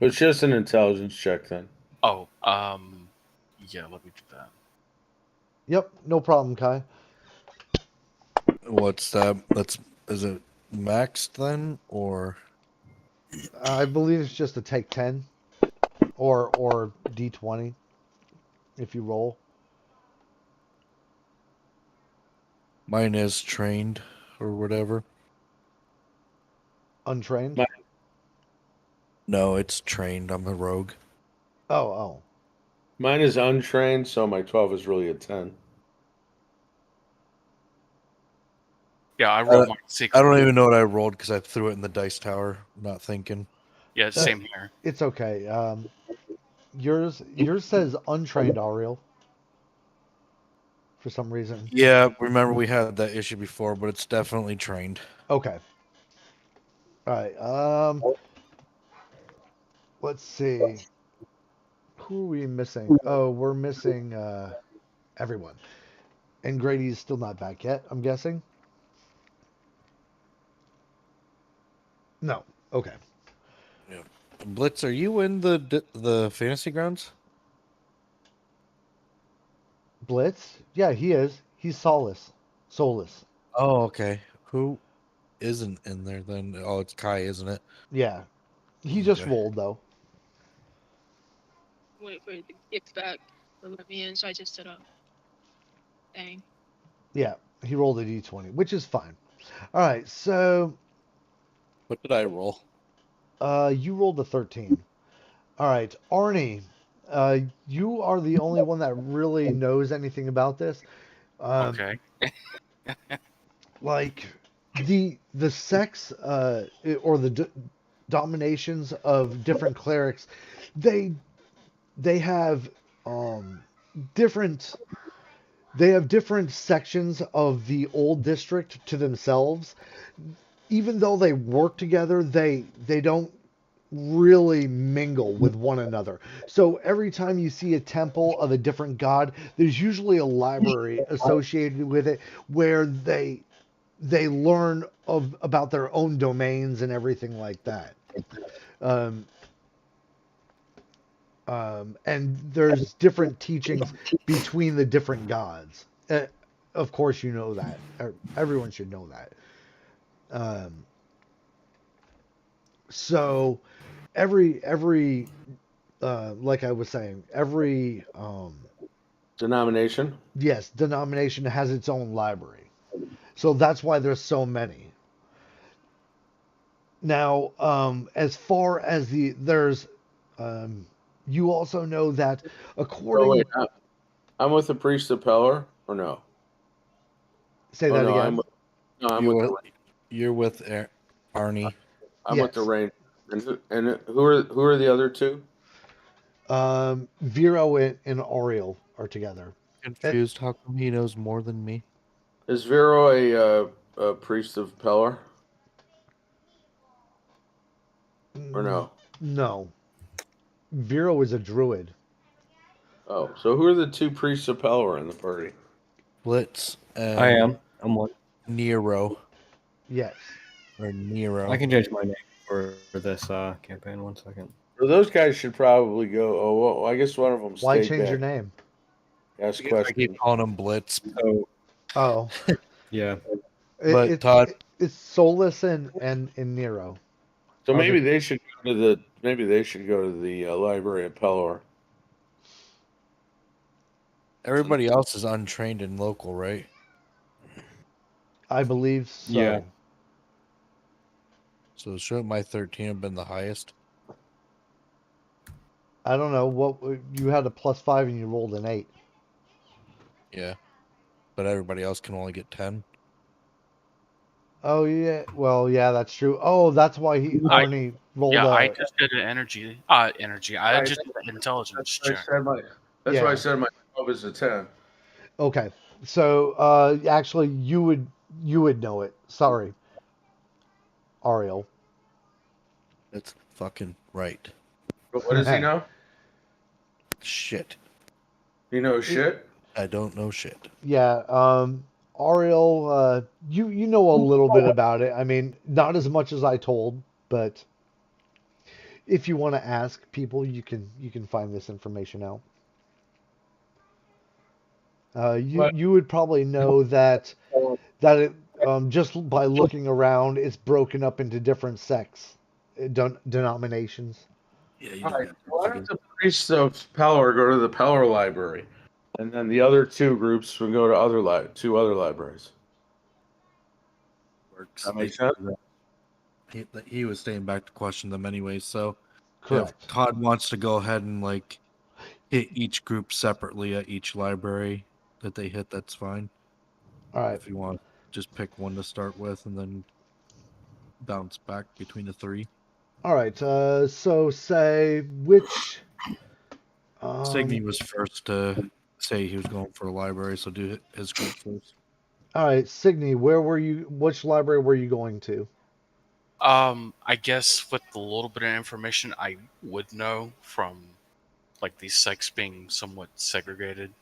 It's just an intelligence check then. Oh, yeah, let me do that. yep, no problem, Kai. What's that? Is it maxed then, or I believe it's just a take 10 or D20 if you roll. mine is trained or whatever? Untrained. My- No, it's trained. I'm a rogue. Oh. Mine is untrained, so my 12 is really a 10. Yeah, I I, rolled my I secret. don't even know what I rolled because I threw it in the dice tower, not thinking. Yeah, same here. It's okay. Yours says untrained, Ariel. For some reason. Yeah, remember we had that issue before, but it's definitely trained. Okay. All right. Let's see. Who are we missing? Oh, we're missing everyone. And Grady's still not back yet, I'm guessing. No. Okay. Yeah. Blitz, are you in the fantasy grounds? Blitz? Yeah, he is. He's Solus. Solus. Oh, okay. Who isn't in there then? Oh, it's Kai, isn't it? Yeah. He just Okay. rolled though. Wait for it to get back to let me in, so I just did a thing. Yeah, he rolled a d20, which is fine. All right, so What did I roll? you rolled a 13. All right, Arnie, you are the only one that really knows anything about this. Um, Okay. like the sex or the dominations of different clerics, they they have different they have different sections of the old district to themselves. Even though they work together, they don't really mingle with one another. So every time you see a temple of a different god, there's usually a library associated with it where they learn about their own domains and everything like that. Um, and there's different teachings between the different gods. Of course, you know that. Everyone should know that. Um, so every like I was saying, every Denomination? yes denomination has its own library. So that's why there's so many. Now, as far as there's, um, you also know that Oh, according, wait. I'm with the priest of Pelor, or no? say Oh, that no, again. I'm You with the were you're with Arnie. I'm with the Yes. Ranger. And who are the other two? Vero and Oriel are together. It, Confused. How come he knows more than me? Is Vero a priest of Pelor, or no? no, Vero is a druid. Oh, so who are the two priests of Pelor in the party? Blitz I and am. I'm one. Nero Yes. or I Nero. can change my name for this campaign. 1 second. So those guys should probably go. Oh, well, I guess one of them Why stayed change your back. name? Ask I keep questions. calling him Blitz, So Oh, yeah, but Todd. it's Solus and Nero. So Are the maybe they should go to the library at Pelor. Everybody else is untrained and local, right? I believe yeah. so. So shouldn't my 13 have been the highest? I don't know what you had a +5 and you rolled an 8. Yeah, but everybody else can only get 10. Oh yeah, well yeah, that's true. Oh, that's why he I Arnie rolled Yeah, I a just did an energy. Energy. I Right. just did an intelligence I check. said my. That's why I yeah. said my 12 is a 10. Okay, so actually you would know it. Sorry, Ariel. That's fucking right. But what does he know? Shit. You know shit. I don't know shit. Yeah, Ariel, you know a little bit about it. I mean, not as much as I told, but if you want to ask people, you can find this information out. You But you would probably know that just by looking around, it's broken up into different sects, denominations. Yeah, you all don't right, have why to don't do. the priests of Pelor go to the Pelor library, and then the other two groups will go to two other libraries? Works. That They makes can sense. do that. He was staying back to question them anyway. So if Correct. Todd wants to go ahead and like hit each group separately at each library that they hit, that's fine. All right. If you want, just pick one to start with and then bounce back between the three. All right. So say which Signy um was first to say he was going for a library, so do his group first. all right, Signy, where were you which library were you going to? I guess with the little bit of information I would know from like these sects being somewhat segregated,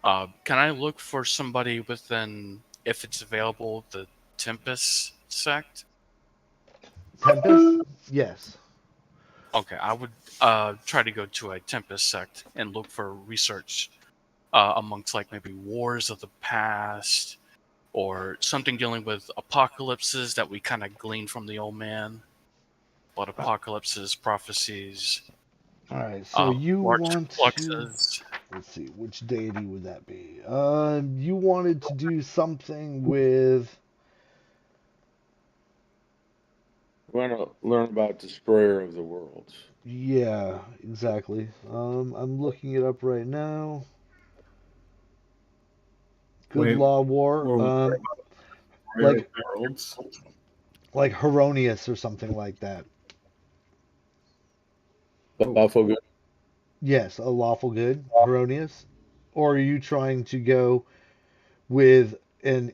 can I look for somebody within, if it's available, the Tempest sect? Tempest? Yes. Okay, I would try to go to a Tempest sect and look for research amongst like maybe wars of the past or something dealing with apocalypses that we kind of gleaned from the old man. But apocalypses, prophecies, All right. So you large want to fluxes. let's see, which deity would that be? You wanted to do something with We want to learn about Destroyer of the Worlds. yeah, exactly. I'm looking it up right now. Good Wait, Law War. we're Like worlds. like Heronius or something like that. Oh, Lawful good. Yes, a lawful good, Heronius. Or are you trying to go with an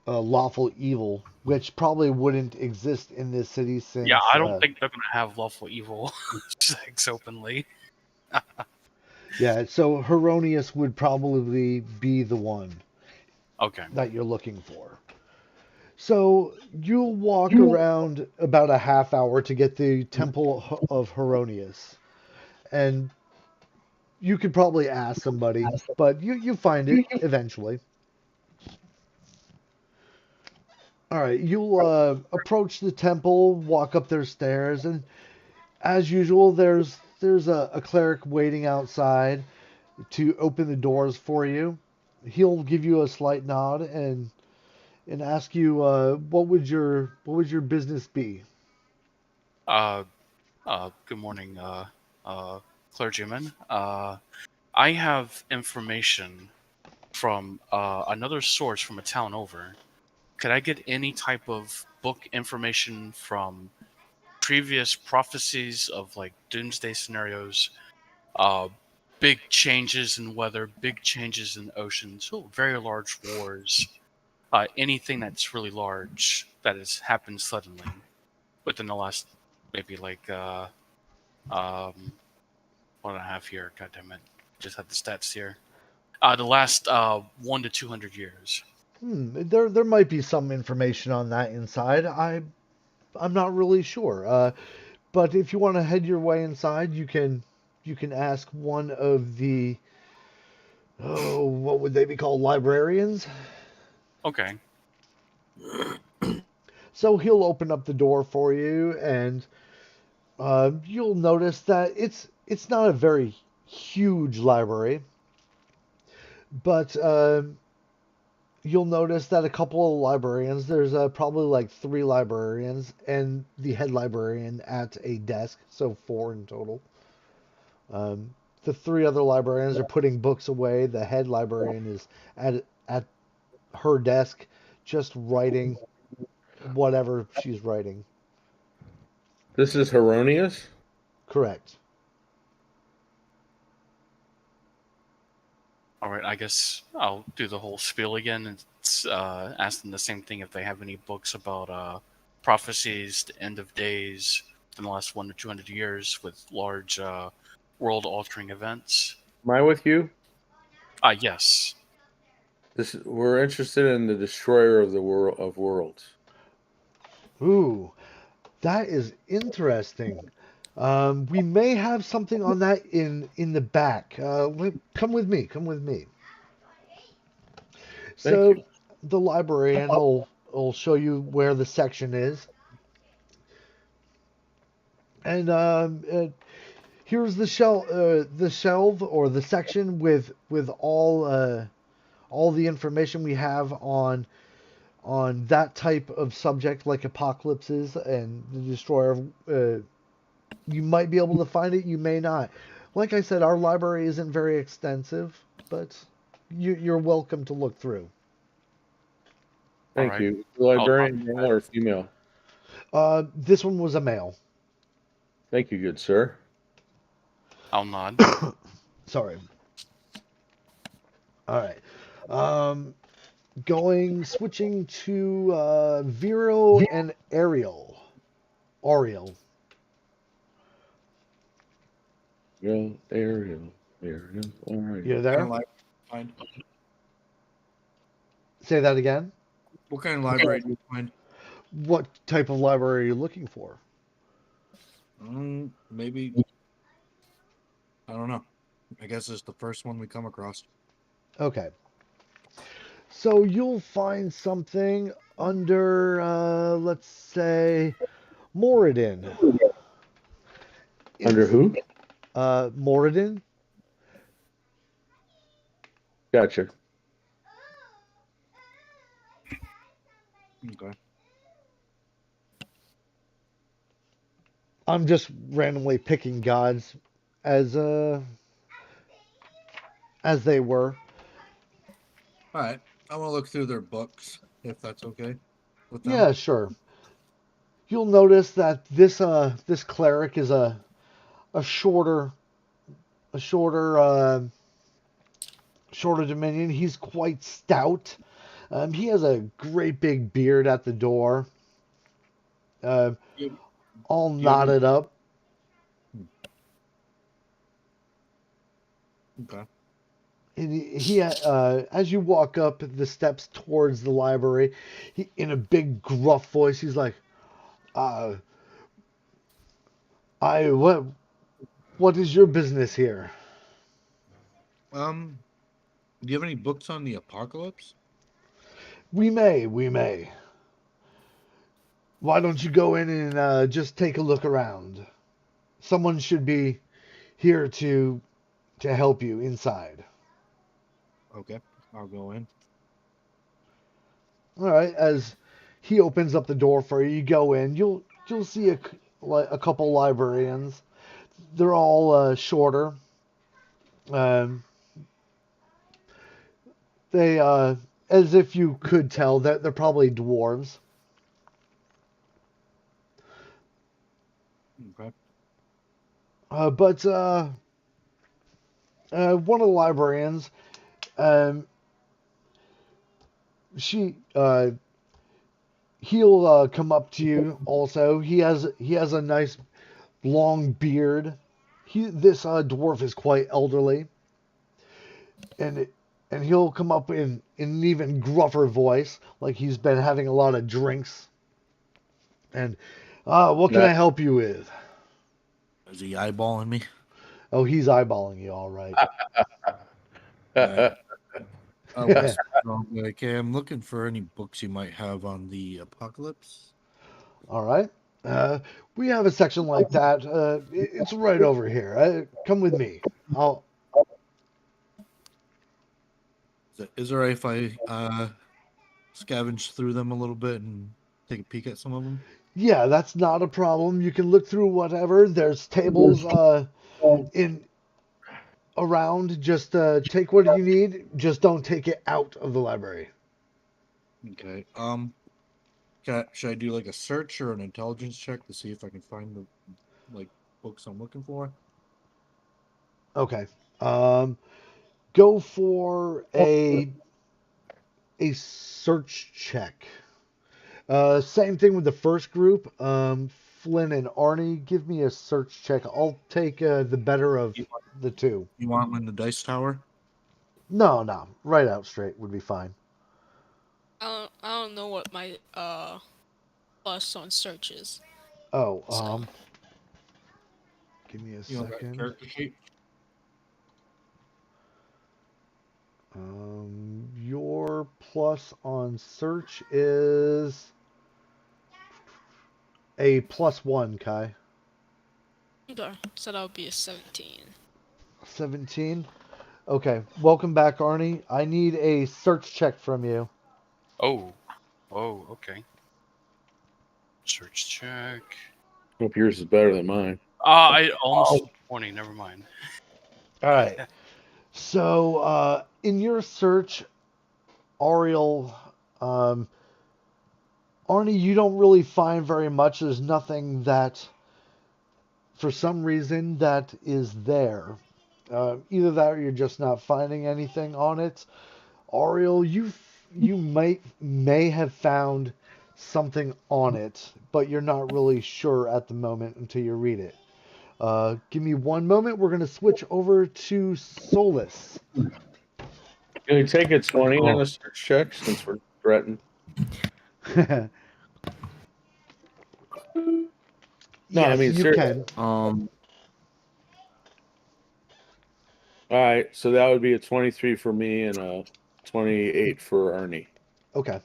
a lawful evil, which probably wouldn't exist in this city Yeah, since I don't think they're gonna have lawful evil sex openly. yeah, so Heronius would probably be the one Okay. that you're looking for. So you'll walk around about a half hour to get the Temple of Heronius, and you could probably ask somebody, but you find it eventually. All right, you'll approach the temple, walk up their stairs, and as usual, there's a cleric waiting outside to open the doors for you. He'll give you a slight nod and ask you what would your business be? Uh, Good morning, clergyman. I have information from another source from a town over. Could I get any type of book information from previous prophecies of like doomsday scenarios, uh, big changes in weather, big changes in oceans, very large wars, anything that's really large that has happened suddenly within the last maybe like um, what do I have here? God damn it! Just had the stats here. The last 1 to 200 years. There might be some information on that inside. I'm not really sure. But if you want to head your way inside, you can ask one of the what would they be called, librarians? Okay. So he'll open up the door for you, and you'll notice that it's not a very huge library, but you'll notice that a couple of librarians, there's probably like three librarians and the head librarian at a desk, so four in total. Um, the three other librarians are putting books away. The head librarian is at her desk, just writing whatever she's writing. This is Heronius. Correct. All right. I guess I'll do the whole spiel again and ask them the same thing if they have any books about prophecies, the end of days, in the last 1 to 200 years with large world-altering events. Am I with you? Yes. We're interested in the destroyer of the world of worlds. Ooh, that is interesting. We may have something on that in the back. Come with me. Come with me. Thank So you. the librarian will show you where the section is, and here's the shelf or the section with all the information we have on that type of subject like apocalypses and the destroyer of you might be able to find it, you may not. Like I said, our library isn't very extensive, but you're welcome to look through. All Thank right. you. The I'll librarian, male or female? This one was a male. Thank you, good sir. I'll nod. Sorry. All right. Switching to Vero and Ariel. Ariel. Ariel, Ariel, Ariel. All right. You What kind of there? library find? Say that again. What kind of library do you find? What type of library are you looking for? Maybe I don't know. I guess it's the first one we come across. Okay. So you'll find something under, let's say, Moradin. Under It's who? Moradin. Gotcha. Okay. I'm just randomly picking gods as as they were. All right. I want to look through their books if that's okay with them. Yeah, sure. You'll notice that this cleric is a shorter a shorter shorter dominion. He's quite stout. He has a great big beard at the door, uh, You- all Do you have any? knotted up. Okay. And as you walk up the steps towards the library, in a big gruff voice, he's like, uh, "I what is your business here?" Do you have any books on the apocalypse? We may. Why don't you go in and just take a look around? Someone should be here to help you inside. Okay, I'll go in. All right. As he opens up the door for you, you go in. You'll see a couple librarians. They're all shorter. Um, they as if you could tell that they're probably dwarves. Okay. But one of the librarians, um, she he'll come up to you. Also, he has a nice long beard. This dwarf is quite elderly, and and he'll come up in an even gruffer voice, like he's been having a lot of drinks. And what can I That help you with? Is he eyeballing me? Oh, he's eyeballing you, all right. All right. I'll whisper like, okay, I'm looking for any books you might have on the apocalypse. All right. We have a section like that. It's right over here. Come with me. I'll. Is it all right if I scavenge through them a little bit and take a peek at some of them? Yeah, that's not a problem. You can look through whatever. There's tables in around. Just take what you need. Just don't take it out of the library. Okay. Should I do like a search or an intelligence check to see if I can find the like books I'm looking for? Okay. Um, Go for a search check. Same thing with the first group. Flynn and Arnie, give me a search check. I'll take the better of the two. You want them in the dice tower? No, right out straight would be fine. I don't know what my plus on search is. Oh, So give me a You want that second. character sheet? Your plus on search is a +1, Kai. okay, so that would be a 17. 17. Okay, welcome back, Arnie. I need a search check from you. Oh. Oh, okay. Search check. Hope yours is better than mine. I almost 20, never mind. All right. So, in your search, Ariel, Arnie, you don't really find very much. There's nothing that, for some reason, that is there. Either that or you're just not finding anything on it. Ariel, you may have found something on it, but you're not really sure at the moment until you read it. Give me one moment. We're gonna switch over to Solus. Can you take a 20 on a search check since we're threatened? No, I Yes, mean you seriously. can. All right, so that would be a 23 for me and a 28 for Ernie. Okay.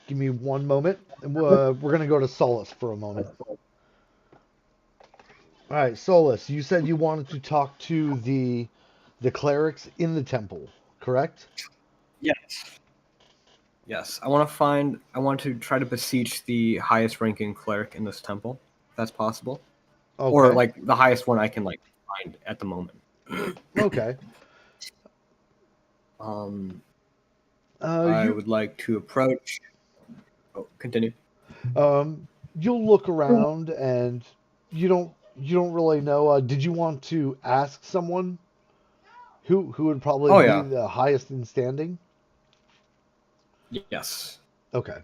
Give me one moment, and we're gonna go to Solus for a moment. All right, Solus, you said you wanted to talk to the clerics in the temple, correct? Yes. Yes. I want to try to beseech the highest ranking cleric in this temple, if that's possible. Or Okay. like the highest one I can like find at the moment. Okay. I You would like to approach. Oh, continue. you'll look around and you don't really know. Did you want to ask someone who would probably Oh be yeah. the highest in standing? Yes. Okay.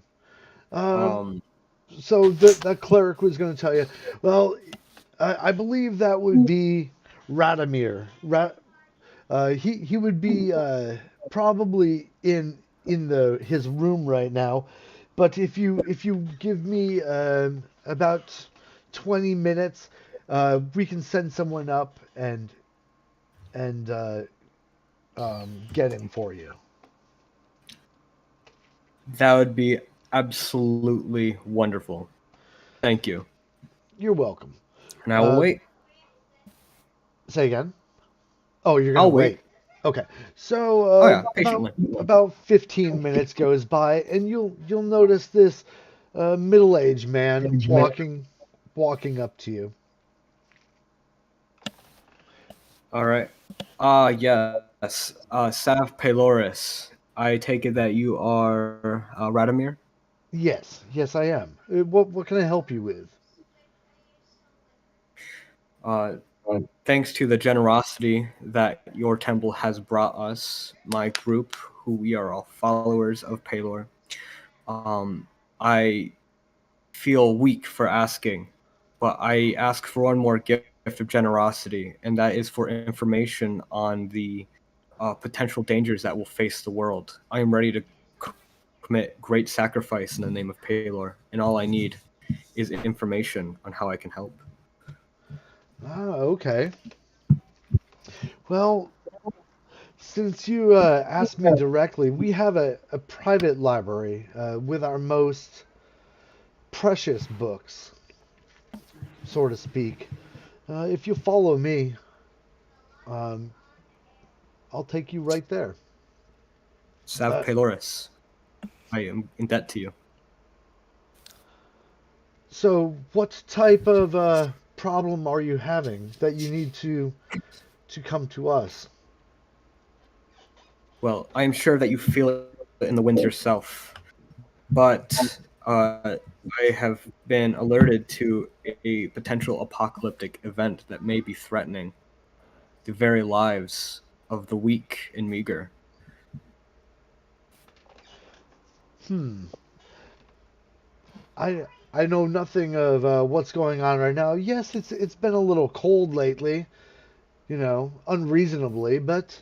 Um. So that cleric was going to tell you. Well, I believe that would be Radomir. He would be probably in his room right now, but if you give me about 20 minutes, we can send someone up and get him for you. That would be absolutely wonderful. Thank you. You're welcome. And I will wait. Say again. Oh, you're gonna I'll wait. wait. Okay. So Oh yeah, about patiently. about 15 minutes goes by, and you'll notice this middle-aged man walking up to you. All right. Yes. Sav Paloris. I take it that you are Radomir? Yes, I am. What can I help you with? Thanks to the generosity that your temple has brought us, my group, who we are all followers of Palor, I feel weak for asking, but I ask for one more gift of generosity, and that is for information on the potential dangers that will face the world. I am ready to commit great sacrifice in the name of Palor, and all I need is information on how I can help. Okay. Well, since you asked me directly, we have a private library with our most precious books, so to speak. If you follow me, um, I'll take you right there. Sav Paloris, I am in debt to you. So, what type of problem are you having that you need to come to us? Well, I am sure that you feel it in the winds yourself, but I have been alerted to a potential apocalyptic event that may be threatening the very lives of the weak and meager. Hmm. I know nothing of what's going on right now. Yes, it's been a little cold lately, unreasonably, but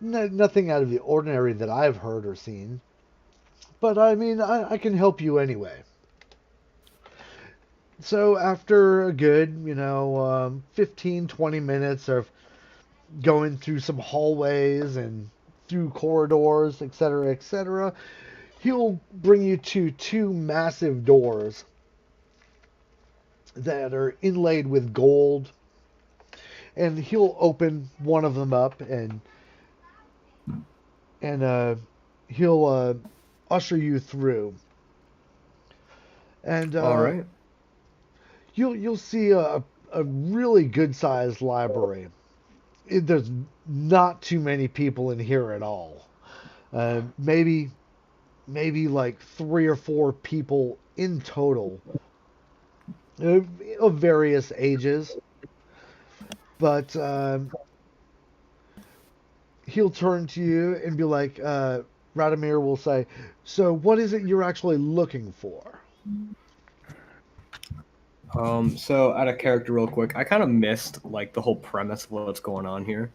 nothing out of the ordinary that I've heard or seen. But I mean, I can help you anyway. So after a good, 15, 20 minutes of going through some hallways and through corridors, etc., he'll bring you to two massive doors that are inlaid with gold, and he'll open one of them up, and he'll usher you through, and All right. you'll see a really good sized library. There's not too many people in here at all. Maybe like 3 or 4 people in total, uh, of various ages. But he'll turn to you and be like, Radomir will say, "So what is it you're actually looking for?" So out of character real quick, I kind of missed like the whole premise of what's going on here.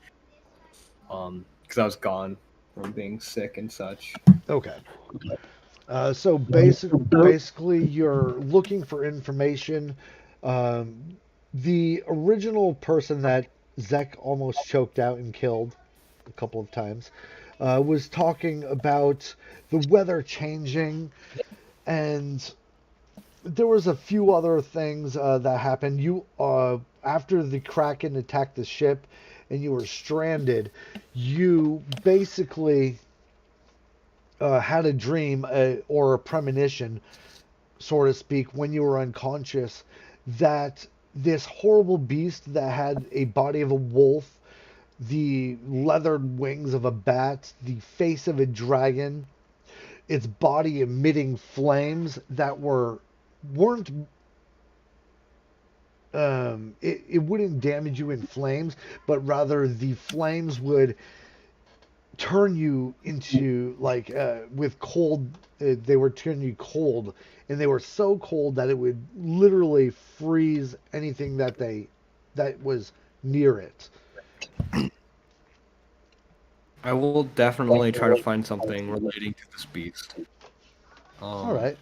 Because I was gone from being sick and such. Okay. So basically, you're looking for information. Um, the original person that Zek almost choked out and killed a couple of times was talking about the weather changing, and there was a few other things that happened. You after the Kraken attacked the ship and you were stranded, you basically had a dream or a premonition, so to speak, when you were unconscious, that this horrible beast that had a body of a wolf, the leathered wings of a bat, the face of a dragon, its body emitting flames that weren't it wouldn't damage you in flames, but rather the flames would turn you into like with cold. They would turn you cold, and they were so cold that it would literally freeze anything that was near it. I will definitely try to find something relating to this beast. All right.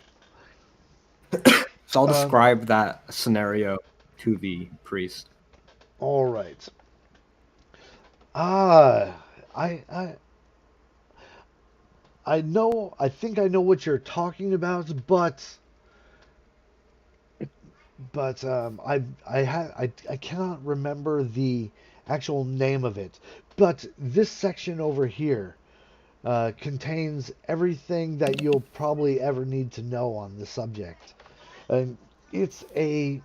So I'll Um, describe that scenario to the priest. all right. Ah, I I I know. I think I know what you're talking about, but I cannot remember the actual name of it. But this section over here contains everything that you'll probably ever need to know on the subject. And it's a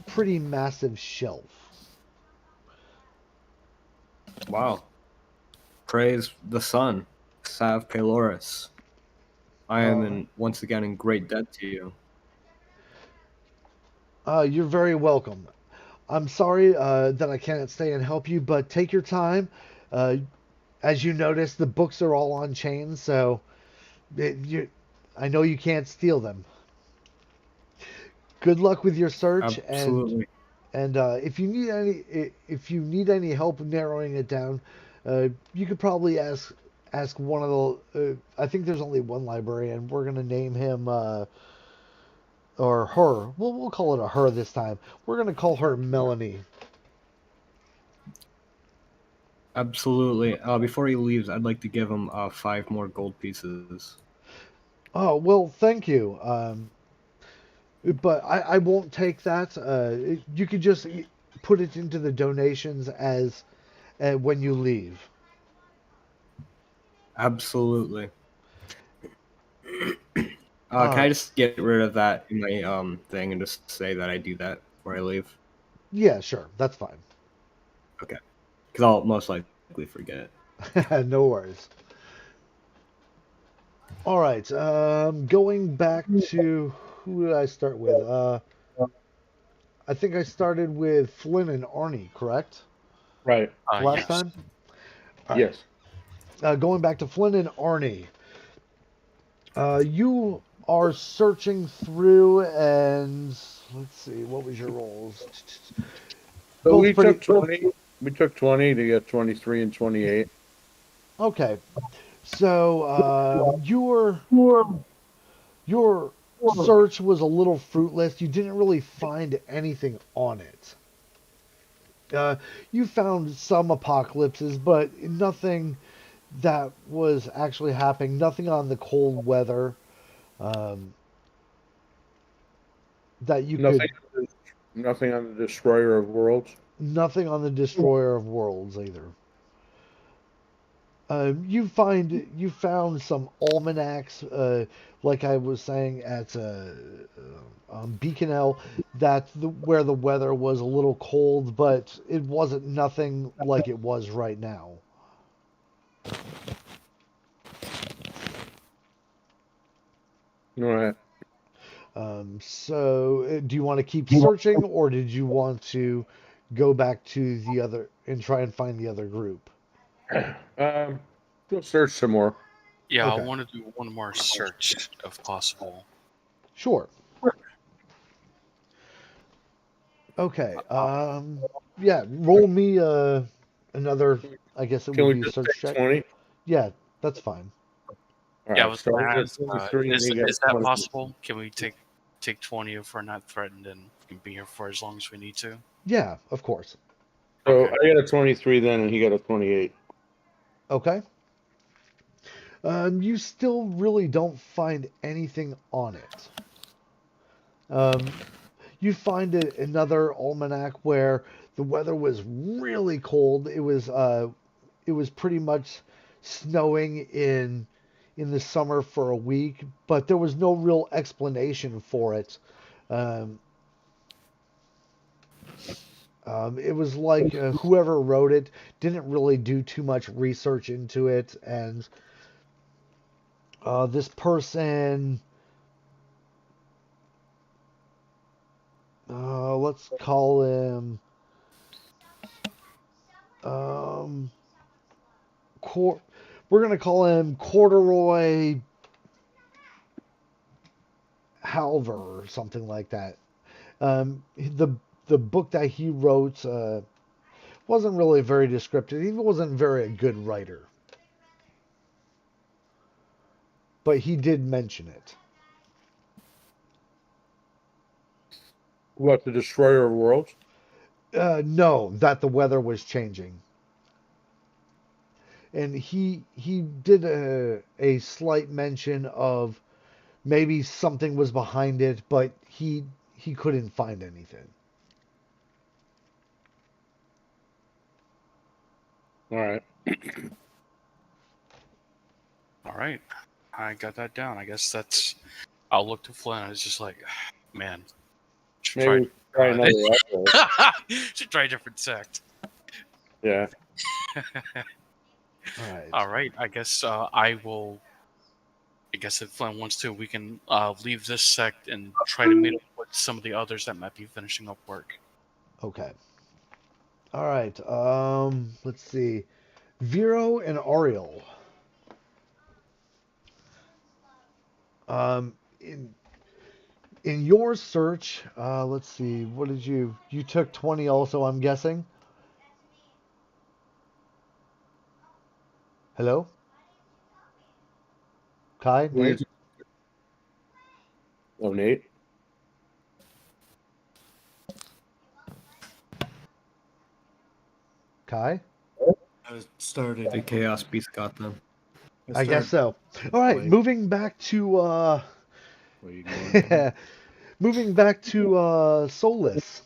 pretty massive shelf. Wow. Praise the sun, Sav Paloris. I am Uh, once again in great debt to you. you're very welcome. I'm sorry that I can't stay and help you, but take your time. Uh, as you notice, the books are all on chains, so I know you can't steal them. Good luck with your search, Absolutely. and if you need any help narrowing it down, you could probably ask one of the. I think there's only one librarian. We're gonna name him or her. We'll call it a her this time. We're gonna call her Melanie. Absolutely. Before he leaves, I'd like to give him 5 more gold pieces. Oh well, thank you. But I won't take that. You could just put it into the donations as when you leave. Absolutely. Can Uh, I just get rid of that in my thing and just say that I do that before I leave? yeah, sure, that's fine. Okay. Because I'll most likely forget. No worries. All right. Going back to who did I start with? I think I started with Flynn and Arnie, correct? Right. Last Yes. time. All right. Yes. Going back to Flynn and Arnie. You are searching through, and let's see, what was your rolls? So Both we pretty took 20. We took 20 to get 23 and 28. okay. So your search was a little fruitless. You didn't really find anything on it. You found some apocalypses, but nothing that was actually happening. Nothing on the cold weather um, that you Nothing, could. nothing on the Destroyer of Worlds. Nothing on the Destroyer of Worlds either. You found some almanacs, like I was saying at Beacon that where the weather was a little cold, but it wasn't nothing like it was right now. All right. So, do you want to keep searching, or did you want to go back to the other and try and find the other group? We'll search some more. Yeah, I Okay. want to do one more search if possible. Sure. Okay. Yeah. Roll me another. I guess it Can would we be a just search take check. 20? Yeah, that's fine. All Yeah, I right. was So gonna I got ask, 23 and he got is that 20. possible? Can we take 20 if we're not threatened and we can be here for as long as we need to? Yeah, of course. So Okay. I got a 23 then, and he got a 28. Okay. You still really don't find anything on it. You find another almanac where the weather was really cold. It was pretty much snowing in the summer for a week, but there was no real explanation for it. Um, it was like whoever wrote it didn't really do too much research into it, and this person, let's call him, um, Cor- we're gonna call him Corduroy Halver or something like that. The book that he wrote wasn't really very descriptive. He wasn't very a good writer, but he did mention it. What, the Destroyer of Worlds? No, that the weather was changing, and he did a slight mention of maybe something was behind it, but he couldn't find anything. All right. All right. I got that down. I guess that's. I'll look to Flynn. It's just like, man, should Maybe try. we should try another echo. Should try a different sect. Yeah. All right. All right. I guess I will. I guess if Flynn wants to, we can leave this sect and try to meet up with some of the others that might be finishing up work. Okay. All right. Let's see. Vero and Ariel. Um, in your search, let's see. What did you took 20 also, I'm guessing? Hello? Kai? We, Nate? oh, Nate. Kai? I started. The Chaos Beast got them. I guess so. All right, Wait. moving back to Where you going? moving back to Solus.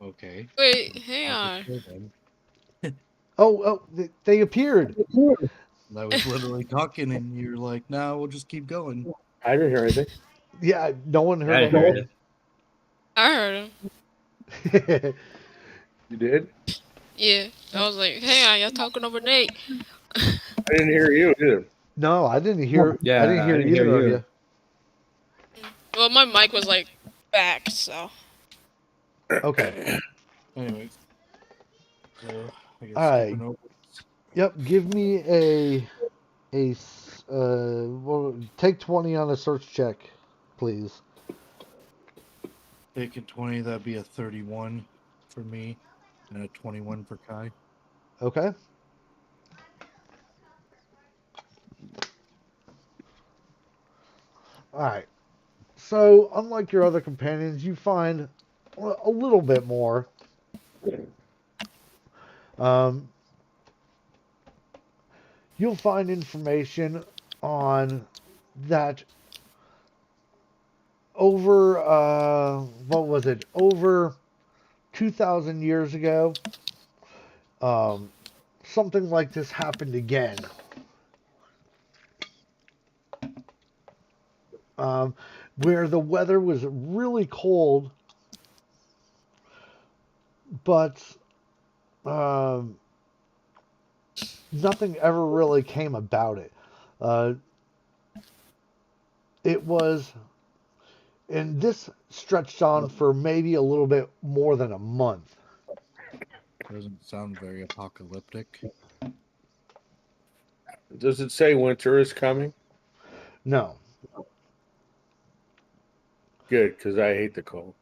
Okay. Wait, hang on. Oh, they appeared. I was literally talking, and you're like, "No, we'll just keep going." I didn't hear anything. Yeah, no one I heard didn't hear anything. I heard him. You did? Yeah. I was like, hang on, y'all talking over Nate. I didn't hear you either. No, I didn't hear. Yeah, I didn't hear I didn't either hear of you. you. Well, my mic was like back, so. Okay. Anyways, so I guess All right. skipping over. Yep. Give me a well, take 20 on a search check. please. Taking 20, that'd be a 31 for me, and a 21 for Kai. Okay. All right. So, unlike your other companions, you find a little bit more. Um, you'll find information on that over, what was it? Over 2,000 years ago, um, something like this happened again. Where the weather was really cold, but um, nothing ever really came about it. Uh, it was, and this stretched on for maybe a little bit more than a month. Doesn't sound very apocalyptic. Does it say winter is coming? No. Good, because I hate the cold.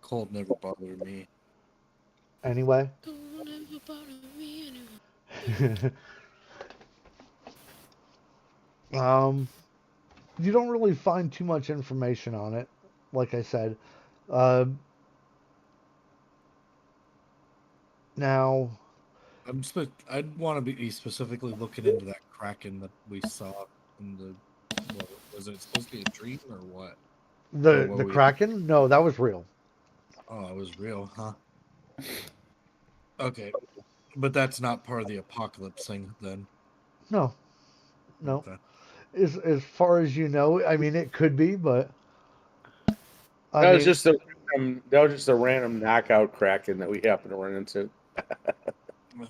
Cold never bothered me. Anyway. Don't ever bother me anymore. You don't really find too much information on it, like I said. Uh, now, I'd want to be specifically looking into that kraken that we saw in the. What, was it supposed to be a dream or what? Or the what the we? Kraken? No, that was real. Oh, it was real, huh? Okay, but that's not part of the apocalypse thing then. No, no. Okay. As far as you know, I mean, it could be, but I That was mean, just a random knockout Kraken that we happened to run into.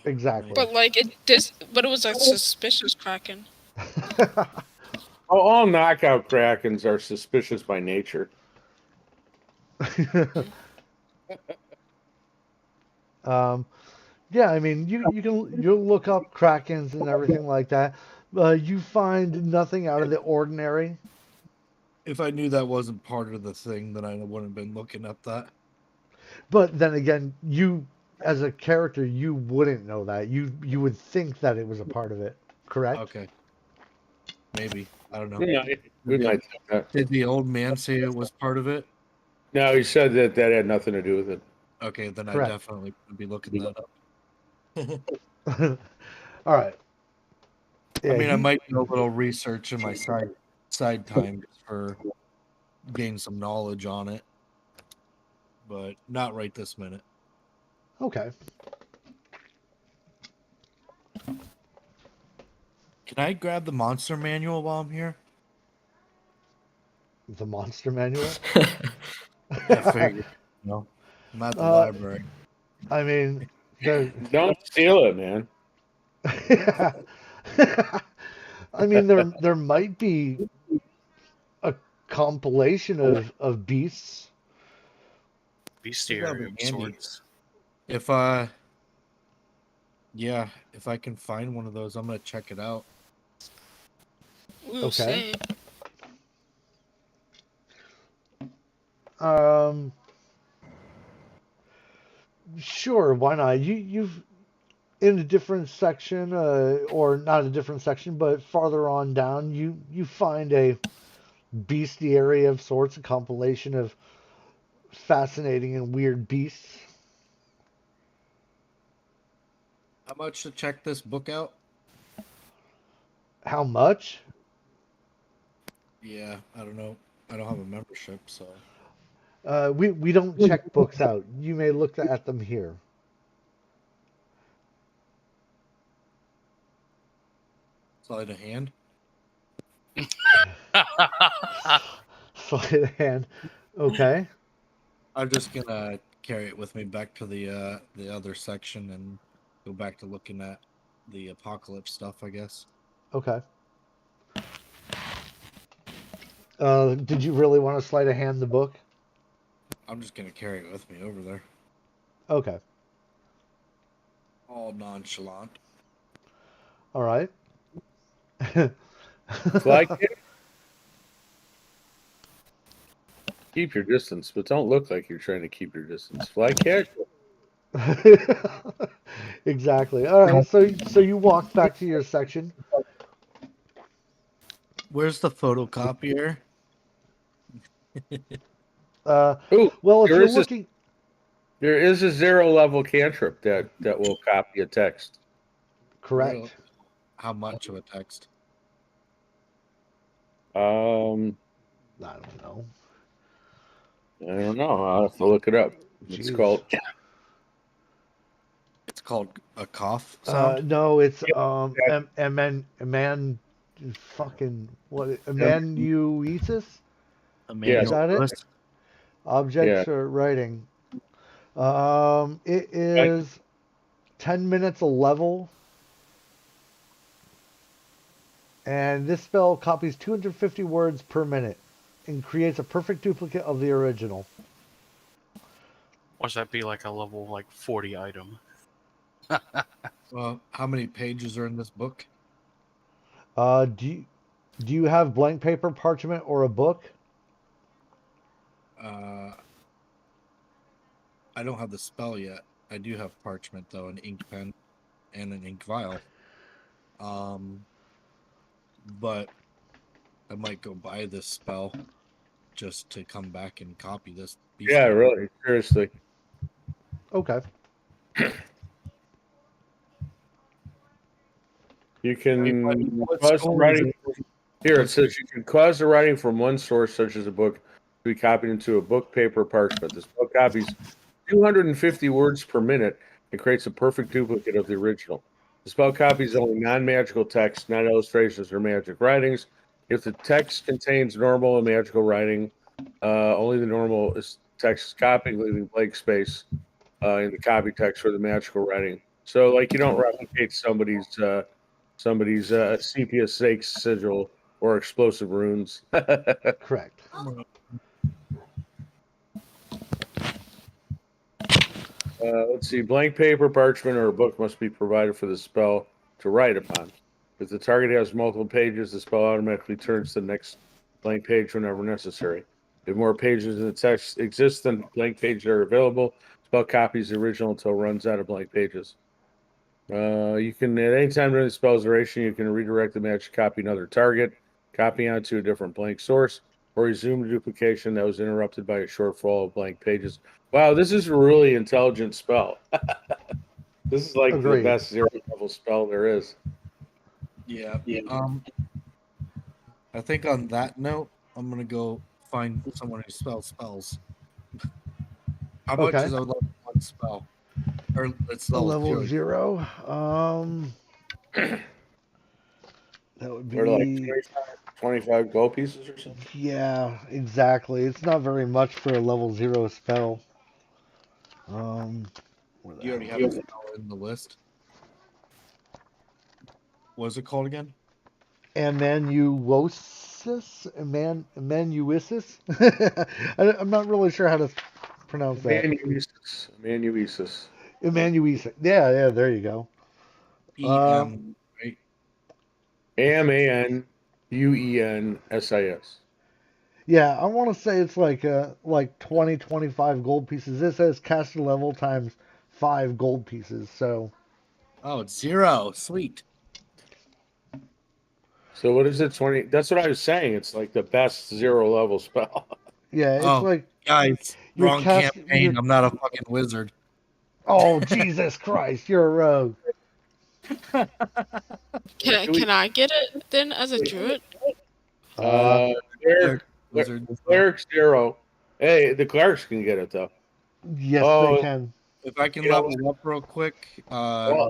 exactly. But like but it was a suspicious kraken. All knockout Krakens are suspicious by nature. um, yeah, I mean, you'll look up Krakens and everything like that. You find nothing out of the ordinary. If I knew that wasn't part of the thing, then I wouldn't have been looking up that. But then again, you as a character, you wouldn't know that. You would think that it was a part of it, correct? Okay, maybe I don't know. Yeah, we might think that. Did the old man say it was part of it? No, he said that had nothing to do with it. Okay, then I Correct. definitely would be looking that up. All right. I Yeah, mean, I might do a little research in my side time just for gain some knowledge on it, but not right this minute. okay. Can I grab the monster manual while I'm here? The monster manual. I figured. No, I'm at the library. I mean, there. Don't steal it, man. I mean, there might be a compilation of beasts. Bestiary of handy. sorts. If yeah, if I can find one of those, I'm gonna check it out. We'll Okay. see. Sure, why not? You've in a different section, or not a different section, but farther on down, you find a bestiary of sorts, a compilation of fascinating and weird beasts. How much to check this book out? How much? Yeah, I don't know. I don't have a membership, so We don't check books out. You may look at them here. sleight of hand. Sleight of hand. Okay. I'm just gonna carry it with me back to the other section and go back to looking at the apocalypse stuff, I guess. Okay. Did you really want to sleight of hand the book? I'm just gonna carry it with me over there. Okay. All nonchalant. All right. Like it? Keep your distance, but don't look like you're trying to keep your distance. Fly casual. Exactly. All right. So you walk back to your section. Where's the photocopier? Uh, Ooh, well, if there you're is a looking, there is a 0 level cantrip that will copy a text. Real. correct. How much of a text? Um, I don't know. I don't know. I'll have to look it up. It's Jeez. called. It's called a cough sound. No, it's Yeah, fucking what? yeah, Amanuensis? Is yes, Emmanuel that it? Lewis. yeah. Objects or writing. It I- is 10 minutes a level, and this spell copies 250 words per minute and creates a perfect duplicate of the original. Watch that be like a level like 40 item. Well, how many pages are in this book? Do you have blank paper, parchment, or a book? Uh, I don't have the spell yet. I do have parchment though, an ink pen, and an ink vial. But I might go buy this spell just to come back and copy this beast. Yeah, really. Seriously. Okay. You can What cause the school is writing. it? Here it says you can cause the writing from one source, such as a book, to be copied into a book, paper, parchment. The spell copies 250 words per minute and creates a perfect duplicate of the original. The spell copies only non-magical text, not illustrations or magic writings. If the text contains normal and magical writing, only the normal text is copied, leaving blank space in the copy text for the magical writing. So, like, you don't replicate somebody's sepia sake sigil or explosive runes. Correct. Let's see. Blank paper, parchment, or a book must be provided for the spell to write upon. If the target has multiple pages, the spell automatically turns to the next blank page whenever necessary. If more pages in the text exist than blank pages are available, spell copies the original until it runs out of blank pages. You can, at any time during the spell's duration, you can redirect the magic copy another target, copy onto a different blank source, or resume the duplication that was interrupted by a shortfall of blank pages. Wow, this is a really intelligent spell. This is like the Agreed. best 0 level spell there is. Yeah. I think on that note, I'm gonna go find someone who spells spells. How much Okay. is a level 1 spell? Or it's A level level 0. 0. That would They're like be 25 gold pieces or something. yeah, exactly. It's not very much for a level 0 spell. Where the You already hell have is the it? spell in the list. What is it called again? Amanuensis? I'm not really sure how to pronounce that. Amanuensis. Amanuensis. Amanuensis. Yeah, yeah, there you go. EM, right? Amanuensis. Yeah, I want to say it's like 20, 25 gold pieces. This says caster level times 5 gold pieces. So Oh, it's 0. Sweet. So what is it? 20? That's what I was saying. It's like the best 0 level spell. yeah, it's Oh, like guys, your wrong cast campaign. I'm not a fucking wizard. Oh, Jesus Christ, you're a rogue. Can I get it then as a druid? Uh, Cleric, Cleric, wizard. cleric 0. Hey, the clerics can get it though. yes, they Oh, can. If I can you know, level up real quick, all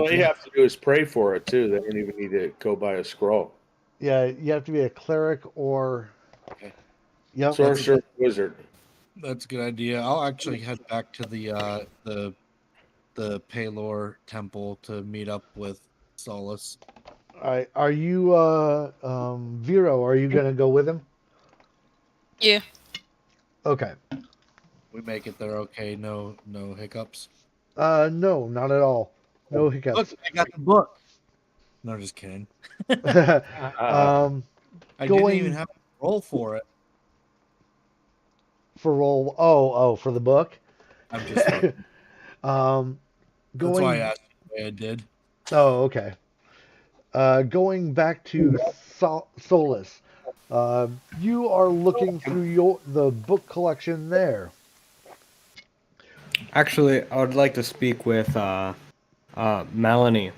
they have to do is pray for it too. They don't even need to go buy a scroll. Yeah, you have to be a cleric or yep. Sorcerer, wizard. that's a good idea. I'll actually head back to the Palor temple to meet up with Solus. All right, are you Vero? Are you gonna go with him? Yeah. Okay. We make it there okay. No hiccups. No, not at all. No Look, hiccups. I got the book. No, just kidding. um, I didn't even going have to roll for it. for roll. For the book. I'm just fucking. um, That's why I going. asked you the way I did. Oh, okay. Going back to Solus. You are looking through the book collection there. Actually, I would like to speak with Melanie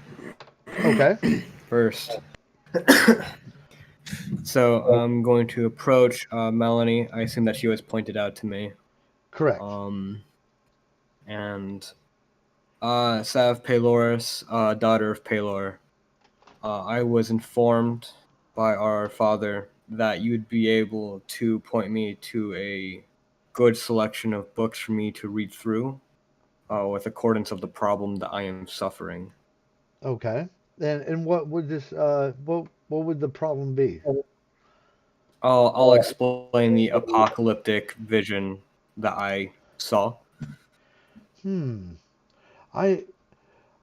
Okay, first. So I'm going to approach Melanie. I assume that she was pointed out to me. correct. Um, and Sav Paloris, daughter of Palor. I was informed by our father that you'd be able to point me to a good selection of books for me to read through, with accordance of the problem that I am suffering. Okay. And what would this what would the problem be? I'll explain the apocalyptic vision that I saw. Hmm. I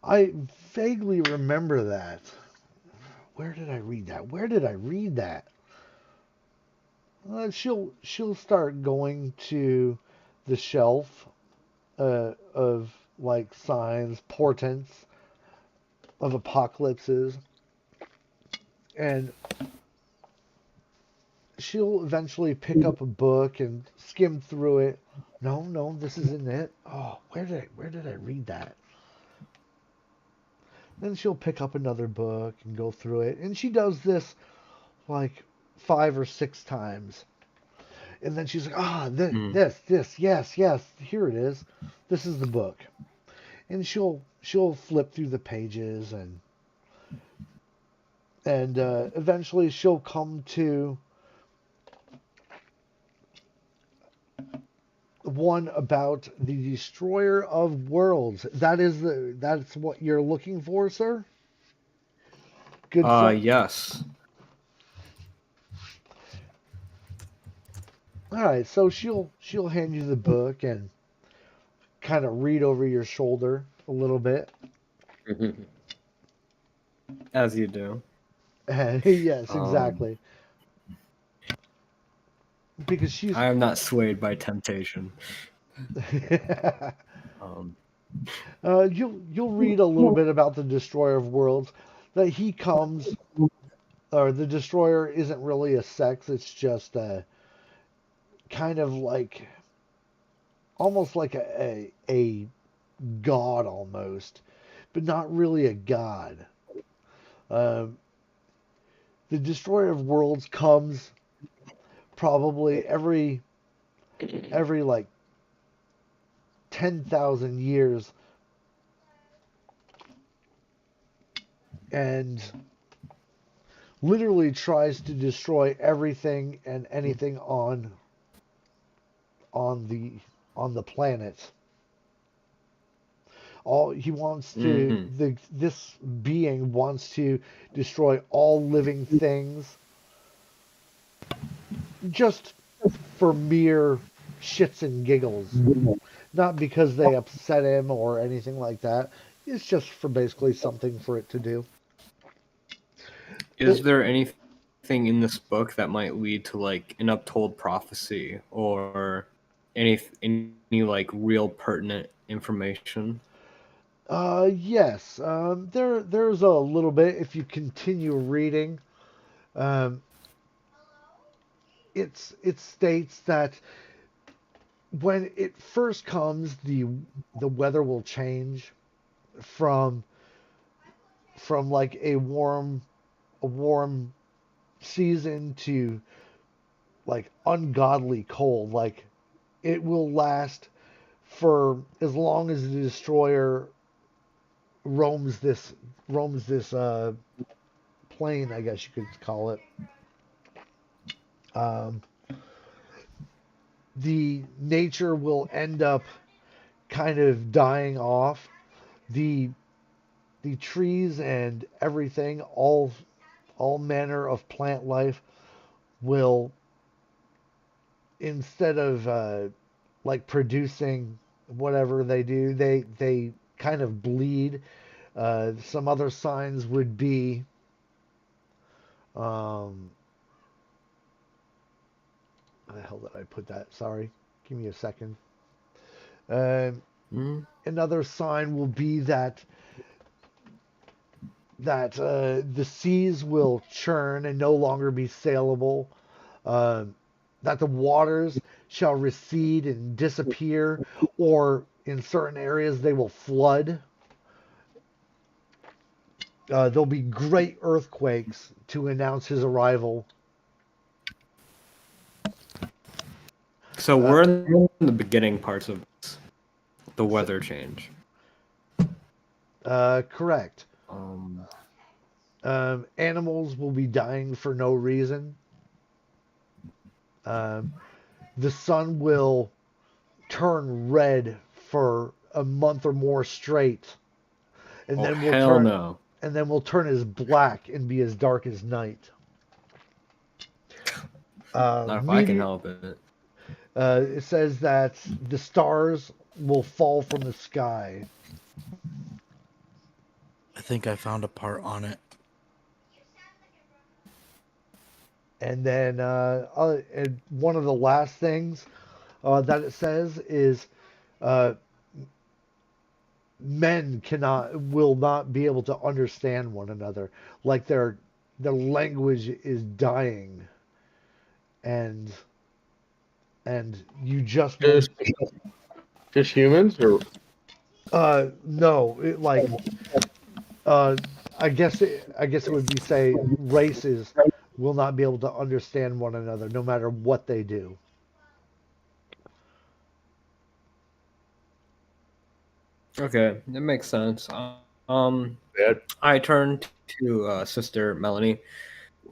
I vaguely remember that. Where did I read that? Where did I read that? She'll start going to the shelf of like signs, portents of apocalypses, and she'll eventually pick up a book and skim through it. No, no, this isn't it. Oh, where did I read that? Then she'll pick up another book and go through it, and she does this like 5 or 6 times. And then she's like, Mm. this, yes, yes, here it is. This is the book. And she'll flip through the pages and eventually she'll come to one about the destroyer of worlds. That's what you're looking for, sir. Good son. Yes. All right, so she'll hand you the book and kind of read over your shoulder a little bit. As you do. Yes, Um, exactly. Because she's I am not swayed by temptation. Um, you'll read a little bit about the destroyer of worlds, that he comes, or the destroyer isn't really a sex, it's just a kind of like almost like a god almost, but not really a god. Um, the destroyer of worlds comes probably every like 10,000 years, and literally tries to destroy everything and anything on the on the planet. All he wants to mhm. this being wants to destroy all living things just for mere shits and giggles, not because they upset him or anything like that. It's just for basically something for it to do. Is there anything in this book that might lead to like an uptold prophecy or any like real pertinent information? Yes. There's a little bit if you continue reading. Um, it states that when it first comes, the weather will change from like a warm season to like ungodly cold. Like it will last for as long as the destroyer roams this roams this plane, I guess you could call it. Um, the nature will end up kind of dying off. The the trees and everything, all manner of plant life will, instead of like producing whatever they do, they kind of bleed. Some other signs would be um, how the hell did I put that? Sorry. Give me a second. Um, Mhm. Another sign will be that the seas will churn and no longer be sailable. Uh, that the waters shall recede and disappear, or in certain areas they will flood. There'll be great earthquakes to announce his arrival. So Uh, we're in the beginning parts of this, the weather change. Correct. Um, Animals will be dying for no reason. Um, the sun will turn red for a month or more straight, and oh then will hell turn no! and then will turn as black and be as dark as night. Not if I can Meteor. help it. It says that the stars will fall from the sky. I think I found a part on it. And then and one of the last things that it says is uh, men will not be able to understand one another. Like their language is dying, and you just Just won't. just humans, or No, like uh, I guess it would be say races will not be able to understand one another no matter what they do. Okay, that makes sense. Um, bad? I turned to Sister Melanie,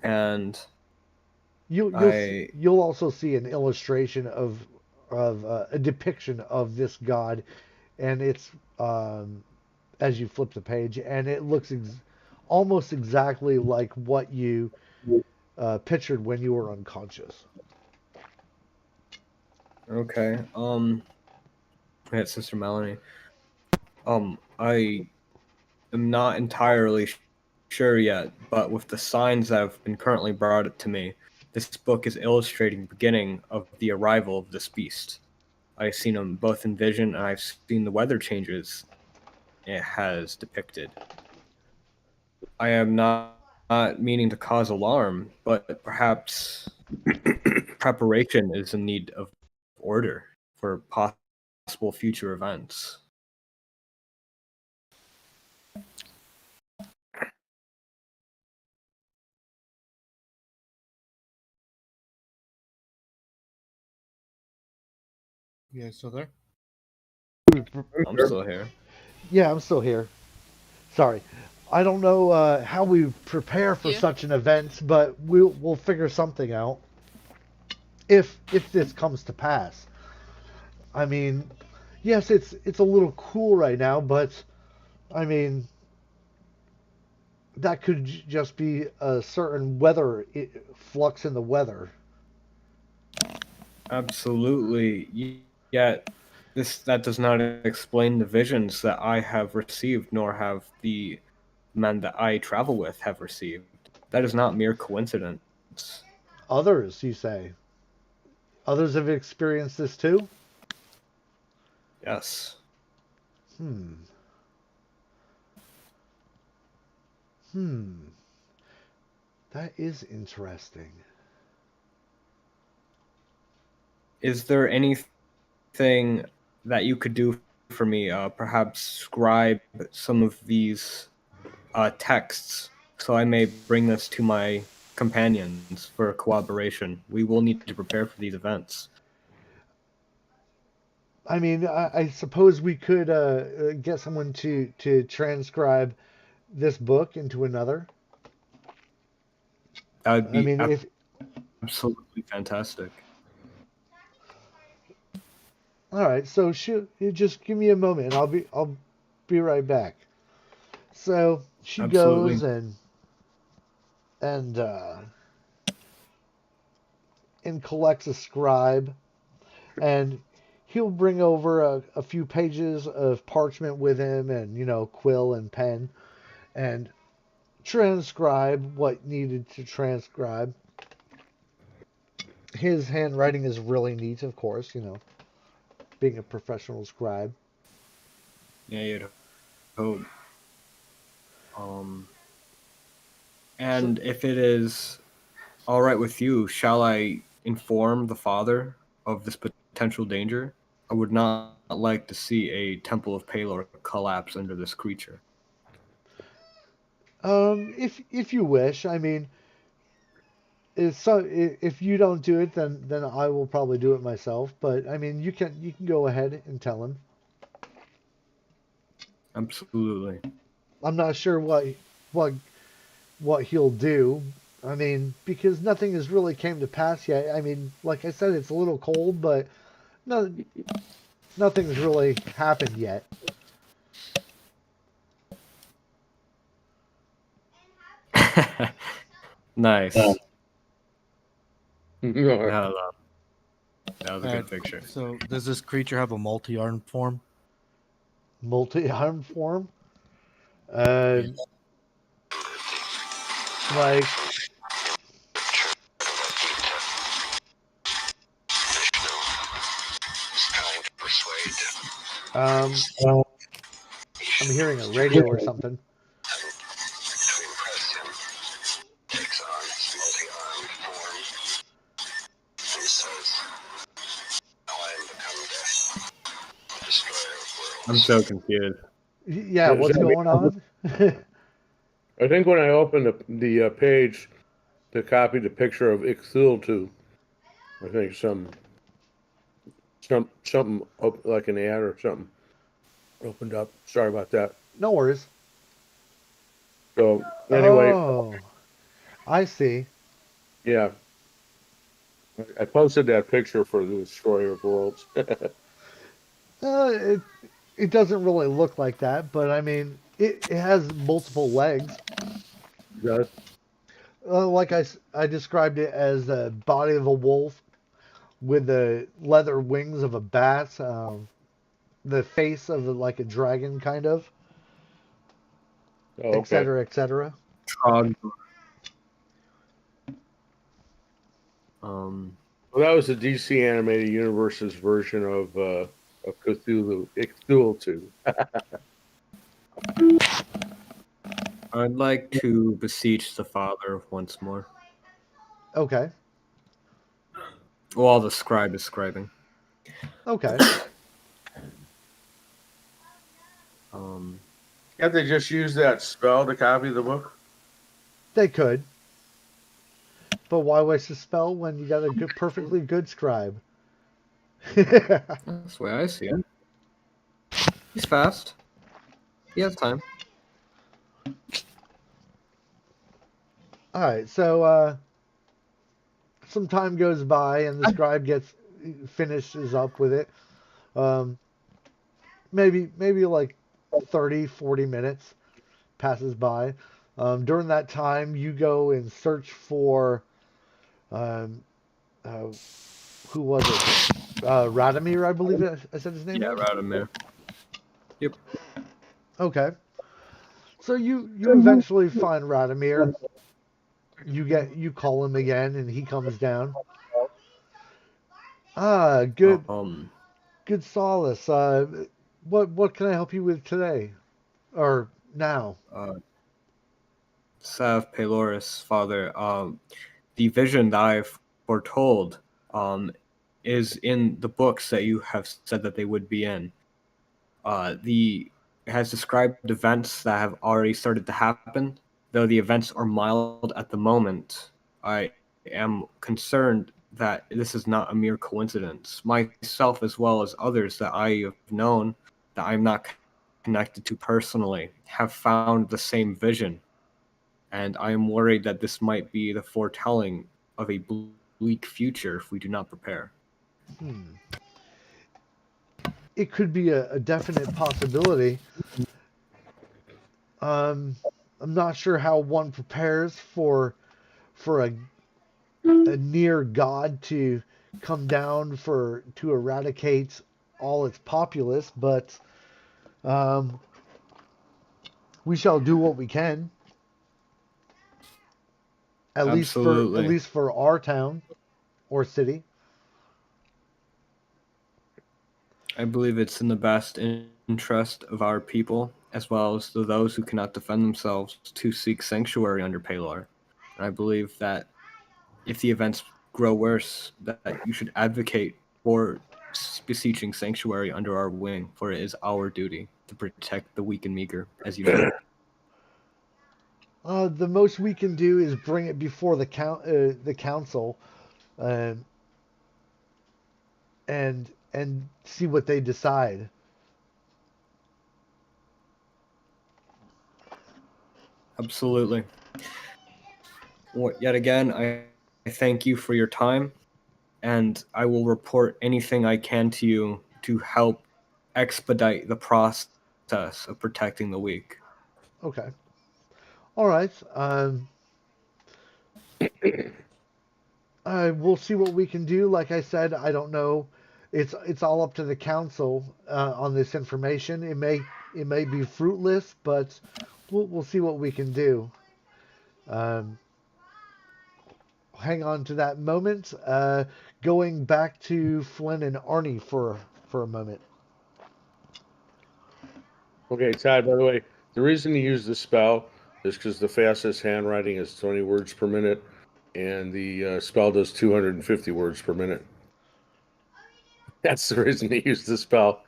and I You'll also see an illustration of a depiction of this god, and it's as you flip the page, and it looks almost exactly like what you pictured when you were unconscious. okay. Yeah, Sister Melanie. I am not entirely sure yet, but with the signs that have been currently brought to me, this book is illustrating the beginning of the arrival of this beast. I've seen them both in vision, and I've seen the weather changes it has depicted. I am not meaning to cause alarm, but perhaps preparation is in need of order for possible future events. You guys still there? I'm still here. Yeah, I'm still here. Sorry. I don't know how we prepare for Yeah. such an event, but we'll figure something out if this comes to pass. I mean, yes, it's a little cool right now, but I mean that could just be a certain flux in the weather. Absolutely. Yet this that does not explain the visions that I have received, nor have the men that I travel with have received. That is not mere coincidence. Others, you say, others have experienced this too. Yes. Hmm. Hmm. That is interesting. Is there anything that you could do for me? Perhaps scribe some of these texts so I may bring this to my companions for cooperation. We will need to prepare for these events. I mean, I suppose we could get someone to transcribe this book into another. That would I be mean, if absolutely fantastic. all right, so you just give me a moment, and I'll be right back. So she goes Absolutely. and and collects a scribe, and he'll bring over a few pages of parchment with him, and quill and pen, and transcribe what needed to transcribe. His handwriting is really neat, of course. being a professional scribe. Yeah, you'd hope. Um, and if it is all right with you, shall I inform the father of this potential danger? I would not like to see a Temple of Palor collapse under this creature. If you wish, I mean, if you don't do it, then I will probably do it myself. But I mean, you can go ahead and tell him. Absolutely. I'm not sure what what he'll do. I mean, because nothing has really came to pass yet. I mean, like I said, it's a little cold, but no, nothing's really happened yet. Nice. Yeah. No, that was a good picture. So does this creature have a multi-arm form? Multi-arm form. Uh, like um, I'm hearing a radio or something. I'm so confused. Yeah, Does what's that mean- going on? I think when I opened the page to copy the picture of Ixthiltu, I think something like an ad or something opened up. Sorry about that. No worries. So anyway, Oh, I see. yeah, I posted that picture for the Destroyer of Worlds. It it doesn't really look like that, but I mean, it has multiple legs. Does? Like I described it as the body of a wolf with the leather wings of a bat, the face of like a dragon, kind of, Oh, okay. etc., etc. Trog. Um, Well, that was the DC animated universe's version of Cthulhu, Ixthiltu. I'd like to beseech the father once more, Okay, while the scribe is scribing. okay. Um, Can't they just use that spell to copy the book? They could, but why waste a spell when you got a perfectly good scribe? that's the way I see it. He's fast. He has time. All right, so some time goes by and the scribe finishes up with it. Um, maybe like 30, 40 minutes passes by. During that time, you go and search for um, uh, who was it? Radomir, I believe I said his name Yeah, was. Radomir. Yep. Okay, so you eventually find Radomir. You call him again, and he comes down. Ah, Um, good solace. What can I help you with today, or now? uh, Sav Paloris, father. The vision that I've foretold, is in the books that you have said that they would be in. The It has described events that have already started to happen. Though the events are mild at the moment, I am concerned that this is not a mere coincidence. Myself, as well as others that I have known that I'm not connected to personally, have found the same vision, and I am worried that this might be the foretelling of a bleak future if we do not prepare. Hmm. It could be a definite possibility. Um, I'm not sure how one prepares for a near god to come down to eradicate all its populace, but um, we shall do what we can. At Absolutely. least for our town or city. I believe it's in the best interest of our people, as well as to those who cannot defend themselves, to seek sanctuary under Palor. And I believe that if the events grow worse, that you should advocate for beseeching sanctuary under our wing, for it is our duty to protect the weak and meager, as you know. The most we can do is bring it before the council, uh, and see what they decide. Absolutely. Yet again, I thank you for your time, and I will report anything I can to you to help expedite the process of protecting the weak. Okay. All right. We'll see what we can do. Like I said, I don't know. It's all up to the council on this information. It may be fruitless, but we'll see what we can do. Um, Hang on to that moment. Going back to Flynn and Arnie for a moment. Okay, Todd, by the way, the reason you use the spell is because the fastest handwriting is 20 words per minute, and the spell does 250 words per minute. That's the reason they use the spell.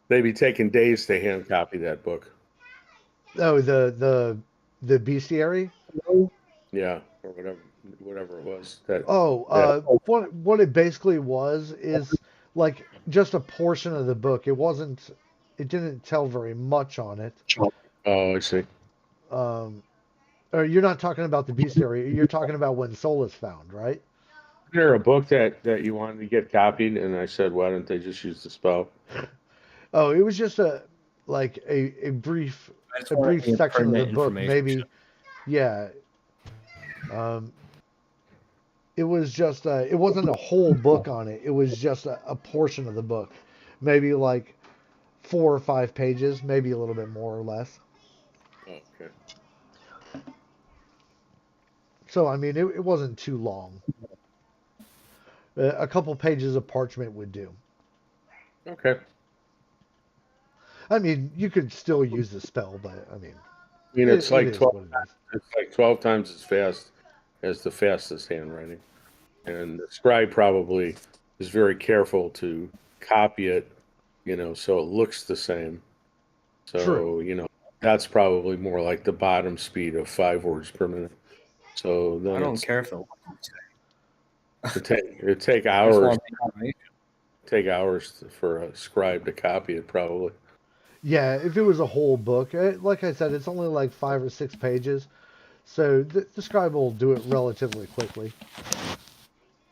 They'd be taking days to hand copy that book. Oh, the bestiary. Yeah, or whatever it was. That What it basically was is like just a portion of the book. It wasn't. It didn't tell very much on it. Oh, I see. Um, or you're not talking about the bestiary. You're talking about when Soul is found, right? Is there a book that you wanted to get copied, and I said, why don't they just use the spell? Oh, it was just a brief I just a want brief any section of the pertinent book. information. Maybe, yeah. Um, it was just it wasn't a whole book on it. It was just a portion of the book, maybe like 4 or 5 pages, maybe a little bit more or less. Oh, okay. So I mean, it wasn't too long. A couple pages of parchment would do. Okay. I mean, you could still use the spell, but I mean, I mean, it's it like is 12 what it is. it's like 12 times as fast as the fastest handwriting. And the scribe probably is very careful to copy it, so it looks the same. True. So, that's probably more like the bottom speed of 5 words per minute. So I then don't care if it it'd take I just hours, want the information. for a scribe to copy it, probably. Yeah, if it was a whole book, like I said, it's only like 5 or 6 pages, so the scribe will do it relatively quickly.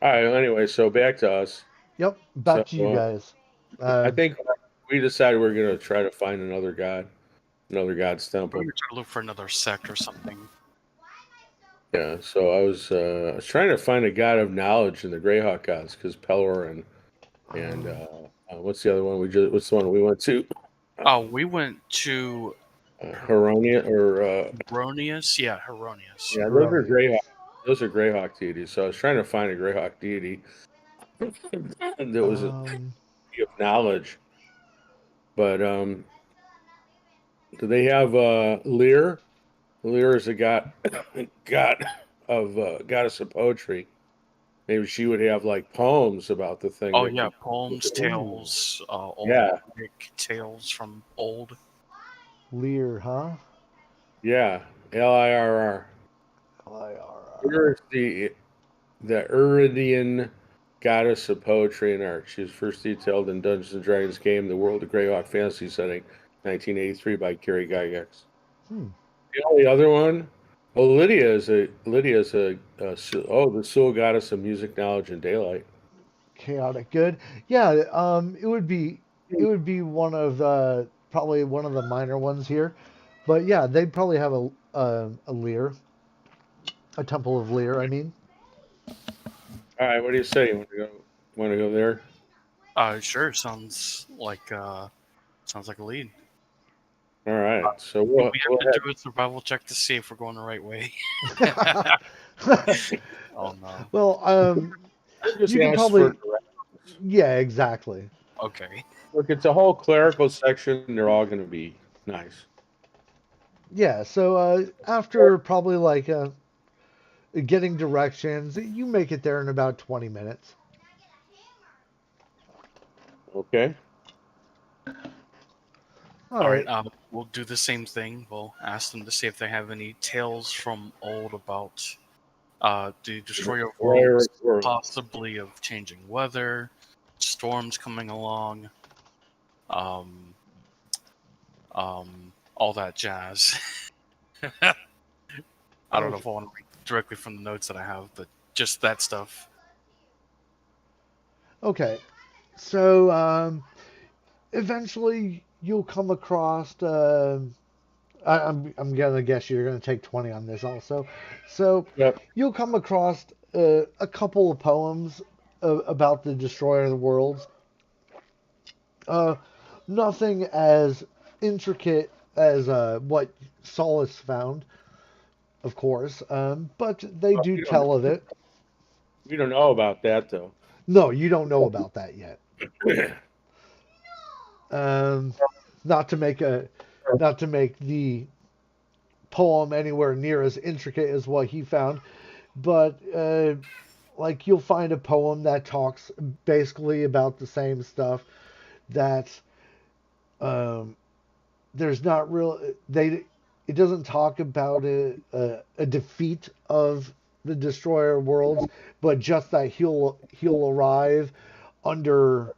All right. Anyway, so back to us. Yep, So back to you guys. I think we decided we're going to try to find another God's We're temple. gonna try to look for another sect or something. Yeah. So I was trying to find a god of knowledge in the Greyhawk gods, because Pelor and what's the other one what's the one we went to? Oh, we went to Heronia or Heronius. Yeah, Heronius. yeah, Erroneous. those are Greyhawk deities. So I was trying to find a Greyhawk deity that was a deity of knowledge. But do they have Lear? Lear is a god of goddess of poetry. Maybe she would have like poems about the thing. Oh that yeah, could- poems, tales, old Yeah. epic tales from old. Lear, huh? Yeah, Lirr. L-I-R-R. Lear is the Uridian goddess of poetry and art. She was first detailed in Dungeons and Dragons game The World of Greyhawk fantasy setting, 1983 by Gary Gygax. Hmm. The only other one, Lydia is the soul goddess of music, knowledge, and daylight. Chaotic good. Yeah, it would be one of probably one of the minor ones here, but yeah, they'd probably have a Lear, a Temple of Lear. I mean, All right, what do you say? You want to go there? Sure, sounds like a lead. All right, so We we'll have to have, do a survival check to see if we're going the right way. Oh no. well, just you can ask probably, for yeah, exactly. Okay. Look, it's a whole clerical section. They're all going to be nice. Yeah, so after probably like getting directions, you make it there in about 20 minutes. Okay. All right. We'll do the same thing. We'll ask them to see if they have any tales from old about the destroyer of worlds, possibly of changing weather, storms coming along, um, all that jazz. I don't know if I want to read directly from the notes that I have, but just that stuff. Okay. So eventually you'll come across. I'm gonna guess you're gonna take 20 on this also. So Yep. you'll come across a couple of poems about the destroyer of the worlds. Nothing as intricate as what Solace found, of course, but they do tell of it. We don't know about that though. No, you don't know about that yet. Um, not to make the poem anywhere near as intricate as what he found, but like you'll find a poem that talks basically about the same stuff. That um, there's not real they it doesn't talk about a defeat of the destroyer of worlds, but just that he'll arrive under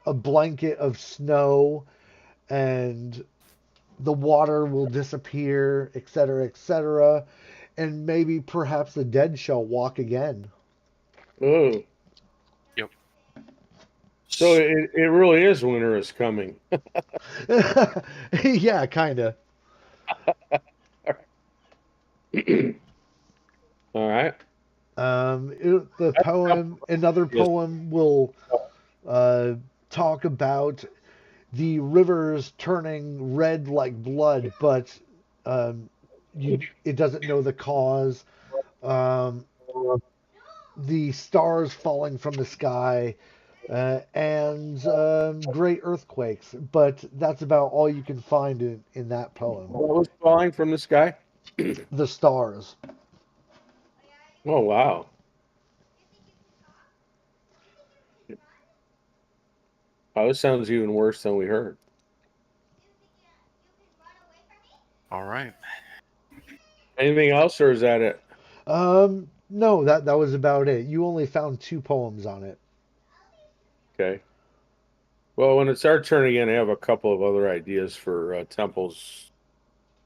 a blanket of snow, and the water will disappear, etc., etc., and maybe perhaps the dead shall walk again. Oh, Yep. so it really is winter is coming. Yeah, kind of. All right. Another Yes. poem will uh, talk about the rivers turning red like blood, but um, it doesn't know the cause. Um, the stars falling from the sky, and great earthquakes, but that's about all you can find in that poem. What was falling from the sky? The stars. Oh wow. Oh, this sounds even worse than we heard. All right. Anything else, or is that it? No, that was about it. You only found 2 poems on it. Okay. Well, when it starts turning in, I have a couple of other ideas for temples,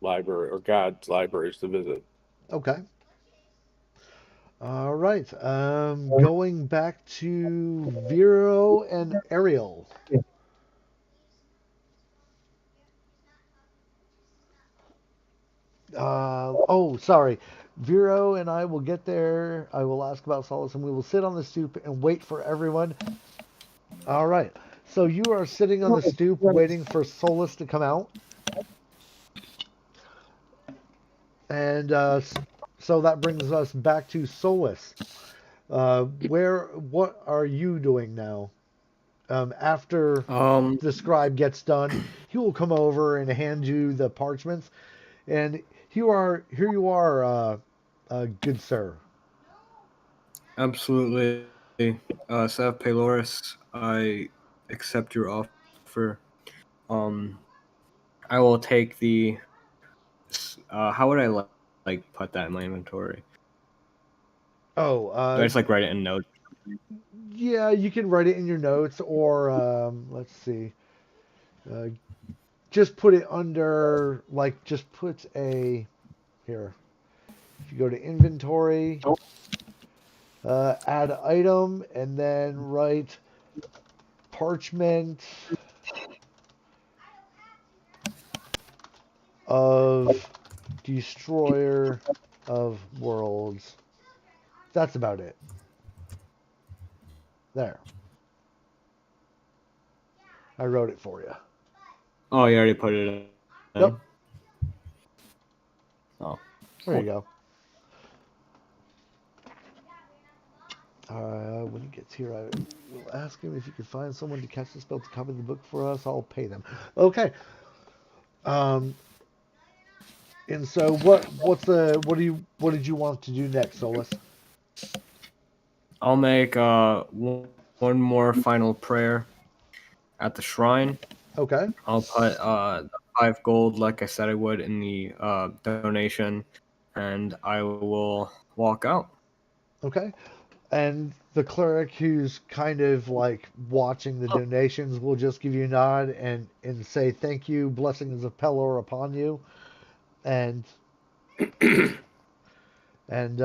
library, or God's libraries to visit. Okay. All right. Going back to Vero and Ariel. Oh, sorry. Vero and I will get there. I will ask about Solace, and we will sit on the stoop and wait for everyone. All right. So you are sitting on the stoop waiting for Solus to come out. And so that brings us back to Solus. What are you doing now? After the scribe gets done, he will come over and hand you the parchments. And here you are, good sir. Absolutely. Sav Paloris, I accept your offer. Um, I will take the. How would I like put that in my inventory? Oh, Do I just like write it in notes? yeah, you can write it in your notes, or let's see, uh, just put it under, like, just put a here. If you go to inventory, add item, and then write parchment of destroyer of worlds. That's about it. There. I wrote it for you. Oh, you already put it in. Yep. Oh, There you go. when he gets here, I will ask him if he can find someone to cast a spell to copy the book for us. I'll pay them. Okay. Um, and so what did you want to do next, Solus? I'll make one more final prayer at the shrine. Okay. I'll put 5 gold, like I said I would, in the donation, and I will walk out. Okay. And the cleric who's kind of like watching the donations will just give you a nod and say thank you, blessings of Pelor upon you, and and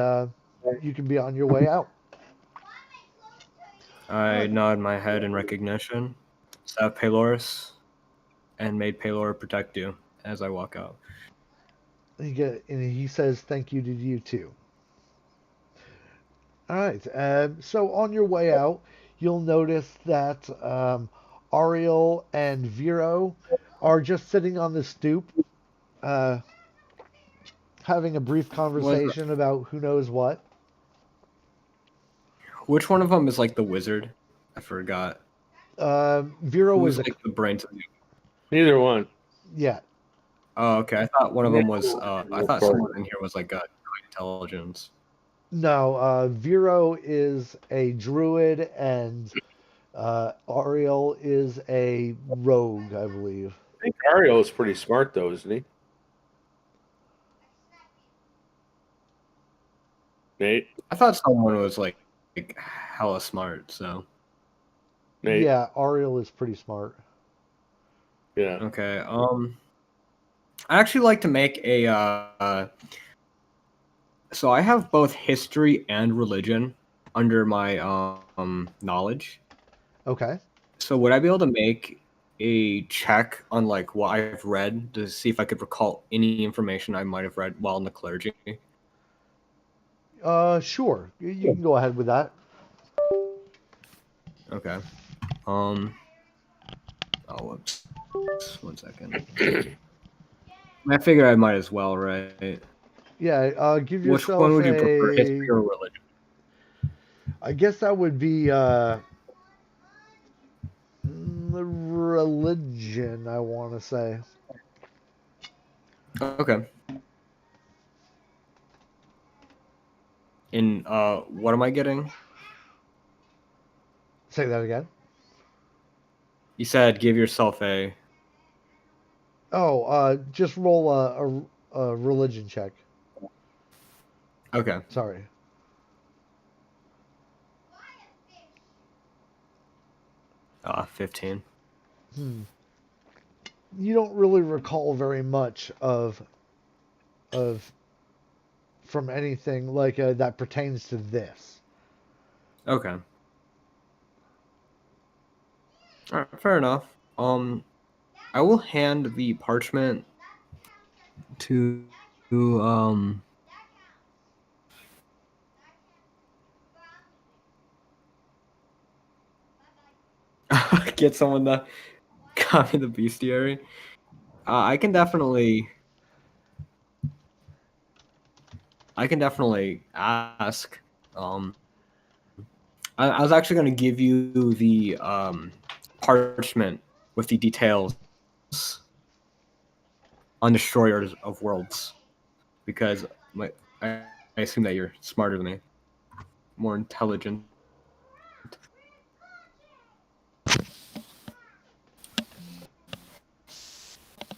you can be on your way out. All I right. nod my head in recognition. Sav Paloris, and may Palor protect you as I walk out. And he says thank you to you too. All right. So on your way out, you'll notice that Ariel and Vero are just sitting on the stoop, uh, having a brief Was conversation about who knows what. which one of them is like the wizard? I forgot. Vero Who's is a like the brains? Neither one. yeah. Oh, okay. I thought one of them was. I thought someone in here was like intelligence. No, Vero is a druid and Ariel is a rogue, I believe. I think Ariel is pretty smart, though, isn't he? Nate? I thought someone was like hella smart. So Nate? Yeah, Ariel is pretty smart. Yeah. okay. I actually like to make a. So I have both history and religion under my knowledge. Okay. So would I be able to make a check on like what I've read to see if I could recall any information I might have read while in the clergy? Sure. You can go ahead with that. Okay. Oh, whoops. 1 second. I figure I might as well, right? Yeah, give Which yourself one would you prefer, history or religion? I guess that would be religion, I want to say. Okay. In what am I getting? Say that again. You said give yourself a. Oh, just roll a religion check. Okay. Sorry. 15. You don't really recall very much of from anything like that pertains to this. Okay. All right, fair enough. I will hand the parchment to get someone to copy the bestiary. I can definitely ask. I was actually going to give you the parchment with the details on Destroyers of Worlds, because I assume that you're smarter than me, more intelligent.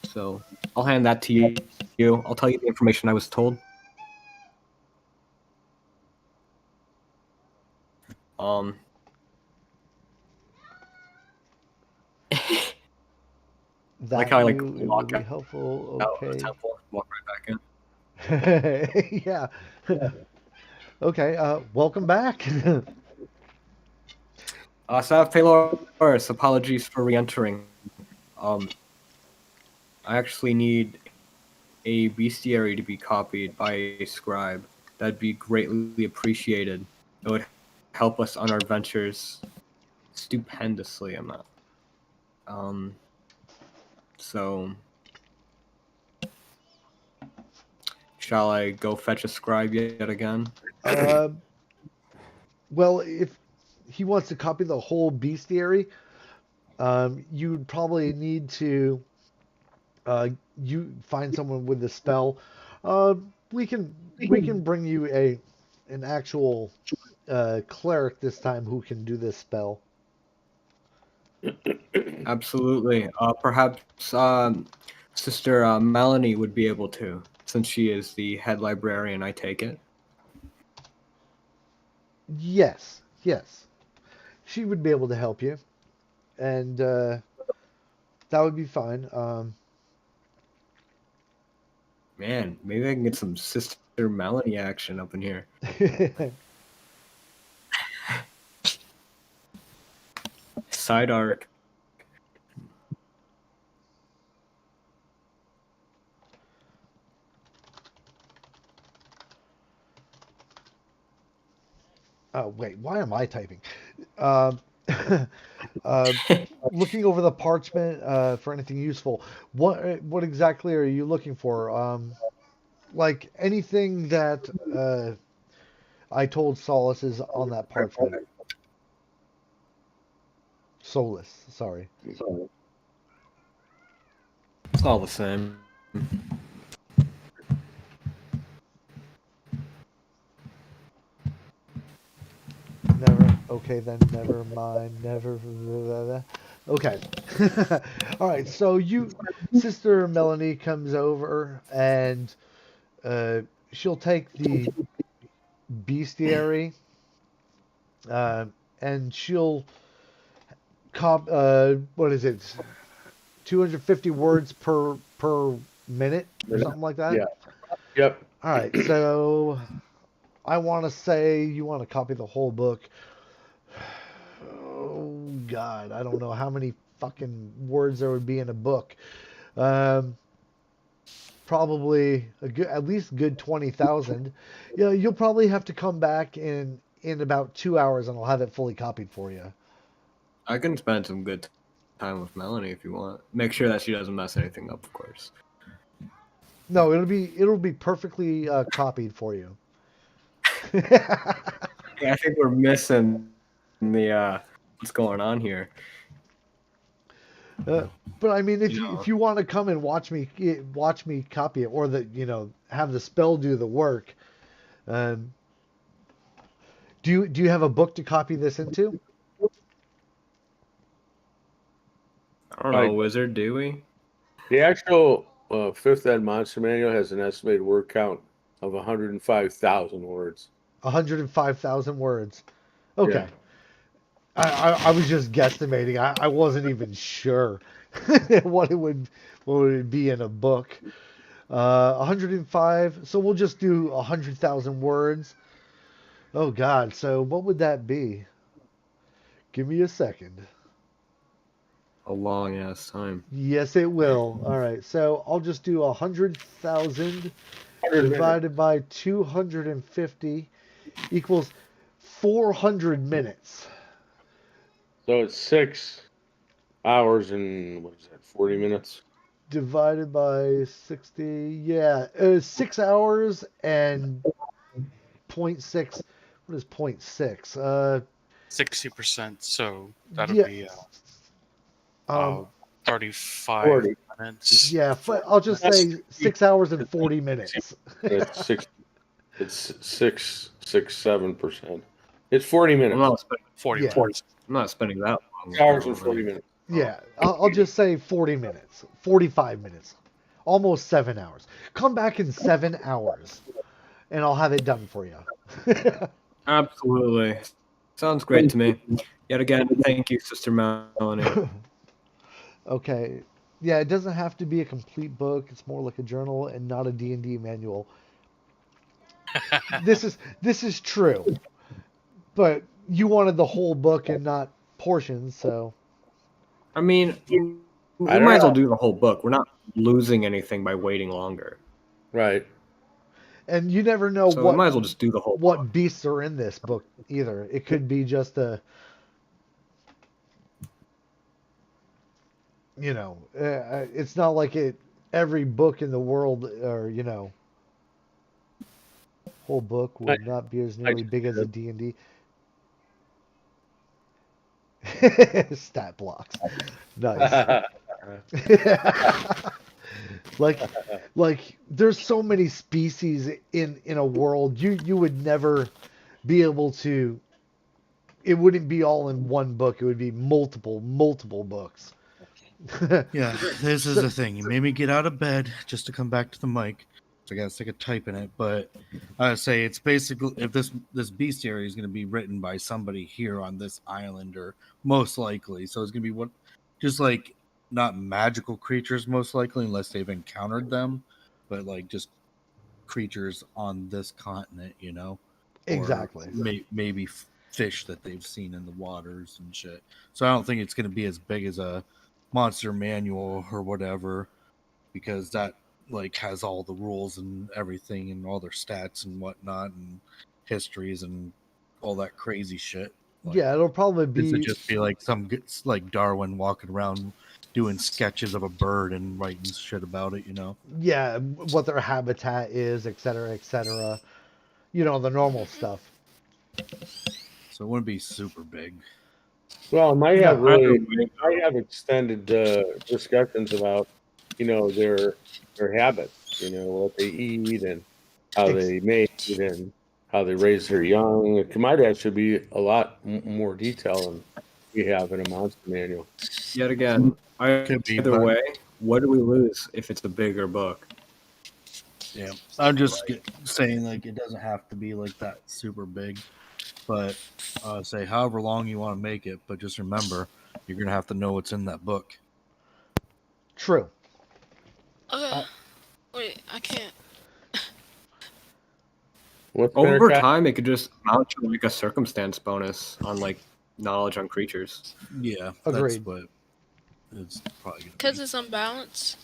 So I'll hand that to you. I'll tell you the information I was told. That Like how I like it will walk be out helpful. of the Okay. temple, walk right back in. Yeah. Okay. Welcome back. Sav Paloris, apologies for re-entering. I actually need a bestiary to be copied by a scribe. That'd be greatly appreciated. It would help us on our ventures stupendously. I'm not. So shall I go fetch a scribe yet again? Well, if he wants to copy the whole bestiary, you'd probably need to you find someone with the spell. Uh, we can bring you an actual cleric this time who can do this spell. Absolutely. Perhaps Sister Melanie would be able to, since she is the head librarian, I take it. Yes, yes, she would be able to help you, and that would be fine. Man, maybe I can get some Sister Melanie action up in here. Side arc. Oh wait, why am I typing? Um, uh, looking over the parchment for anything useful. What exactly are you looking for? Like anything that I told Solace is on that parchment. Solus, sorry. It's all the same. Never. Okay, then never mind. Never. Okay. All right. So Sister Melanie comes over and she'll take the bestiary uh, and she'll what is it? 250 words per minute or something like that. Yeah. Yep. All right. So I want to say you want to copy the whole book. Oh God, I don't know how many fucking words there would be in a book. Um, Probably at least good 20,000. Yeah, you'll probably have to come back in about 2 hours, and I'll have it fully copied for you. I can spend some good time with Melanie if you want. Make sure that she doesn't mess anything up, of course. No, it'll be perfectly copied for you. Yeah, I think we're missing the what's going on here. But I mean, if You you know, if you want to come and watch me copy it, or have the spell do the work, um, do you have a book to copy this into? I don't know, Like wizard, do we? the actual fifth ed monster manual has an estimated word count of 105,000 words. 105,000 words. Yeah. Okay. I was just guesstimating. I wasn't even sure what it would be in a book. 105. So we'll just do 100,000 words. Oh God. So what would that be? Give me a second. A long ass time. Yes, it will. All right. So I'll just do 100,000 100 minutes. divided by 250 equals 400 minutes. So it's 6 hours and what is that, 40 minutes? Divided by 60, yeah, 6 hours and point six. What is point six? 60%. So that'll Yeah, be um, 35 40. minutes. yeah. I'll just That's say 6 hours and 40 minutes. It's six. It's 7%. It's 40 I'm minutes. not spending 40 Yeah, minutes. I'm not spending that long with 6 hours and 40 Melanie. minutes. yeah. I'll just say 40 minutes, 45 minutes, almost 7 hours. Come back in 7 hours, and I'll have it done for you. Absolutely. Sounds great to me. Yet again, thank you, Sister Melanie. Okay. Yeah, it doesn't have to be a complete book. It's more like a journal and not a D&D manual. This is true. But you wanted the whole book and not portions, so I mean, I we don't might as well know. do the whole book. We're not losing anything by waiting longer. Right. and you never know So we what might as well just do the whole book. what beasts are in this book either. It could be just it's not like every book in the world or whole book I, would not be as I nearly just big as a did. D&D. Stat blocks. Nice. like there's so many species in a world you would never be able to. It wouldn't be all in one book. It would be multiple books. Yeah, this is So, the thing. You made me get out of bed just to come back to the mic. So I got sick of typing it. But I would say it's basically, if this bestiary is going to be written by somebody here on this island, or most likely, so it's going to be what, just like not magical creatures, most likely, unless they've encountered them, but like just creatures on this continent, or exactly. maybe fish that they've seen in the waters and shit. So I don't think it's going to be as big as a monster manual or whatever, because that like has all the rules and everything and all their stats and whatnot and histories and all that crazy shit. Like, Yeah, it'll probably this would be. just be like some like Darwin walking around doing sketches of a bird and writing shit about it, Yeah, what their habitat is, et cetera, et cetera. The normal stuff. So it wouldn't be super big. Well, might No, have really Either way, might have extended discussions about their habits, what they eat and how Ex- they mate and how they raise their young. It might actually be a lot more detail than we have in a monster manual. yet again, Could be, either but way, what do we lose if it's a bigger book? yeah, I'm just saying like it doesn't have to be like that super big, but say however long you want to make it. But just remember, you're gonna have to know what's in that book. True. Okay. Wait, I can't. What's Over better, Kat? time, it could just mount to like a circumstance bonus on like knowledge on creatures. Yeah, Agreed. that's what it's probably gonna Because be. it's unbalanced.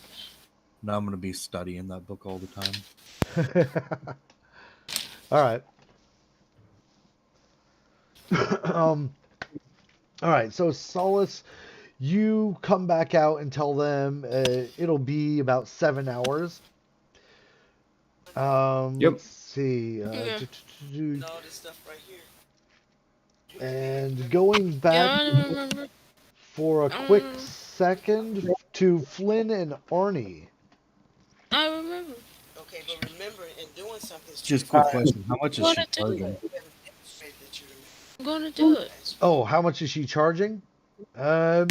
Now I'm gonna be studying that book all the time. All right. All right. So Solace, you come back out and tell them it'll be about 7 hours. Yep. Let's see. Yeah. And going Yeah, back I remember. for a quick second to Flynn and Arnie. I remember. Okay, but remember, in doing something, Just a quick question: how much is she charging? I'm going to do it. Oh, how much is she charging? I'll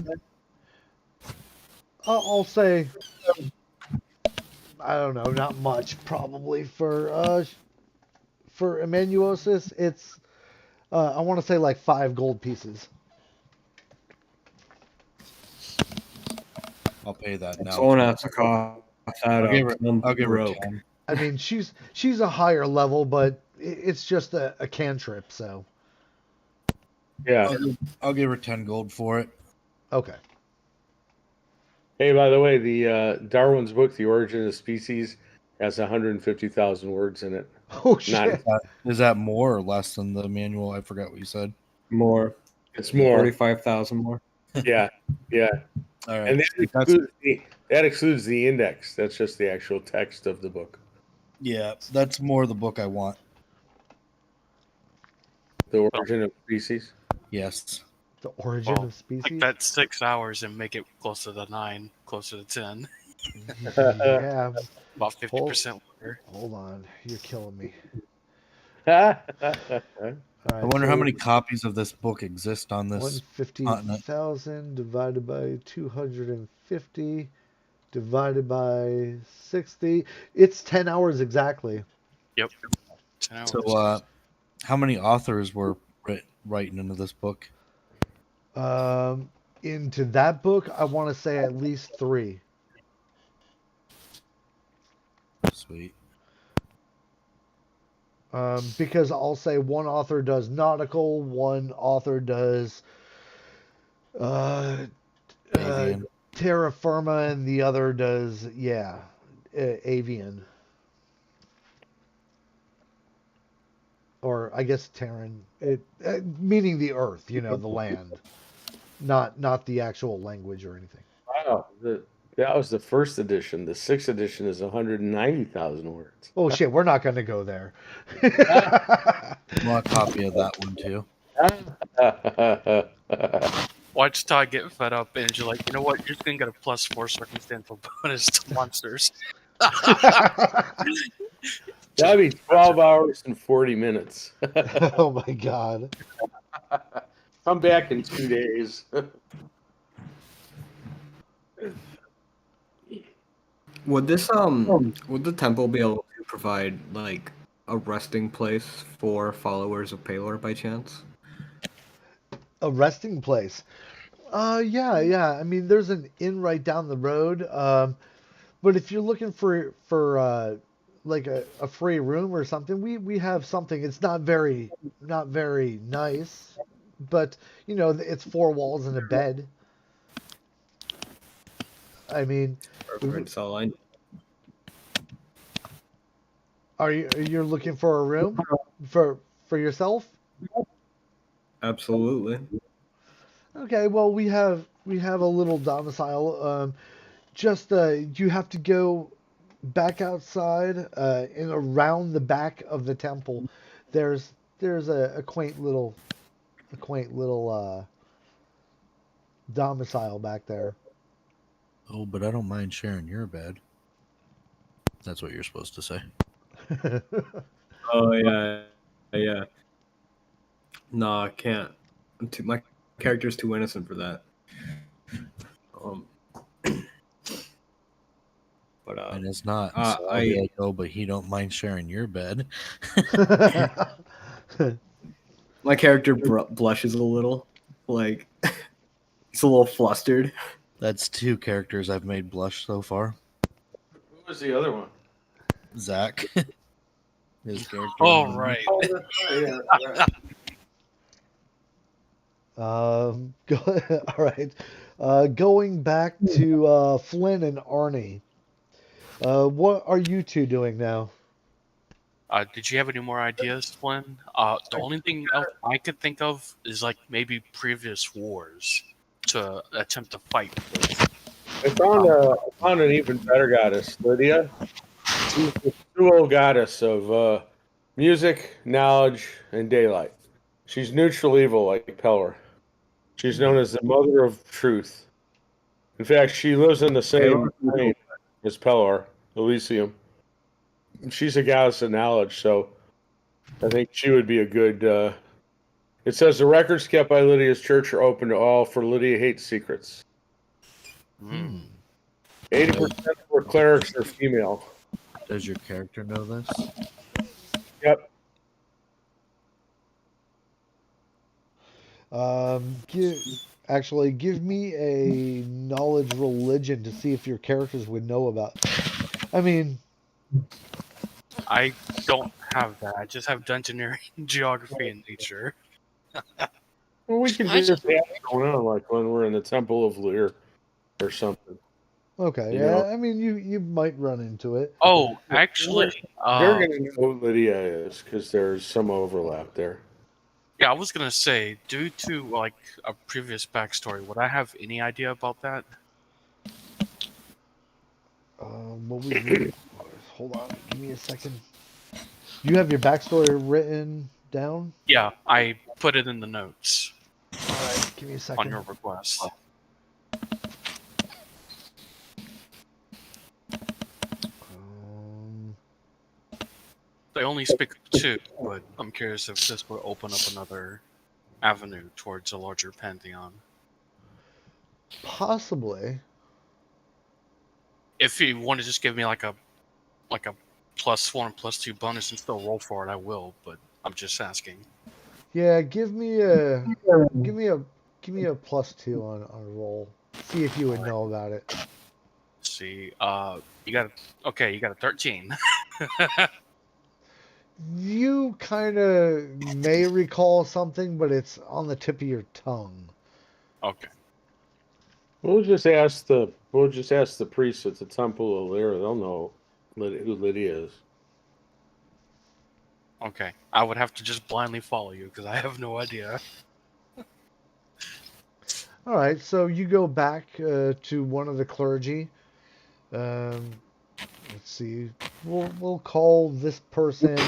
say, I don't know, not much probably for Emmanuosis. It's I want to say like 5 gold pieces. I'll pay that now. Someone has to cough that I'll give her 10. I mean, she's a higher level, but it's just a cantrip, so. Yeah. I'll give her 10 gold for it. Okay. Hey, by the way, the Darwin's book, The Origin of Species, has 150,000 words in it. Oh shit! Is that more or less than the manual? I forgot what you said. More. It's more. 45,000 more. Yeah, yeah. All right. And that excludes the index. That's just the actual text of the book. Yeah, that's more the book I want. The Origin of Species? Yes. The Origin of Species? Like that 6 hours and make it closer to 9, closer to 10. Yeah. About 50% longer. Hold on. You're killing me. Right, I wonder how many copies of this book exist on this continent. 150,000 divided by 250 divided by 60. It's 10 hours exactly. Yep. 10 hours. So, how many authors were writing into this book? Into that book, I want to say at least 3. Sweet. Because I'll say one author does nautical, one author does Avian. terra firma, and the other does avian. Or I guess Terran, meaning the earth, the land, not the actual language or anything. Wow, that was the first edition. The 6th edition is 190,000 words. Oh shit, we're not going to go there. I want a copy of that one too. Watch Todd get fed up, and you're like, you know what? You're just gonna get a +4 circumstantial bonus to monsters. That'd be 12 hours and 40 minutes. Oh my god. Come back in 2 days. Would this would the temple be able to provide like a resting place for followers of Palor by chance? A resting place. Yeah. I mean, there's an inn right down the road. But if you're looking for like a free room or something, we have something. It's not very nice, but you know, it's four walls and a bed. I mean, Perfect. So I you're looking for a room for yourself? absolutely. Okay, well we have a little domicile. Just you have to go back outside and around the back of the temple. There's a quaint little domicile back there. Oh, but I don't mind sharing your bed. That's what you're supposed to say. Oh yeah. No, I can't. My character's too innocent for that. Um, but And it's not. So I'll I be like, oh, but he don't mind sharing your bed. my character blushes a little, like he's a little flustered. That's 2 characters I've made blush so far. Who was the other one? Zach. His character. All right. Oh, that's right. Yeah, Go, all right. Going back to Flynn and Arnie. What are you two doing now? Did you have any more ideas, Flynn? The only thing else I could think of is like maybe previous wars to attempt to fight with. I found an even better goddess, Lydia. She's the dual goddess of music, knowledge, and daylight. She's neutral evil like Pelor. She's known as the mother of truth. In fact, she lives in the same plane as Pelor, Elysium. She's a goddess of knowledge, so I think she would be a good. It says the records kept by Lydia's church are open to all, for Lydia hates secrets. 80% of her clerics are female. Does your character know this? Yep. Give me a knowledge religion to see if your characters would know about. I mean, I don't have that. I just have dungeoneering, geography, and nature. Well, we can just have it going on like when we're in the Temple of Lear or something. okay, You yeah. know? I mean, you might run into it. Oh, actually, They're going to know who Lydia is because there's some overlap there. yeah, I was gonna say, due to like a previous backstory, would I have any idea about that? What was your... Hold on, give me a second. You have your backstory written down? Yeah, I put it in the notes. All right, give me a second. On your request. They only speak of 2, but I'm curious if this would open up another avenue towards a larger pantheon. Possibly. If you want to just give me like a +1 and +2 bonus and still roll for it, I will. But I'm just asking. Yeah, give me a +2 on a roll. See if you would know about it. Let's see, you got a 13. You kind of may recall something, but it's on the tip of your tongue. Okay. We'll just ask the priests at the Temple of Lyra. They'll know who Lydia is. Okay, I would have to just blindly follow you because I have no idea. All right, so you go back to one of the clergy. Let's see. We'll call this person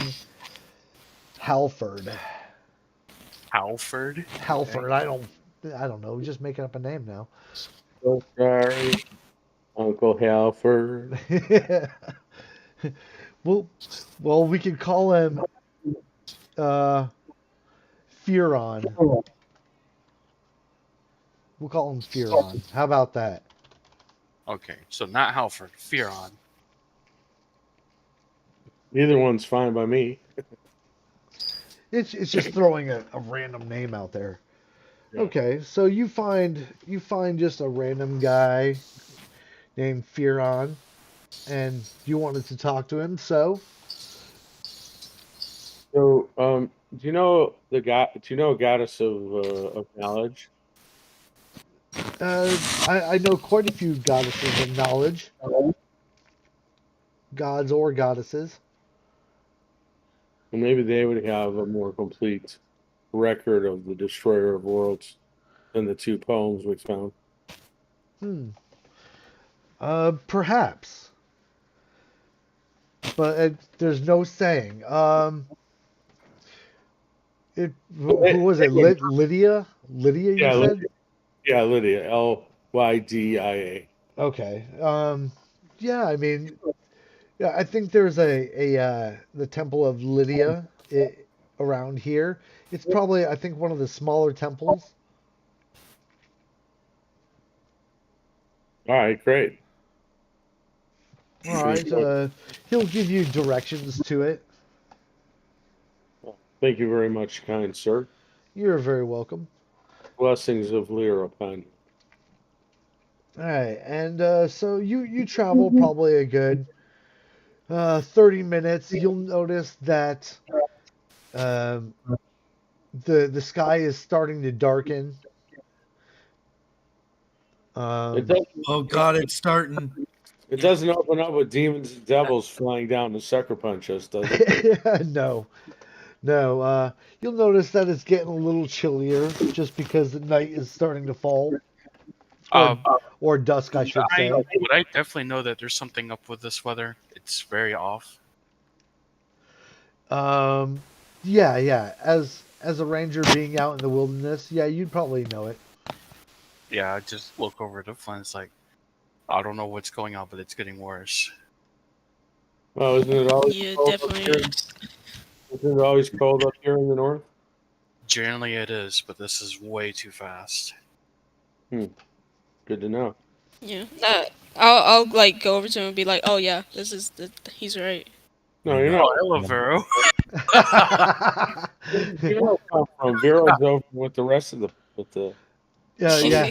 Halford. Halford? Halford. I don't. I don't know. Just making up a name now. So sorry, Uncle Halford. well, well, we could call him uh, Furon. We'll call him Furon. How about that? Okay, so not Halford, Fearon. Neither one's fine by me. It's just throwing a random name out there. Yeah. Okay, so you find just a random guy named Furon, and you wanted to talk to him. So So, do you know the god? Do you know a goddess of knowledge? I know quite a few goddesses of knowledge, gods or goddesses. And maybe they would have a more complete record of the Destroyer of Worlds than the two poems we found. Hmm. Perhaps, but there's no saying. Who was it? Lydia? Lydia, you Yeah, said? yeah, Lydia, Lydia. Okay. Yeah, I mean, yeah, I think there's the Temple of Lydia around here. It's probably, I think, one of the smaller temples. All right, great. All right. He'll give you directions to it. Thank you very much, kind sir. You're very welcome. Blessings of Lear upon you. All right, and so you travel probably a good 30 minutes. You'll notice that um, the sky is starting to darken. It Um, doesn't. Oh God, it's starting. It doesn't open up with demons and devils flying down to sucker punch us, does it? no, no. You'll notice that it's getting a little chillier just because the night is starting to fall, Uh, or dusk, I should say. would I definitely know that there's something up with this weather? It's very off. Um, yeah, yeah. As a ranger being out in the wilderness, yeah, you'd probably know it. Yeah, I just look over the Flint. It's like, I don't know what's going on, but it's getting worse. Oh, isn't it always Yeah, cold up definitely here? is. Isn't it always cold up here in the north? Generally it is, but this is way too fast. Good to know. Yeah. I'll like go over to him and be like, oh yeah, he's right. No, you're not. Hello, Vero. You don't come from Vero's over with the rest of the. Yeah.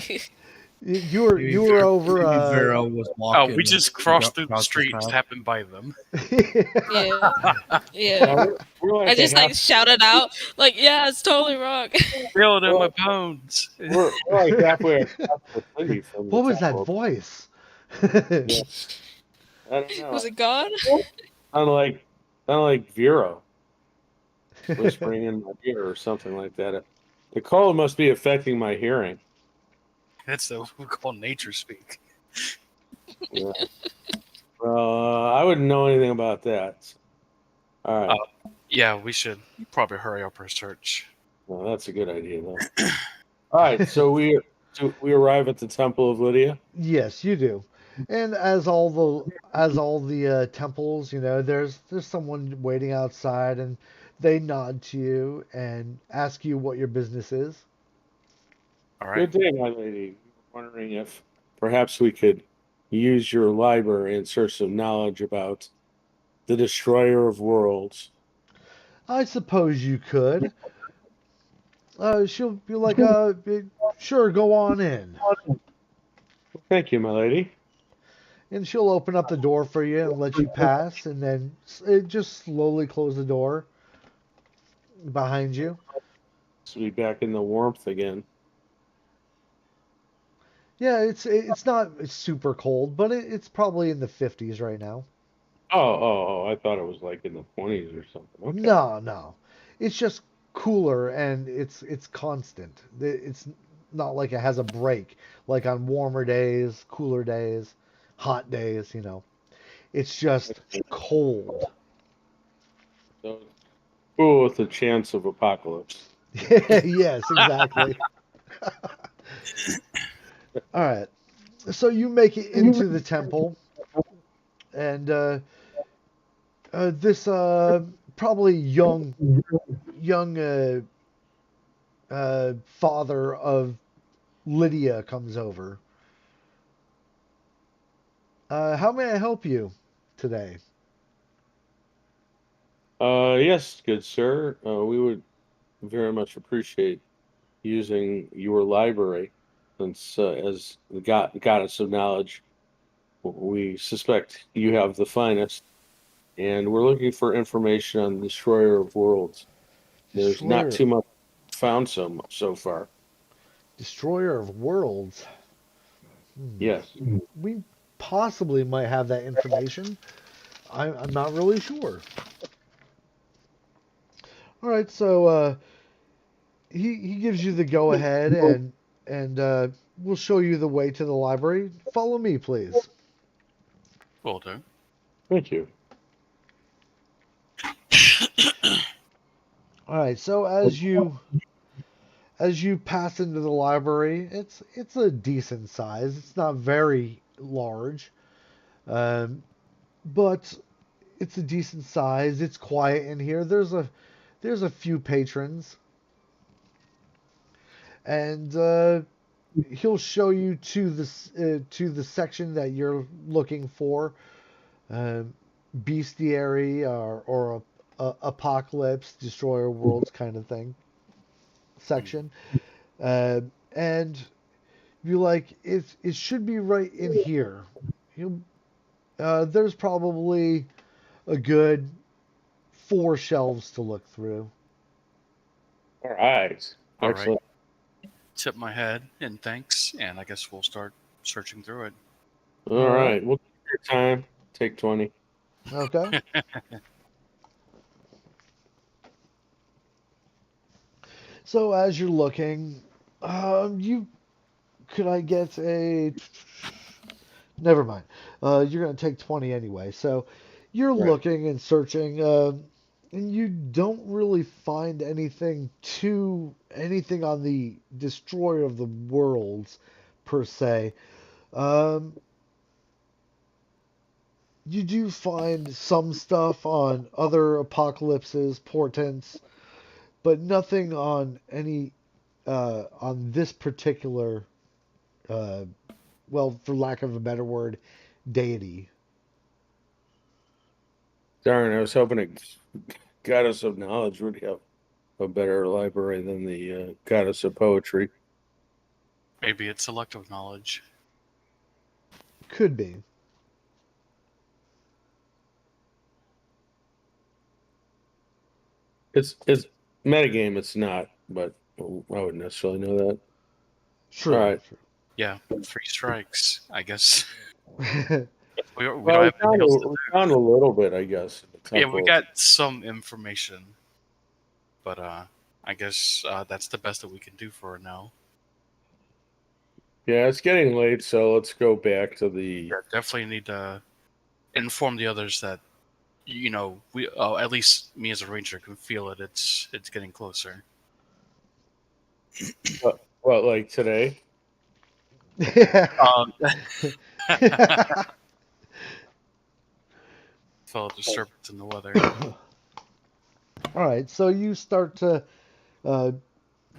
You were over. Maybe Vero was walking. We just crossed through the across street, just path. happened by them. Yeah. Yeah. We're like I just like shouted out, like, yeah, it's totally wrong. Feel it in my bones. we're like halfway across the city from the What was that temple. voice? Yeah. I don't know. Was it God? Sound like Vero whispering in my ear or something like that. The cold must be affecting my hearing. That's what we call nature speak. Yeah. Well, I wouldn't know anything about that. All right. Yeah, we should probably hurry up our search. Well, that's a good idea, though. All right, so we arrive at the Temple of Lydia. Yes, you do. And as all the temples, you know, there's someone waiting outside, and they nod to you and ask you what your business is. All right. Good day, my lady. Wondering if perhaps we could use your library in search of knowledge about the Destroyer of Worlds. I suppose you could. She'll be like, sure, go on in. Thank you, my lady. And she'll open up the door for you and let you pass, and then just slowly close the door behind you. To be back in the warmth again. Yeah, it's not super cold, but it's probably in the 50s right now. Oh! I thought it was like in the 20s or something. Okay. No, it's just cooler, and it's constant. It's not like it has a break, like on warmer days, cooler days, hot days. You know, it's just cold. So it's cool with a chance of apocalypse. Yes, exactly. All right. So you make it into the temple, and this probably young father of Lydia comes over. How may I help you today? Yes, good sir. We would very much appreciate using your library, since as the goddess of knowledge, we suspect you have the finest, and we're looking for information on the Destroyer of Worlds. There's not Destroyer, too much found so far. Destroyer of Worlds. Yes. We possibly might have that information. I'm not really sure. All right, so he gives you the go ahead, and we'll show you the way to the library. Follow me, please. Will do. Thank you. All right, so as you pass into the library, it's a decent size. It's not very large, um, but it's a decent size. It's quiet in here. There's a few patrons, and he'll show you to the section that you're looking for, um, bestiary or apocalypse, destroyer worlds kind of thing section, uh, and you like it should be right in here. You there's probably a good 4 shelves to look through. All right. All right. Excellent. Tip my head in thanks, and I guess we'll start searching through it. All All right. right. We'll take your time. Take 20. Okay. So as you're looking, you could I get a? Never mind. You're gonna take 20 anyway. So you're Right. looking and searching, and you don't really find anything on the Destroyer of the Worlds per se. Um, you do find some stuff on other apocalypses, portents, but nothing on any on this particular, uh, well, for lack of a better word, deity. Darn, I was hoping Goddess of Knowledge would have a better library than the Goddess of Poetry. Maybe it's selective knowledge. Could be. It's metagame. It's not, but I wouldn't necessarily know that. All True. right. Yeah, 3 strikes. I guess True. we Well, don't have anything else to we do. found a little bit, I guess, in the Yeah, we temple. got some information, but I guess that's the best that we can do for now. Yeah, it's getting late, so let's go back to the. Yeah, definitely need to inform the others that we at least me as a ranger can feel it. It's getting closer. What, like today? Um, felt a disturbance in the weather. All right, so you start to, uh,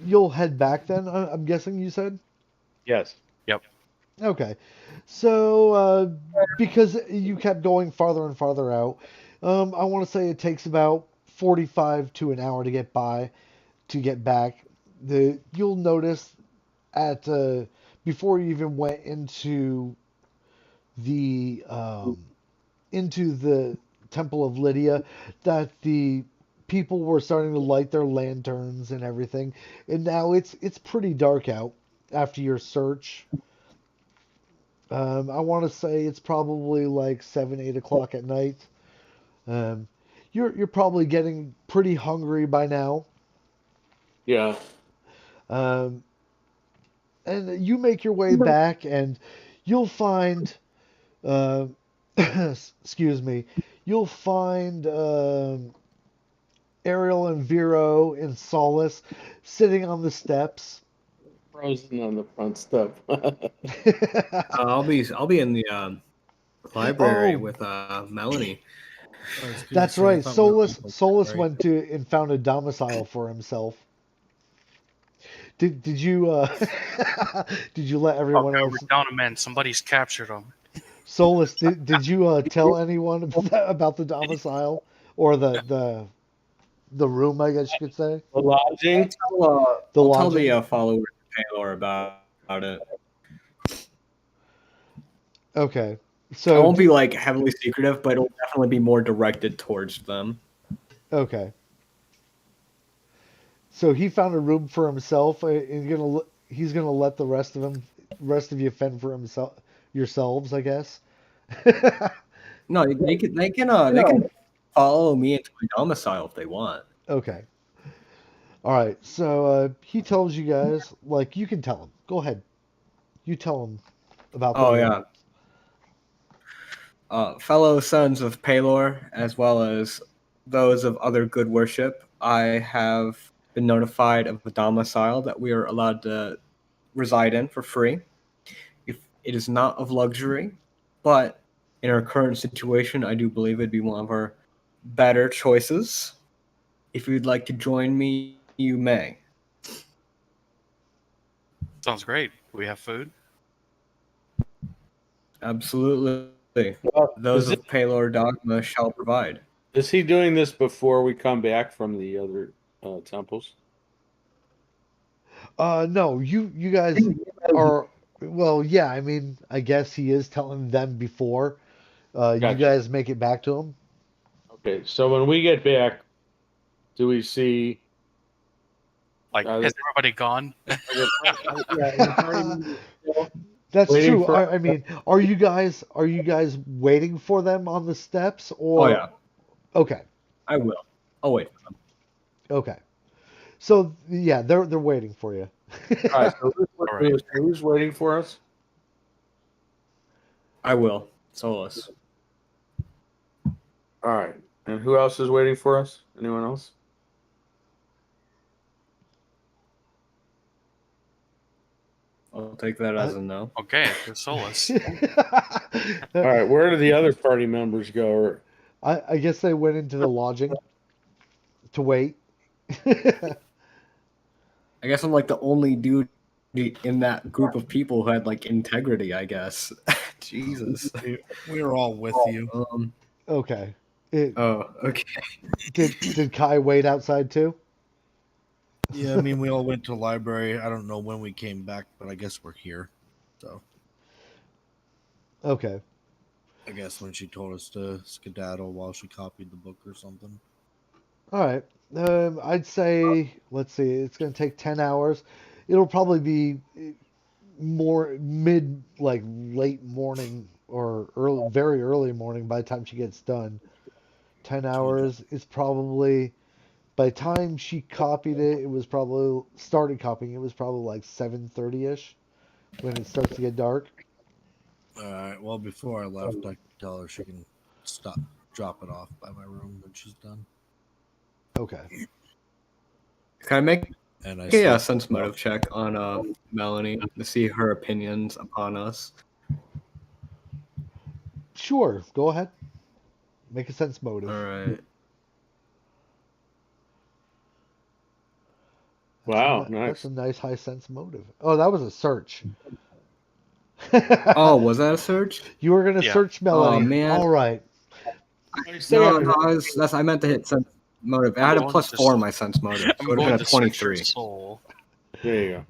you'll head back then. I'm guessing you said. Yes. Yep. Okay, so because you kept going farther and farther out, I want to say it takes about 45 to an hour to get back. You'll notice at before you even went the um, into the Temple of Lydia that the people were starting to light their lanterns and everything, and now it's pretty dark out after your search. I want to say it's probably like 7, 8 o'clock at night. Um, you're probably getting pretty hungry by now. Yeah. Um, and you make your way back, and you'll find, uh, excuse me, you'll find Ariel and Vero and Solace sitting on the steps, frozen on the front step. I'll be in the library Oh, with Melanie. I was gonna that's say, I right. thought we were Solus going to Solus library. went to and found a domicile for himself. Did you did you let everyone Okay, we're else? down a man. Somebody's captured him. Solus, did you tell anyone about the domicile or the room? I guess you could say The lodging. the I'll tell the lodging. followers of Paylor about it. Okay, I so won't be like heavily secretive, but it'll definitely be more directed towards them. okay, so he found a room for himself. And he's gonna let the rest of you fend for himself yourselves, I guess. No, they can follow me into my domicile if they want. Okay. All right. So he tells you guys, like, you can tell him. Go ahead. You tell him about the Oh room. yeah, fellow sons of Paylor, as well as those of other good worship, I have been notified of a domicile that we are allowed to reside in for free. If it is not of luxury, but in our current situation, I do believe it'd be one of our better choices. If you'd like to join me, you may. Sounds great. We have food. Absolutely. Well, Those of Paylor Dogma shall provide. is he doing this before we come back from the other temples? No, you guys are well, yeah, I mean, I guess he is telling them before you Gotcha. guys make it back to him. Okay, so when we get back, do we see? Like, Are has everybody gone? yeah, the party members still That's waiting true. for? I mean, are you guys waiting for them on the steps Oh or yeah, okay. I will. I'll wait for them. Okay. So yeah, they're waiting for you. All right, so All right. who's waiting for us? I will. Solus. All right, and who else is waiting for us? Anyone else? I'll take that as a no. Okay, there's Solus. All right, where do the other party members go? Or, I guess they went into the lodging to wait. I guess I'm like the only dude in that group of people who had like integrity, I guess. Jesus. We were all with you. Okay. Oh, okay. Did Kai wait outside too? Yeah, I mean, we all went to the library. I don't know when we came back, but I guess we're here. So Okay. I guess when she told us to skedaddle while she copied the book or something. All right. I'd say let's see. It's gonna take 10 hours. It'll probably be more mid, like late morning or early, very early morning by the time she gets done. 10 hours is probably by the time she copied it, it was probably started copying. It was probably like 7:30 ish when it starts to get dark. All right. Well, before I left, I could tell her she can drop it off by my room when she's done. Okay. Can I make And I a said, sense motive check on Melanie to see her opinions upon us? Sure. Go ahead. Make a sense motive. All right. wow, That's nice. a nice high sense motive. Oh, that was a search. Oh, was that a search? You were gonna Yeah. search Melanie. Oh man. All right. You still No, got- I meant to hit sense motive. I had a going plus to 4 in my sense motive. So I'm it would going have to been a search your 23. soul. There you go.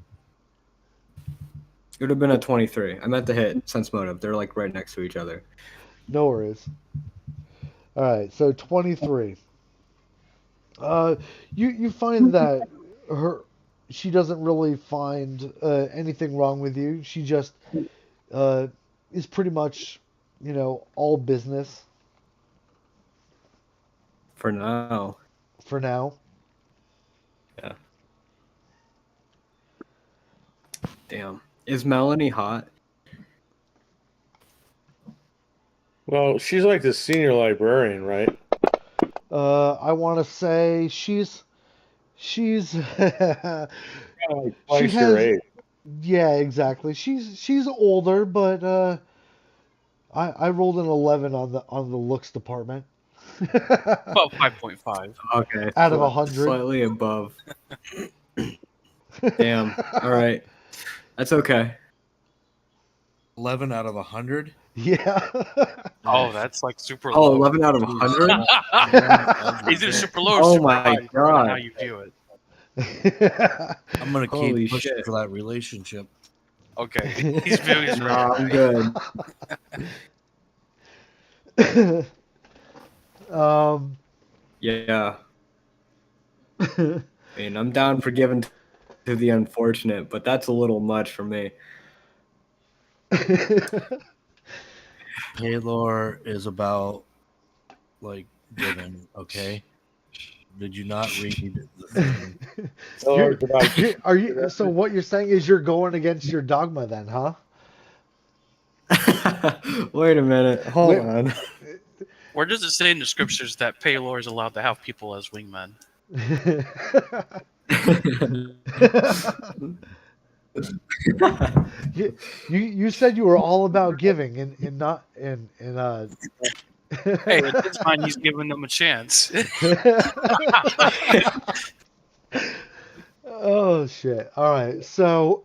It would have been a 23. I meant to hit sense motive. They're like right next to each other. No worries. All right. So 23. You find that she doesn't really find anything wrong with you. She just is pretty much, all business For now. for now. Yeah. Damn. Is Melanie hot? Well, she's like the senior librarian, right? I want to say she's Kinda like she twice your has age. Yeah, exactly. She's older, but I rolled an 11 on the looks department. About 5.5. Okay, Out of 100. slightly above. Damn. All right, that's okay. 11 out of 100. Yeah. Oh, that's like super Oh, low. 11 out of 100? It's either super low or Oh super my high, depending on how god. you view it. I'm gonna Holy keep pushing shit. for that relationship. Okay, he's viewing his Nah, I'm very good. um. Yeah. I mean, I'm down for giving to the unfortunate, but that's a little much for me. Paylor is about like giving. Okay, did you not read the thing? you're, are you? So what you're saying is you're going against your dogma, then, huh? Wait a minute. Hold on. Where does it say in the scriptures that Paylor is allowed to have people as wingmen? you said you were all about giving and not and Hey, at this time he's giving them a chance. Oh shit. All right. So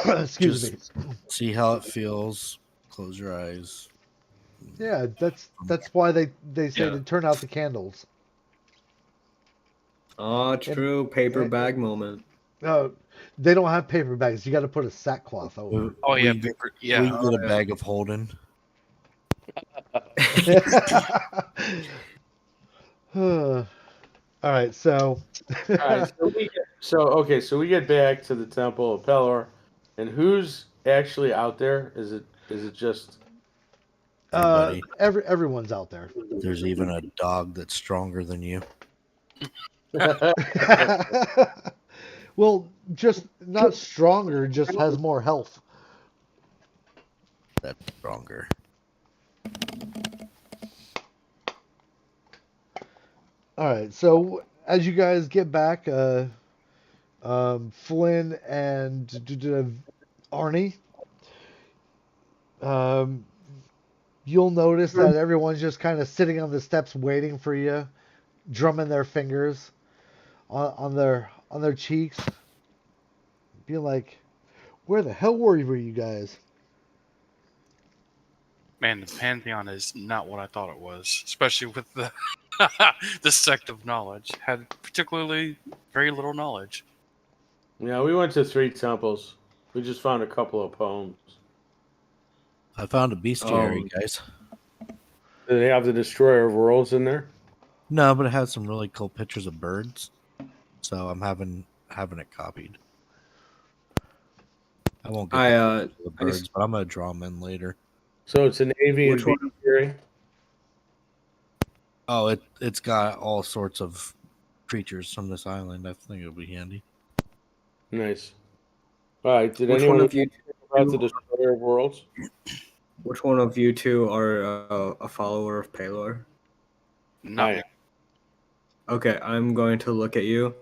excuse me. Just see how it feels. Close your eyes. Yeah, that's why they say Yeah. to turn out the candles. Oh, true. Paper and- bag moment. No, they don't have paper bags. You got to put a sackcloth over. Oh yeah, we, paper. we Yeah. can get a bag of holding. All right. So. All right, so we get back to the Temple of Pelor, and who's actually out there? Is it just Everybody. Everyone's out there. There's even a dog that's stronger than you. Well, just not stronger, just has more health. That's stronger. All right. So as you guys get back, Flynn and Arnie, you'll notice that everyone's just kind of sitting on the steps waiting for you, drumming their fingers on their cheeks, being like, "Where the hell were you guys?" Man, the Pantheon is not what I thought it was, especially with the the sect of knowledge. Had particularly very little knowledge. Yeah, we went to 3 temples. We just found a couple of poems. I found a bestiary, guys. Do they have the Destroyer of Worlds in there? No, but it has some really cool pictures of birds. So I'm having it copied. I won't get the birds, but I'm gonna draw them in later. So it's an avian Which one? bestiary? Oh, it's got all sorts of creatures from this island. I think it'll be handy. Nice. All right. Did Which anyone one of you about the Destroyer of Worlds? Which one of you two are a follower of Paylor? Not Okay, I'm going to look at you.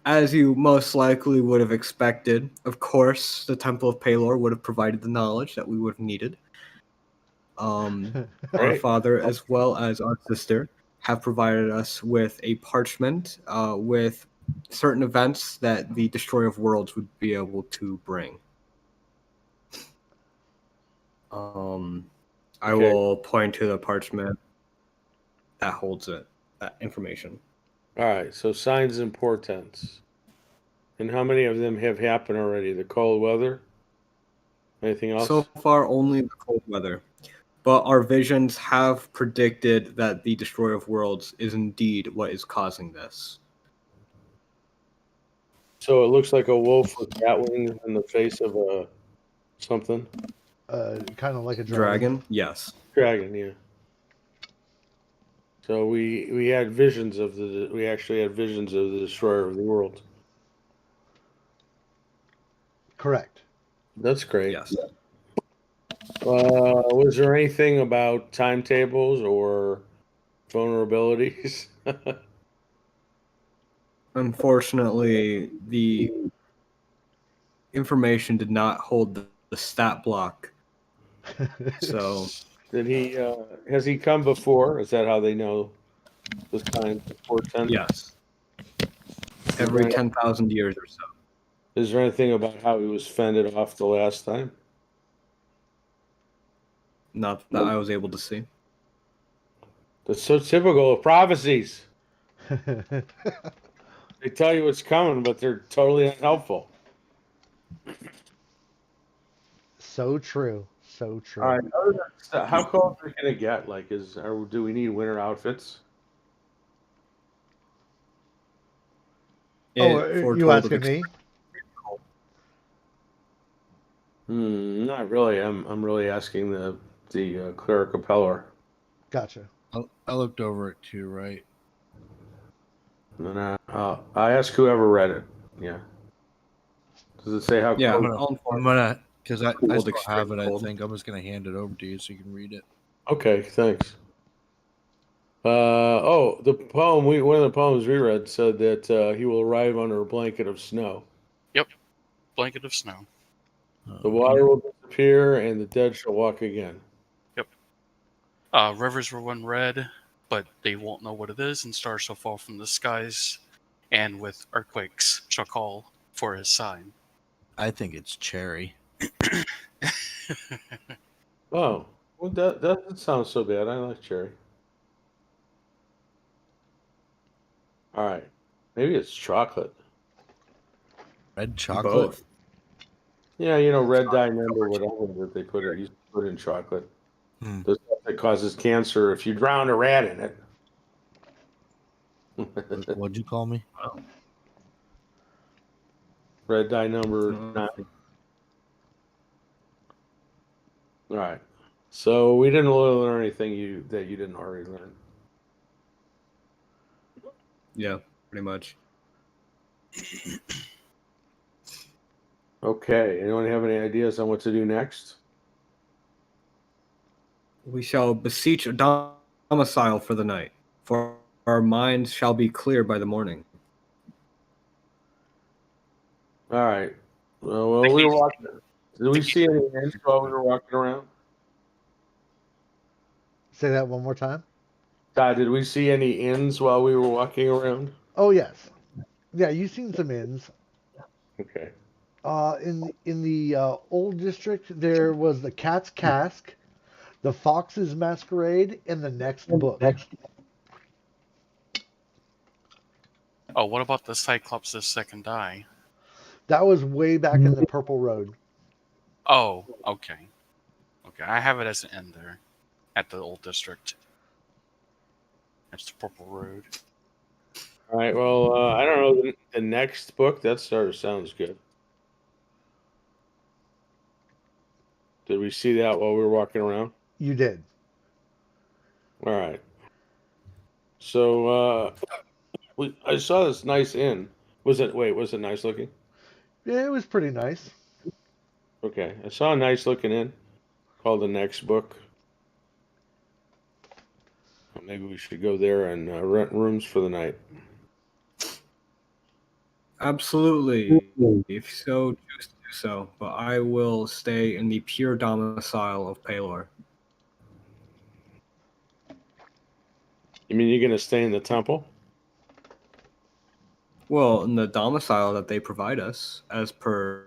As you most likely would have expected, of course, the Temple of Paylor would have provided the knowledge that we would have needed. Our father, as well as our sister, have provided us with a parchment with certain events that the Destroyer of Worlds would be able to bring. I will point to the parchment that holds it, that information. All right. So signs and portents. And how many of them have happened already? The cold weather? Anything else? So far, only the cold weather. But our visions have predicted that the Destroyer of Worlds is indeed what is causing this. So it looks like a wolf with bat wings in the face of a something. Kind of like a Dragon? Yes. Dragon, yeah. So we had visions of we actually had visions of the Destroyer of the World. Correct. That's great. Yes. Was there anything about timetables or vulnerabilities? Unfortunately, the information did not hold the stat block. So Did he? Has he come before? Is that how they know the signs of portent? yes, every 10,000 years or so. Is there anything about how he was fended off the last time? Not that I was able to see. That's so typical of prophecies. They tell you what's coming, but they're totally unhelpful. So true. So true. All right. Other than that, how cold are we gonna get? Like, do we need winter outfits? Oh, are you foretold of asking me? Not really. I'm really asking the cleric Peller. Gotcha. I looked over it too, right? And then I ask whoever read it. Yeah. Does it say how Yeah, cold? I'm gonna because I Cold, still have it. extreme I cold. think I'm just gonna hand it over to you so you can read it. Okay, thanks. The poem one of the poems we read said that he will arrive under a blanket of snow. Yep. Blanket of snow. The water will disappear, and the dead shall walk again. Yep. Rivers will run red, but they won't know what it is, and stars shall fall from the skies, and with earthquakes shall call for his sign. I think it's cherry. Oh, well, that doesn't sound so bad. I like cherry. All right, maybe it's chocolate. Red chocolate. Both. Yeah, red dye number, whatever that they used to put in chocolate. The stuff that causes cancer if you drown a rat in it. What'd you call me? Red dye number 9. All right. So we didn't really learn anything that you didn't already learn. Yeah, pretty much. Okay. Anyone have any ideas on what to do next? We shall beseech a domicile for the night, for our minds shall be clear by the morning. All right. Well, we were walking. Did we see any ends while we were walking around? Say that one more time. Did we see any inns while we were walking around? Oh yes. Yeah, you've seen some inns. Okay. In the old district, there was the Cat's Cask, the Fox's Masquerade, and the Next Book. Oh, what about the Cyclops' second eye? That was way back in the Purple Road. Oh, okay. Okay, I have it as an end there at the old district. That's the Purple Road. All right. Well, I don't know the next book. That sort of sounds good. Did we see that while we were walking around? You did. All right. So I saw this nice inn. Was it nice looking? Yeah, it was pretty nice. Okay. I saw a nice looking inn called The Next Book. Maybe we should go there and rent rooms for the night. Absolutely. If so, choose to do so. But I will stay in the pure domicile of Palor. You mean you're going to stay in the temple? Well, in the domicile that they provide us, as per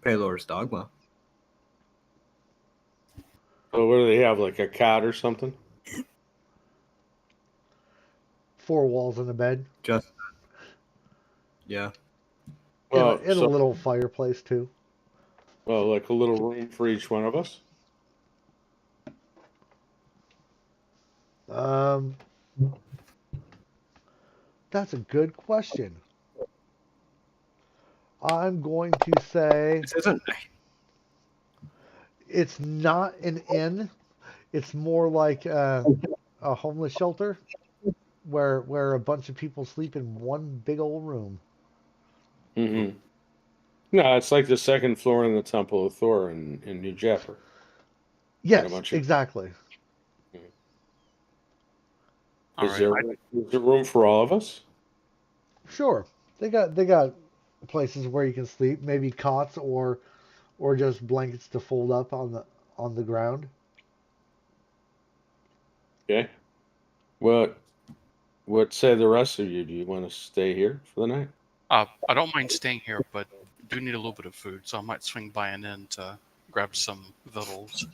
Palor's dogma. So what do they have, like a cot or something? 4 walls and a bed. Just yeah. Well, and a little fireplace too. Well, like a little room for each one of us? That's a good question. I'm going to say This isn't. It's not an inn. It's more like a homeless shelter where a bunch of people sleep in one big old room. Mm-hmm. No, it's like the second floor in the Temple of Thor in New Jaffrey. Yes, exactly. Is there room for all of us? Sure. They got places where you can sleep, maybe cots or just blankets to fold up on the ground. Okay. What what say the rest of you? Do you want to stay here for the night? I don't mind staying here, but do need a little bit of food, so I might swing by an inn to grab some victuals.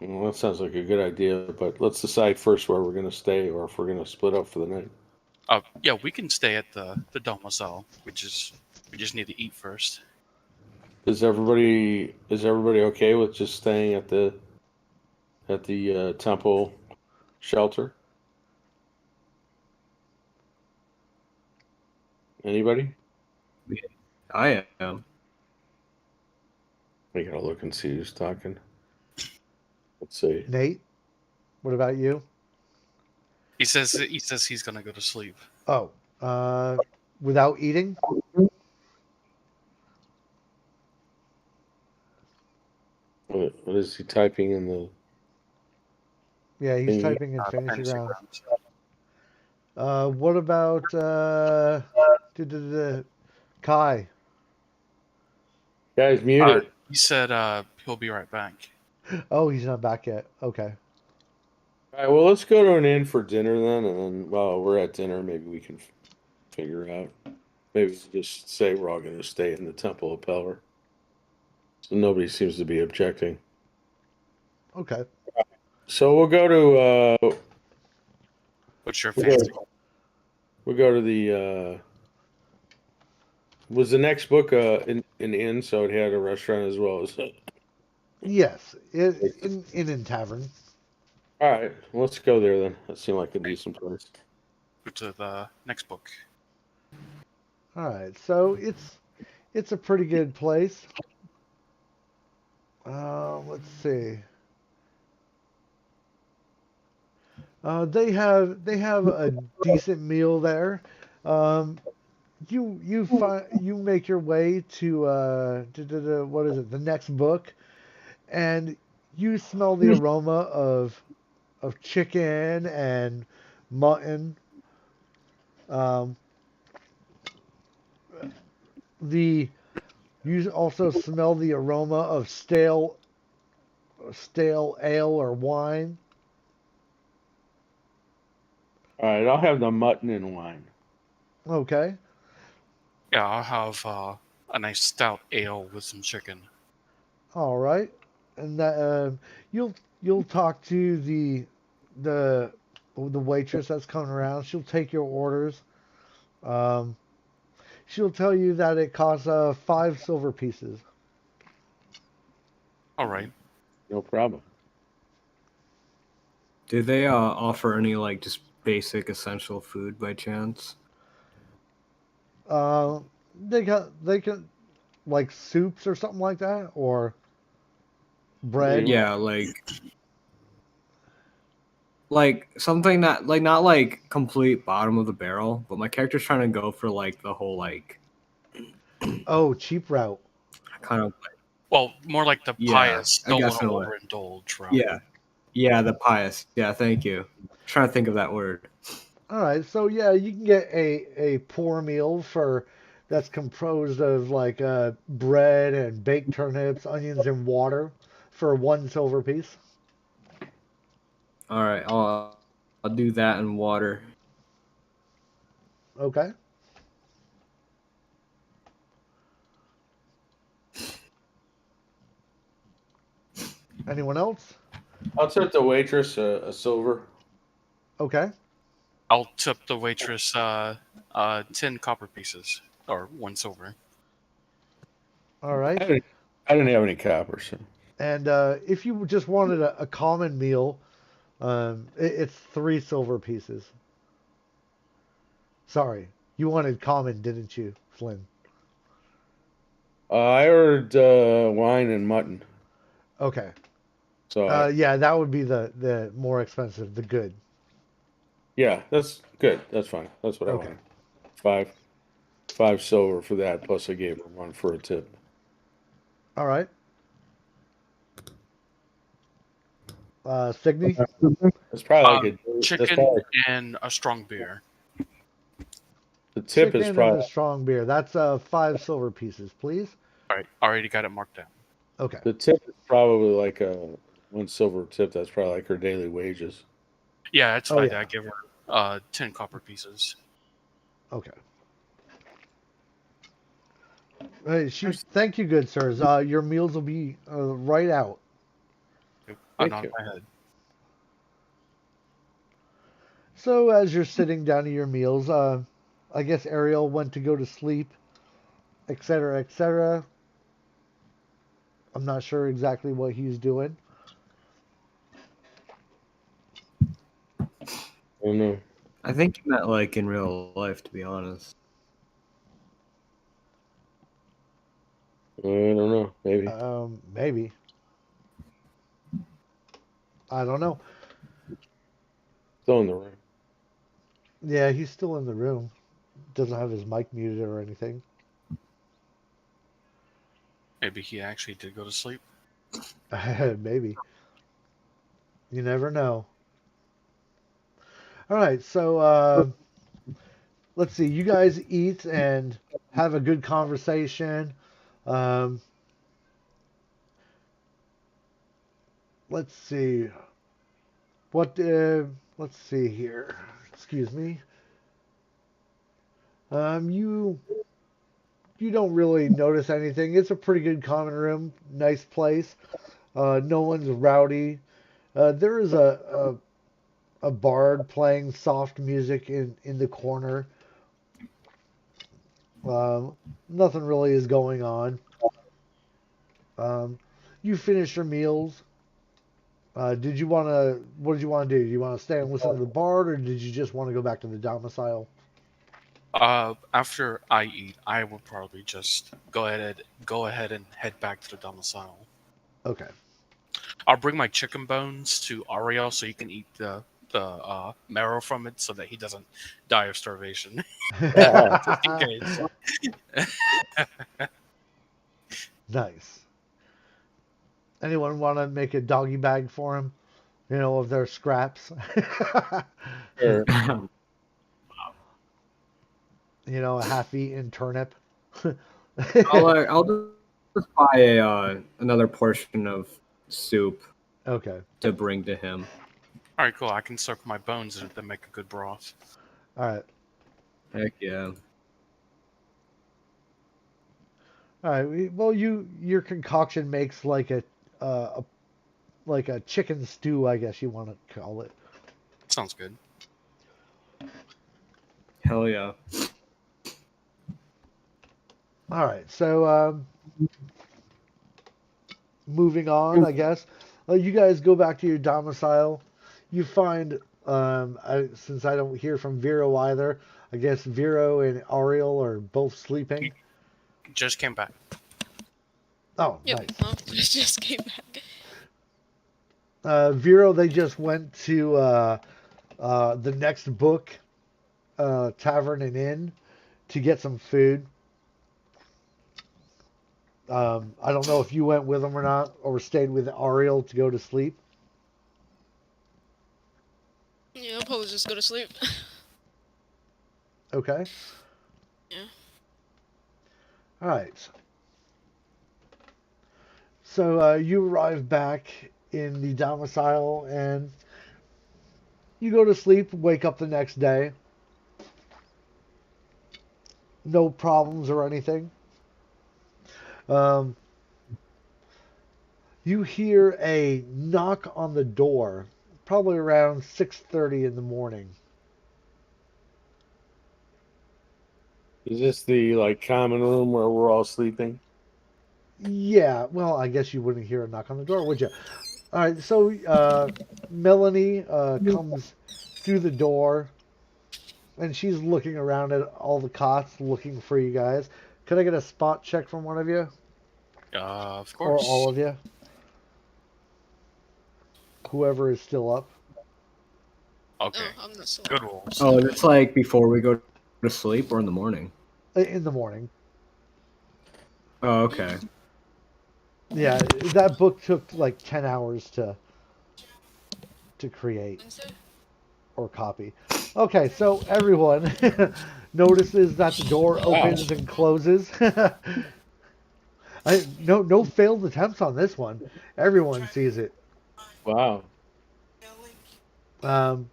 Well, that sounds like a good idea, but let's decide first where we're going to stay or if we're going to split up for the night. Yeah, we can stay at the domicile. We just need to eat first. Is everybody okay with just staying at the temple shelter? Anybody? I am. I gotta look and see who's talking. Let's see. Nate, what about you? He says he's gonna go to sleep. Oh, without eating? What is he typing in the Yeah, he's thingy? typing in fantasy Fantasy grounds. grounds. What about Kai? Guy's muted. He said he'll be right back. Oh, he's not back yet. Okay. All right, well, let's go to an inn for dinner then, and then while we're at dinner, maybe we can figure out. Maybe we can just say we're all going to stay in the Temple of Pelor. So nobody seems to be objecting. Okay. So we'll go to What's your we'll fancy? go, we'll go to the was the next book an inn, so it had a restaurant as well as. Yes, in tavern. All right, well, let's go there then. That seemed like a decent place. Go to the next book. All right. So it's a pretty good place. Let's see. They have a decent meal there. Um, you make your way to what is it? The next book, and you smell the aroma of chicken and mutton. Um, the You also smell the aroma of stale ale or wine. All right, I'll have the mutton and wine. Okay. Yeah, I'll have a nice stout ale with some chicken. All right. And that you'll you'll talk to the the waitress that's coming around. She'll take your orders. Um, she'll tell you that it costs 5 silver pieces. All right. No problem. Do they offer any like just basic essential food by chance? Uh, they can like soups or something like that, or bread. Yeah, like something that like not like complete bottom of the barrel, but my character's trying to go for like the whole like Oh, cheap route. kind of Well, more like the Yeah, pious. I Don't guess want to in a way. overindulge, route. Yeah, the pious. Yeah, thank you. Trying to think of that word. All right, so yeah, you can get a poor meal for that's composed of like bread and baked turnips, onions, and water for 1 silver piece. All right, I'll do that in water. Okay. Anyone else? I'll tip the waitress a silver. Okay. I'll tip the waitress 10 copper pieces or 1 silver. All right. I didn't have any copper, so. And if you just wanted a common meal, it's 3 silver pieces. Sorry, you wanted common, didn't you, Flynn? I ordered wine and mutton. Okay. So Yeah, that would be the more expensive, the good. yeah, that's good. That's fine. That's what I Okay. wanted. Five silver for that. Plus, I gave her one for a tip. All right. Signy? It's probably like Chicken and a strong beer. The tip is Chicken and the probably strong beer. That's 5 silver pieces, please. All right, already got it marked down. Okay. the tip is probably like a 1 silver tip. That's probably like her daily wages. Yeah, that's Oh fine. yeah. I give her 10 copper pieces. Okay. Thank you, good sirs. Your meals will be right out. I Thank nod you. my head. So as you're sitting down to your meals, I guess Ariel went to go to sleep, etc., etc. I'm not sure exactly what he's doing. I don't know. I think you meant like in real life, to be honest. I don't know. Maybe Maybe. I don't know. still in the room. Yeah, he's still in the room. Doesn't have his mic muted or anything. Maybe he actually did go to sleep. Maybe. You never know. All right, so let's see. You guys eat and have a good conversation. Um, let's see. What? Let's see here. Excuse me. You don't really notice anything. It's a pretty good common room. Nice place. No one's rowdy. There is a bard playing soft music in the corner. Nothing really is going on. Um, you finish your meals. Did you want to? What did you want to do? Do you want to stay and listen to the bard, or did you just want to go back to the domicile? After I eat, I would probably just go ahead and head back to the domicile. Okay. I'll bring my chicken bones to Ariel so you can eat the marrow from it so that he doesn't die of starvation. Just in case. Nice. Anyone want to make a doggy bag for him? You know, of their scraps. Sure. You know, a half-eaten turnip. I'll just buy another portion of soup Okay. to bring to him. All right, cool. I can soak my bones in it to make a good broth. All right. Heck yeah. All right. Well, your concoction makes like a chicken stew, I guess you want to call it. Sounds good. Hell yeah. All right. So moving on, I guess. You guys go back to your domicile. You find since I don't hear from Vero either, I guess Vero and Ariel are both sleeping. Just came back. Oh, Yep. nice. Oh, I just came back. Vero, they just went to the next book, Tavern and Inn, to get some food. I don't know if you went with them or not, or stayed with Ariel to go to sleep. Yeah, I'll probably just go to sleep. Okay. Yeah. All right. So you arrive back in the domicile and you go to sleep, wake up the next day. No problems or anything. Um, you hear a knock on the door, probably around 6:30 in the morning. Is this the like common room where we're all sleeping? Yeah, well, I guess you wouldn't hear a knock on the door, would you? All right, so Melanie comes through the door, and she's looking around at all the cots, looking for you guys. Could I get a spot check from one of you, Of or course. all of you? Whoever is still up. Okay. Oh, I'm not so. Good rolls. Oh, it's like before we go to sleep or in the morning? In the morning. Oh, okay. Yeah, that book took like 10 hours to create. Wednesday? or copy. Okay, so everyone notices that the door Wow. opens and closes. No failed attempts on this one. Everyone sees it. Wow. Um,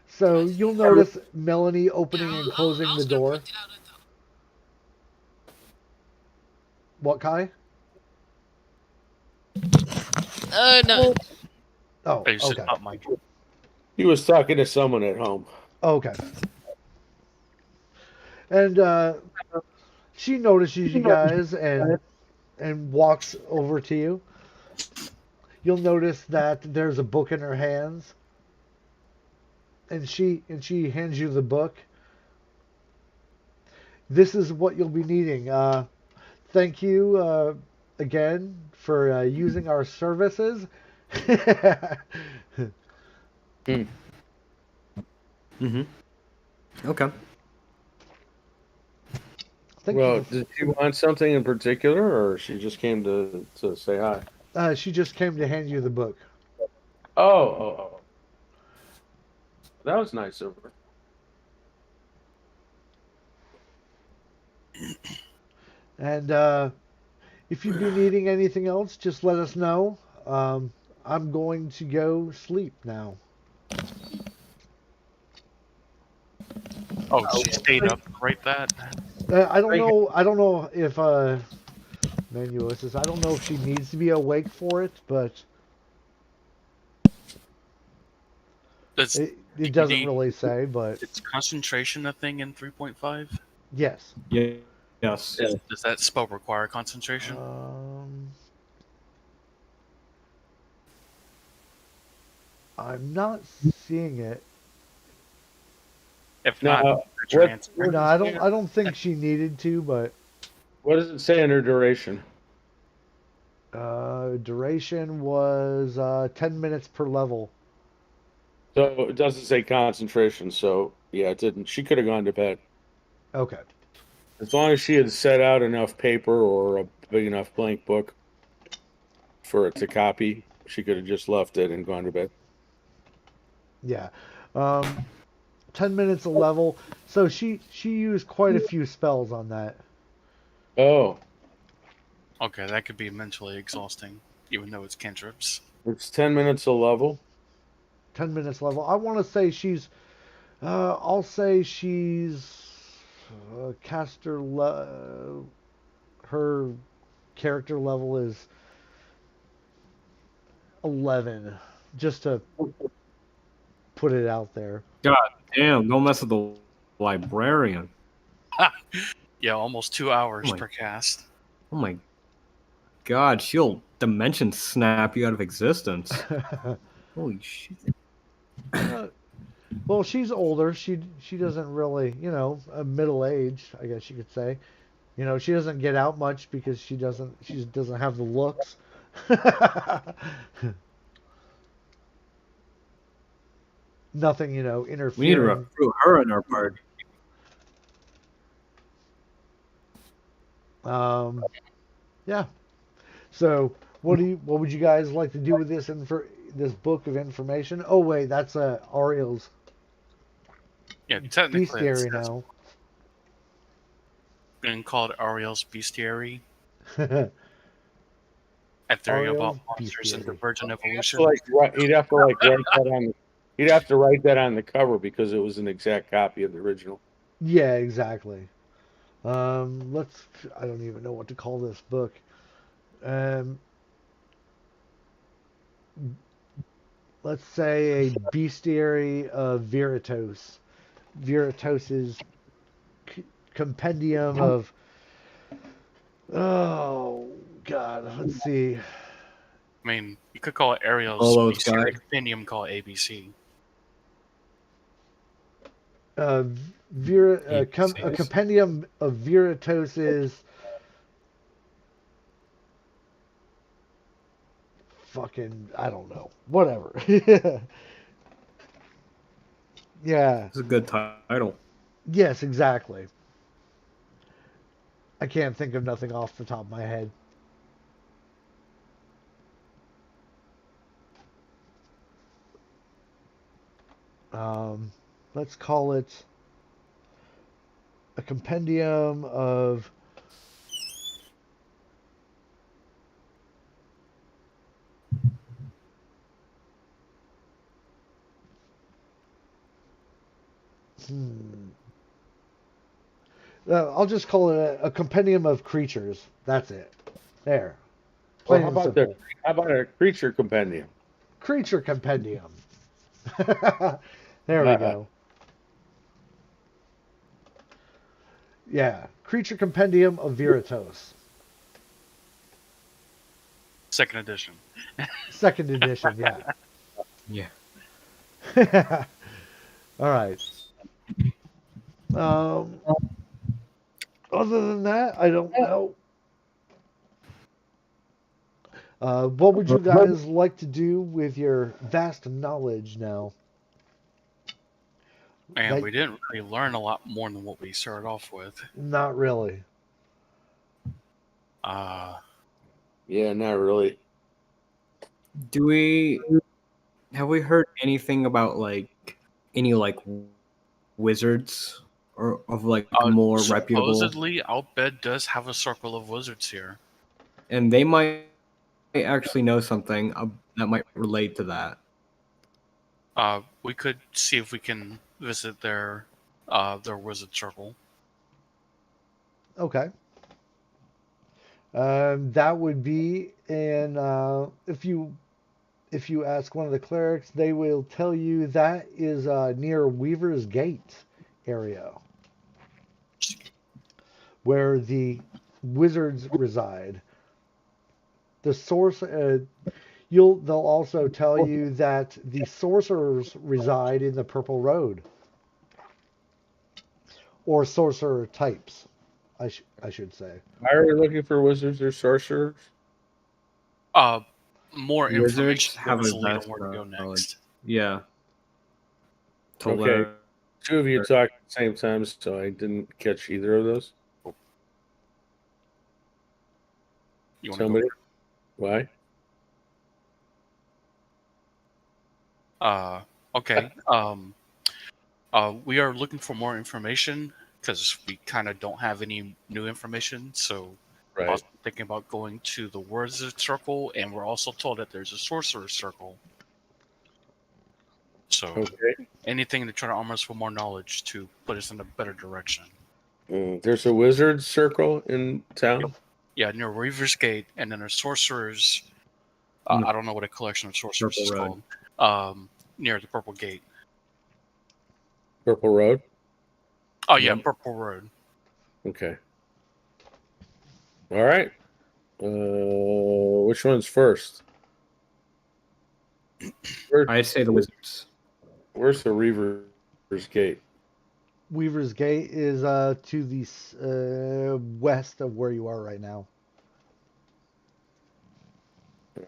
so you'll notice Melanie opening and closing the door. What, Kai? No. Oh, I just okay. not my. He was talking to someone at home. Okay. And she notices you guys and walks over to you. You'll notice that there's a book in her hands, and she hands you the book. This is what you'll be needing. Thank you again for using our services. Hmm. Mm-hmm. Okay. Thank you Well, did she want something in particular, or she just came to say hi? she just came to hand you the book. Oh. That was nice of her. And if you'd be needing anything else, just let us know. I'm going to go sleep now. Oh, she stayed up to write that. I don't know. I don't know if Manuel says. I don't know if she needs to be awake for it, but Does it do you doesn't need really say. But its concentration a thing in 3.5? yes. Yeah. Yes. Does that spell require concentration? Um, I'm not seeing it. If not, Now, that's your answer. No, does I it don't. say, I don't think she needed to, but what does it say under duration? duration was 10 minutes per level. So it doesn't say concentration. So yeah, it didn't. She could have gone to bed Okay. as long as she had set out enough paper or a big enough blank book for it to copy. She could have just left it and gone to bed. Yeah. 10 minutes a level. So she used quite a few spells on that. Oh, Okay, that could be mentally exhausting, even though it's cantrips. it's 10 minutes a level. 10 minutes level. I want to say she's. I'll say she's caster. Her character level is 11. Just to put it out there. God damn! Don't mess with the librarian. Yeah, almost 2 Oh hours my. per cast. Oh my God! She'll dimension snap you out of existence. Holy shit! Uh, well, she's older. She doesn't really, middle aged, I guess you could say. She doesn't get out much because she doesn't have the looks. Nothing, We need to interfering. recruit her in our party. Yeah. So, what would you guys like to do with this book of information? Oh wait, that's Ariel's Yeah, technically it bestiary says now. being called Ariel's Bestiary. A theory Ariel's about monsters and bestiary. divergent So, evolution. like, he'd have to like write that on. He'd have to write that on the cover because it was an exact copy of the original. Yeah, exactly. Let's. I don't even know what to call this book. Um, let's say a bestiary of Viratos. Viratos's c- compendium of. Oh God, let's see. I mean, you could call it Ariel's Solo's Bestiary guide. Compendium called ABC. Uh, a ABCs. compendium of Viratos's fucking. I don't know. Whatever. Yeah. It's a good title. Yes, exactly. I can't think of nothing off the top of my head. let's call it a compendium of I'll just call it a compendium of creatures. That's it. There. Well, Plain how and about simple. how about a creature compendium? Creature compendium. There we go. Yeah. Creature compendium of Viratos. Second edition. Second edition, yeah. Yeah. All right. Other than that, I don't know. What would you guys like to do with your vast knowledge now? And That, we didn't really learn a lot more than what we started off with. not really. Yeah, not really. Have we heard anything about like any like wizards or of like more reputable? Supposedly, Outbed does have a circle of wizards here. And they might actually know something that might relate to that. We could see if we can visit their wizard circle. Okay. That would be, and if you ask one of the clerics, they will tell you that is near Weaver's Gate area, where the wizards reside. The source, they'll also tell you that the sorcerers reside in the Purple Road, or sorcerer types, I should say. Why are we looking for wizards or sorcerers? More Wizards information have gives a us a lead on vast where to go knowledge. next. Yeah. Okay. Two of you talked at the same time, so I didn't catch either of those. You want Somebody? to Why? go? Okay. We are looking for more information because we kind of don't have any new information. So, Right. also thinking about going to the wizard circle, and we're also told that there's a sorcerer circle. So, Okay. anything to try to arm us with more knowledge to put us in a better direction. There's a wizard circle in town. Yeah, near Weaver's Gate, and then there's sorcerers. I don't know what a collection of sorcerers is Purple called. Near the Purple Gate. Purple Road. Oh yeah, Purple Road. Okay. All right. Which one's first? I say the wizards. Where's the Reaver's Gate? Weaver's Gate is to the west of where you are right now.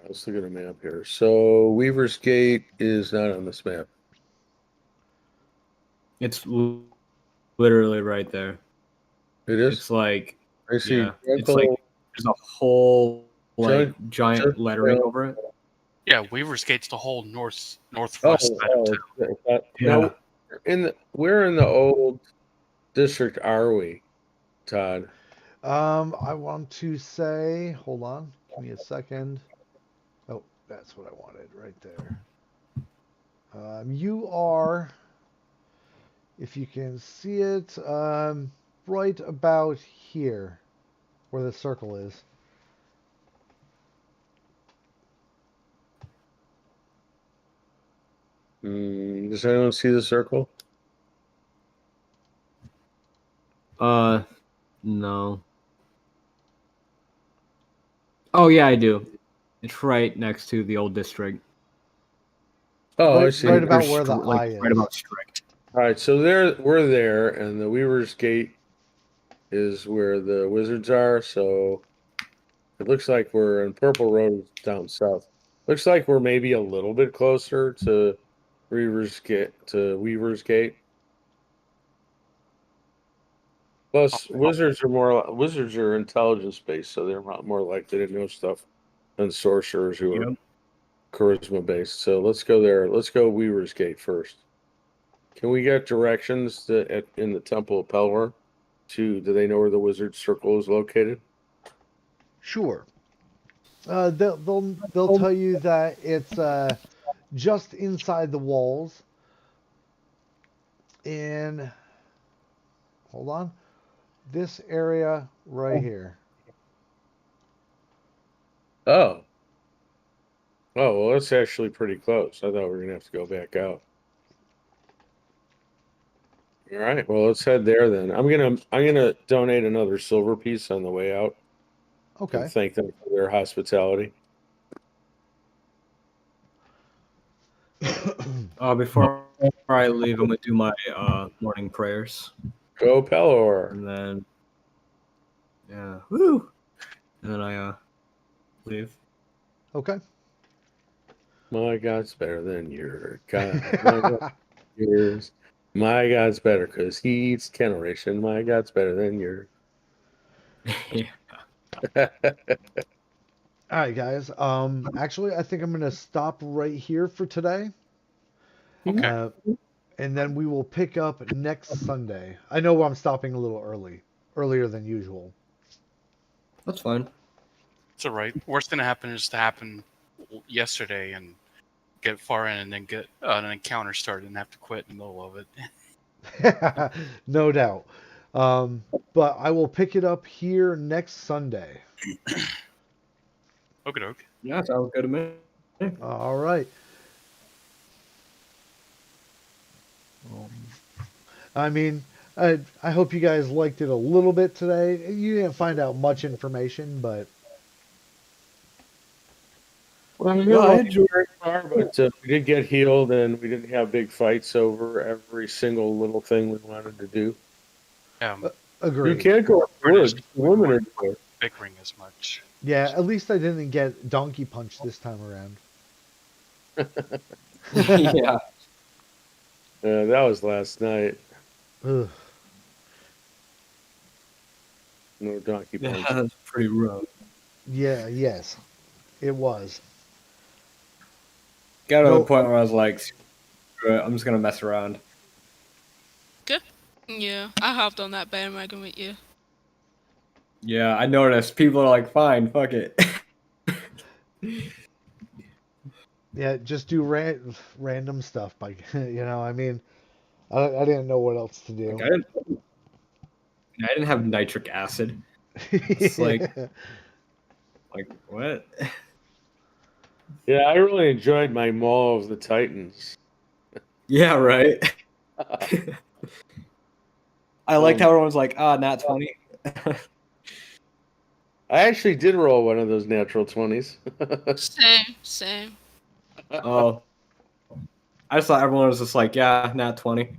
Let's look at a map here. So Weaver's Gate is not on this map. It's literally right there. It is. It's like I see. yeah, it's like there's a whole like giant lettering over it. Yeah, Weaver's Gate's the whole northwest side of town. Now, where in the old district are we, Todd? I want to say, hold on, give me a second. Oh, that's what I wanted right there. You are, if you can see it, right about here, where the circle is. Does anyone see the circle? No. Oh yeah, I do. It's right next to the old district. Oh, right, I see. Right about where the like, eye is. Right about strict. All right, so we're there, and the Weaver's Gate is where the wizards are. So it looks like we're in Purple Road down south. Looks like we're maybe a little bit closer to Weaver's Gate. Plus, wizards are intelligence based, so they're more likely to know stuff than sorcerers who are charisma based. So let's go there. Let's go Weaver's Gate first. Can we get directions in the Temple of Pelor? Do they know where the Wizard Circle is located? Sure. They'll tell you that it's just inside the walls. In hold on, this area right here. Oh. Oh, well, that's actually pretty close. I thought we were gonna have to go back out. All right. Well, let's head there then. I'm gonna donate another silver piece on the way out and Okay. thank them for their hospitality. Before I leave, I'm gonna do my morning prayers, Go Pelor. and then woo, and then I leave. Okay. My God's better than your God. My God, yours. My God's better because he eats generation. My God's better than yours. All right, guys. Actually, I think I'm gonna stop right here for today. Okay. And then we will pick up next Sunday. I know I'm stopping a little earlier than usual. That's fine. It's all right. Worst thing to happen is to happen yesterday and get far in and then get an encounter started and have to quit in the middle of it. No doubt. But I will pick it up here next Sunday. Okie doke. Yeah, sounds good to me. All right. I mean, I hope you guys liked it a little bit today. You didn't find out much information, but Well, Yeah, I enjoyed it far, but we did get healed, and we didn't have big fights over every single little thing we wanted to do. You agreed. can't go up the woods. The women are there. Bickering as much. Yeah, at least I didn't get donkey punch this time around. Yeah. That was last night. Ugh. No donkey punch. Yeah, that's pretty rough. Yeah, yes, it was. Got to No- the point where I was like, "Screw it, I'm just gonna mess around." Good. Yeah, I hopped on that bandwagon with you. Yeah, I noticed people are like, "Fine, fuck it." Yeah, just do random stuff. I mean, I didn't know what else to do. Like, I didn't have nitric acid. It's like what? Yeah, I really enjoyed my Maul of the Titans. Yeah, right. I liked how everyone's like, nat 20. I actually did roll one of those natural 20s. Same. Oh. I just thought everyone was just like, yeah, nat 20.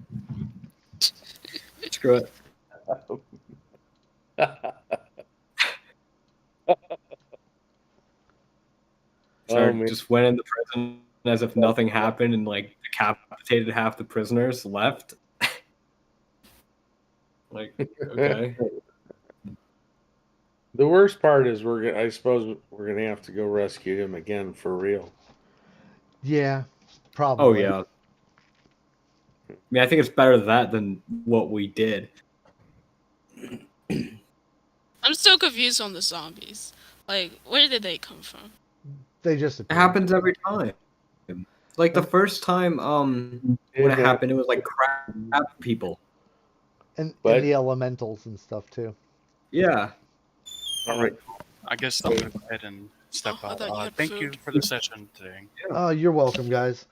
Screw it. So just went into prison as if nothing happened and like decapitated half the prisoners left. Like, okay. The worst part is I suppose we're gonna have to go rescue him again for real. Yeah, probably. Oh yeah. I mean, I think it's better that than what we did. I'm still confused on the zombies. Like, where did they come from? They just It appeared. happens every time. Like the first time when it happened, it was like crap people. And But- the elementals and stuff too. Yeah. All right. I guess I'm gonna go ahead and step Oh, I out. thought you had Thank you food. for the session today. You're welcome, guys.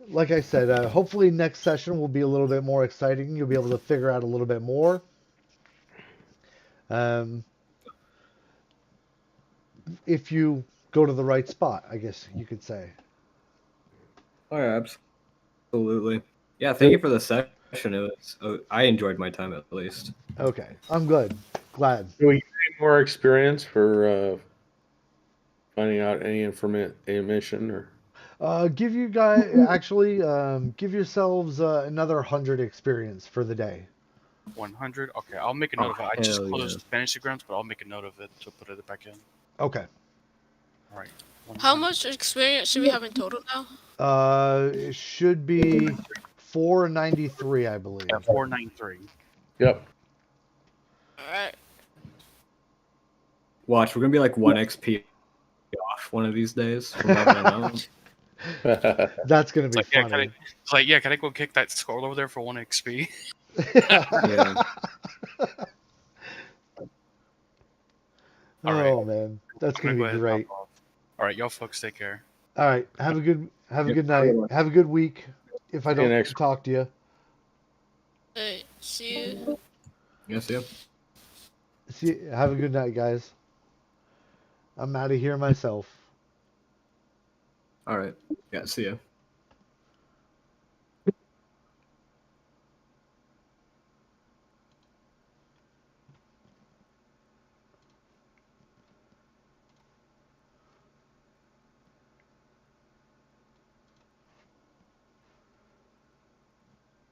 Like I said, hopefully next session will be a little bit more exciting. You'll be able to figure out a little bit more. If you go to the right spot, I guess you could say. Oh yeah, absolutely. Yeah, thank you for the session. It was I enjoyed my time at least. Okay, I'm good. Glad. Do we get any more experience for finding out any information or? Give you guys actually give yourselves another 100 experience for the day. 100. Okay, I'll make a note of it. I just hell closed Fantasy Grounds, but I'll make a note of it to put it back in. Okay. All right. How 100. much experience should we have in total now? It should be 493, I believe. Yeah, 493. Yep. Alright. Watch, we're gonna be like 1 XP off one of these days from leveling up. That's gonna It's be like, yeah, funny. can I go kick that skull over there for 1 XP? Yeah. All right. Oh man, that's I'm gonna gonna be go ahead and great. hop off. All right, y'all folks take care. All right, have a good Yep, night. Have a good week. If I See you don't next- talk to you, Hey, see you. Yes, yeah. see. Have a good night, guys. I'm out of here myself. All right. Yeah, see ya.